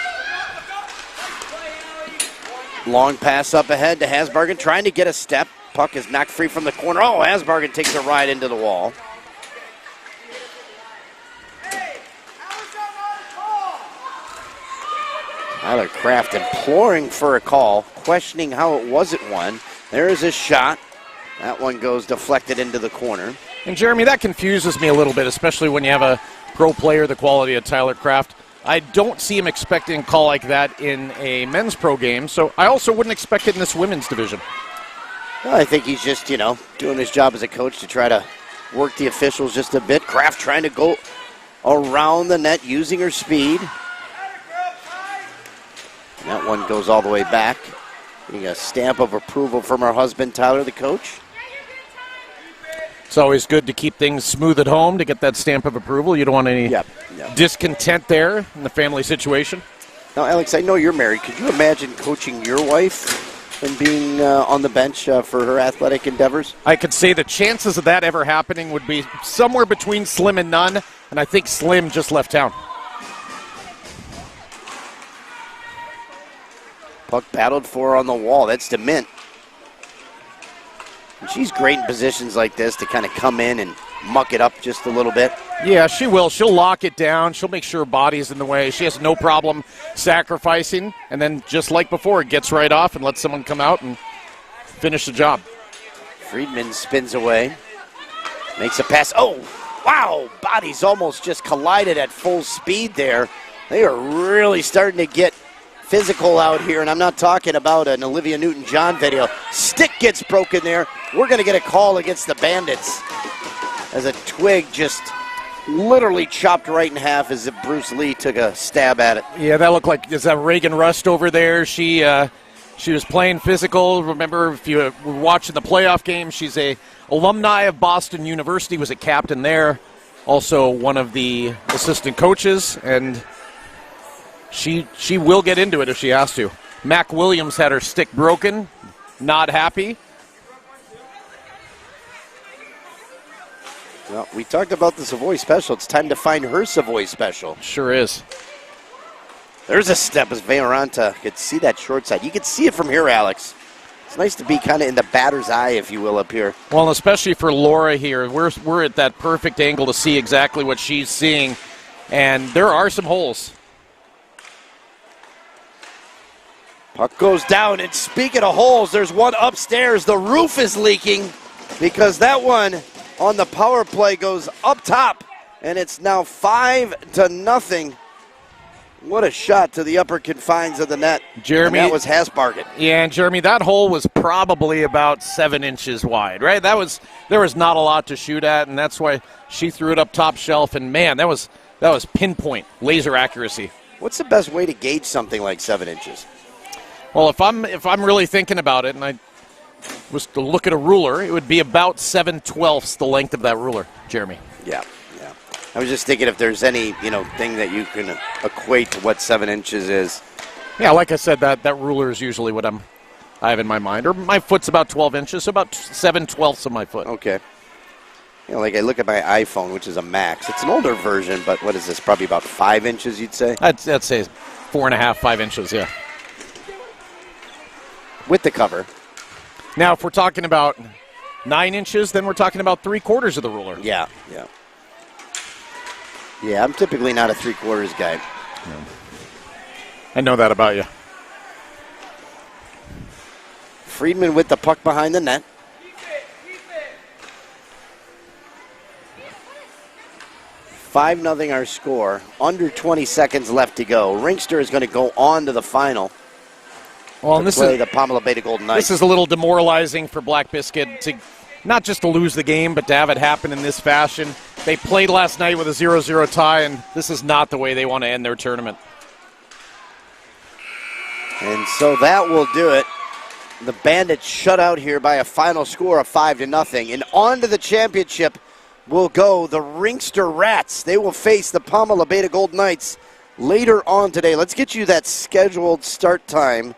Long pass up ahead to Hasbargen, trying to get a step. Puck is knocked free from the corner. Oh, Hasbargen takes a ride into the wall. Tyler Kraft imploring for a call, questioning how it wasn't one. There is a shot. That one goes deflected into the corner. And, Jeremy, that confuses me a little bit, especially when you have a pro player the quality of Tyler Kraft. I don't see him expecting a call like that in a men's pro game, so I also wouldn't expect it in this women's division. Well, I think he's just, doing his job as a coach to try to work the officials just a bit. Kraft trying to go around the net using her speed. And that one goes all the way back. Getting a stamp of approval from her husband, Tyler, the coach. It's always good to keep things smooth at home to get that stamp of approval. You don't want any discontent there in the family situation. Now, Alex, I know you're married. Could you imagine coaching your wife and being on the bench for her athletic endeavors? I could say the chances of that ever happening would be somewhere between slim and none, and I think Slim just left town. Puck battled for on the wall. That's DeMint. And she's great in positions like this to kind of come in and muck it up just a little bit. Yeah, she will. She'll lock it down. She'll make sure her body's in the way. She has no problem sacrificing. And then just like before, it gets right off and lets someone come out and finish the job. Friedman spins away. Makes a pass. Oh, wow. Bodies almost just collided at full speed there. They are really starting to get physical out here, and I'm not talking about an Olivia Newton-John video. Stick gets broken there. We're going to get a call against the Bandits as a twig just literally chopped right in half as if Bruce Lee took a stab at it. Yeah, that looked like, is that Reagan Rust over there? She was playing physical. Remember, if you were watching the playoff game, she's a alumni of Boston University, was a captain there, also one of the assistant coaches, and She will get into it if she has to. Mac Williams had her stick broken. Not happy. Well, we talked about the Savoy special. It's time to find her Savoy special. Sure is. There's a step as Veoranta could see that short side. You could see it from here, Alex. It's nice to be kind of in the batter's eye, if you will, up here. Well, and especially for Laura here. We're at that perfect angle to see exactly what she's seeing. And there are some holes. Puck goes down, and speaking of holes, there's one upstairs. The roof is leaking because that one on the power play goes up top, and it's now 5-0. What a shot to the upper confines of the net. Jeremy, and that was Hasbargen. Yeah, and Jeremy, that hole was probably about 7 inches wide, right? There was not a lot to shoot at, and that's why she threw it up top shelf, and man, that was pinpoint, laser accuracy. What's the best way to gauge something like 7 inches? Well, if I'm really thinking about it, and I was to look at a ruler, it would be about 7/12 the length of that ruler, Jeremy. Yeah. I was just thinking if there's any thing that you can equate to what 7 inches is. Yeah, like I said, that ruler is usually what I have in my mind. Or my foot's about 12 inches, so about 7/12 of my foot. Okay. Like I look at my iPhone, which is a Max. It's an older version, but what is this? Probably about 5 inches, you'd say? I'd say 4.5, 5 inches. Yeah. With the cover. Now, if we're talking about 9 inches, then we're talking about 3/4 of the ruler. Yeah, I'm typically not a 3/4 guy. Yeah. I know that about you. Friedman with the puck behind the net. 5-0 our score. Under 20 seconds left to go. Rinkster is going to go on to the final. Well, and this play is the Pama Labeda Golden Knights. This is a little demoralizing for Black Biscuit to not just to lose the game, but to have it happen in this fashion. They played last night with a 0-0 tie, and this is not the way they want to end their tournament. And so that will do it. The Bandits shut out here by a final score of 5-0. And on to the championship will go the Rinkster Rats. They will face the Pama Labeda Golden Knights later on today. Let's get you that scheduled start time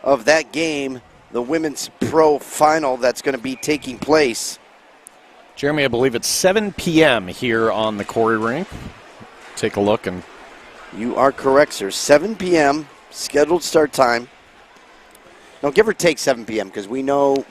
of that game, the Women's Pro Final that's going to be taking place. Jeremy, I believe it's 7 p.m. here on the Quarry Rink. Take a look. And you are correct, sir. 7 p.m. scheduled start time. Now, give or take 7 p.m. because we know,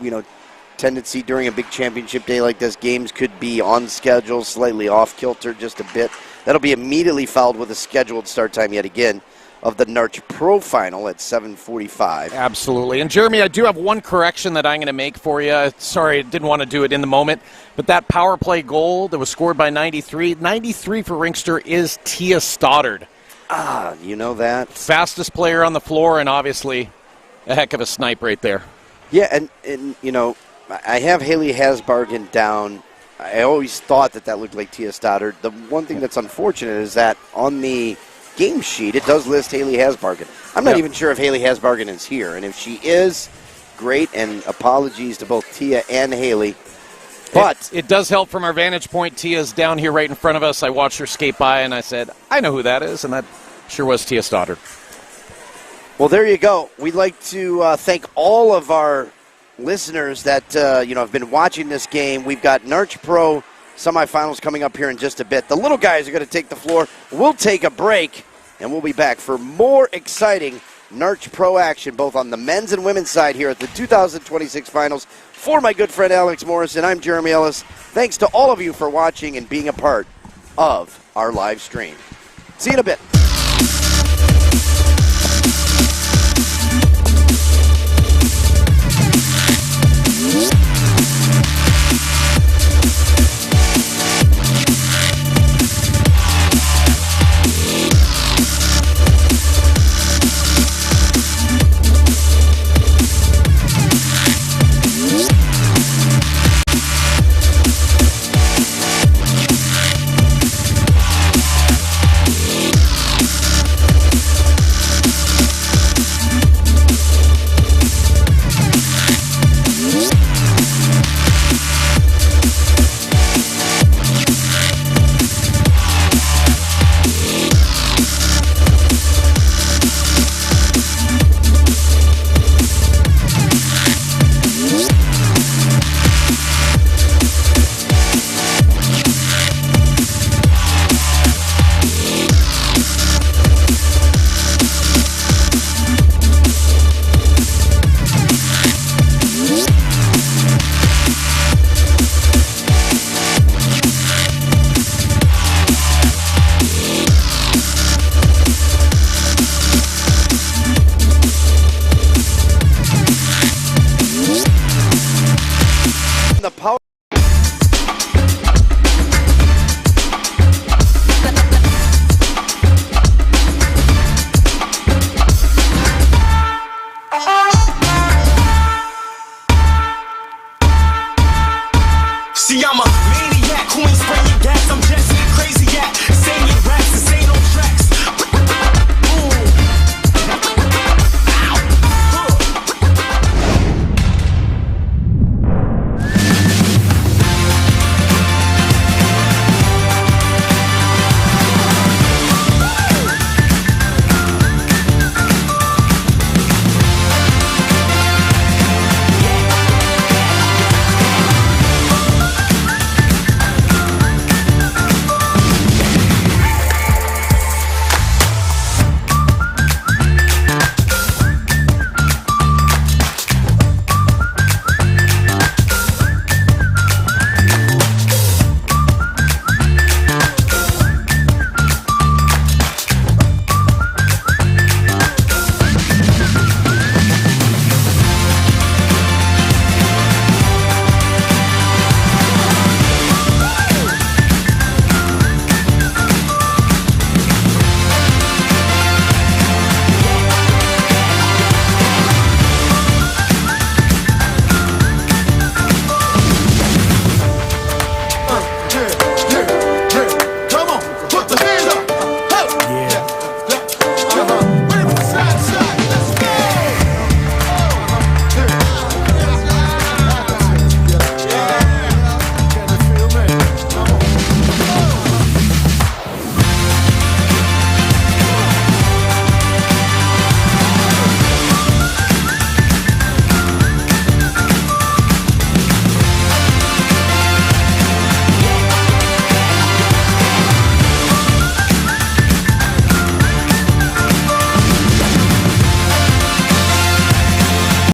tendency during a big championship day like this, games could be on schedule, slightly off kilter just a bit. That'll be immediately followed with a scheduled start time yet again of the NARCh Pro Final at 7:45. Absolutely. And Jeremy, I do have one correction that I'm going to make for you. Sorry, I didn't want to do it in the moment, but that power play goal that was scored by 93 for Rinkster is Tia Stoddard. Ah, you know that. Fastest player on the floor, and obviously a heck of a snipe right there. Yeah, and I have Haley Hasbargen down. I always thought that looked like Tia Stoddard. The one thing that's unfortunate is that on the game sheet, it does list Haley Hasbargen. I'm not even sure if Haley Hasbargen is here, and if she is, great, and apologies to both Tia and Haley. But it does help from our vantage point. Tia's down here right in front of us. I watched her skate by, and I said, I know who that is, and that sure was Tia Stoddard. Well, there you go. We'd like to thank all of our listeners that have been watching this game. We've got NARCh Pro semifinals coming up here in just a bit. The little guys are going to take the floor. We'll take a break, and we'll be back for more exciting NARCh Pro action, both on the men's and women's side here at the 2026 finals. For my good friend Alex Morrison, I'm Jeremy Ellis. Thanks to all of you for watching and being a part of our live stream. See you in a bit.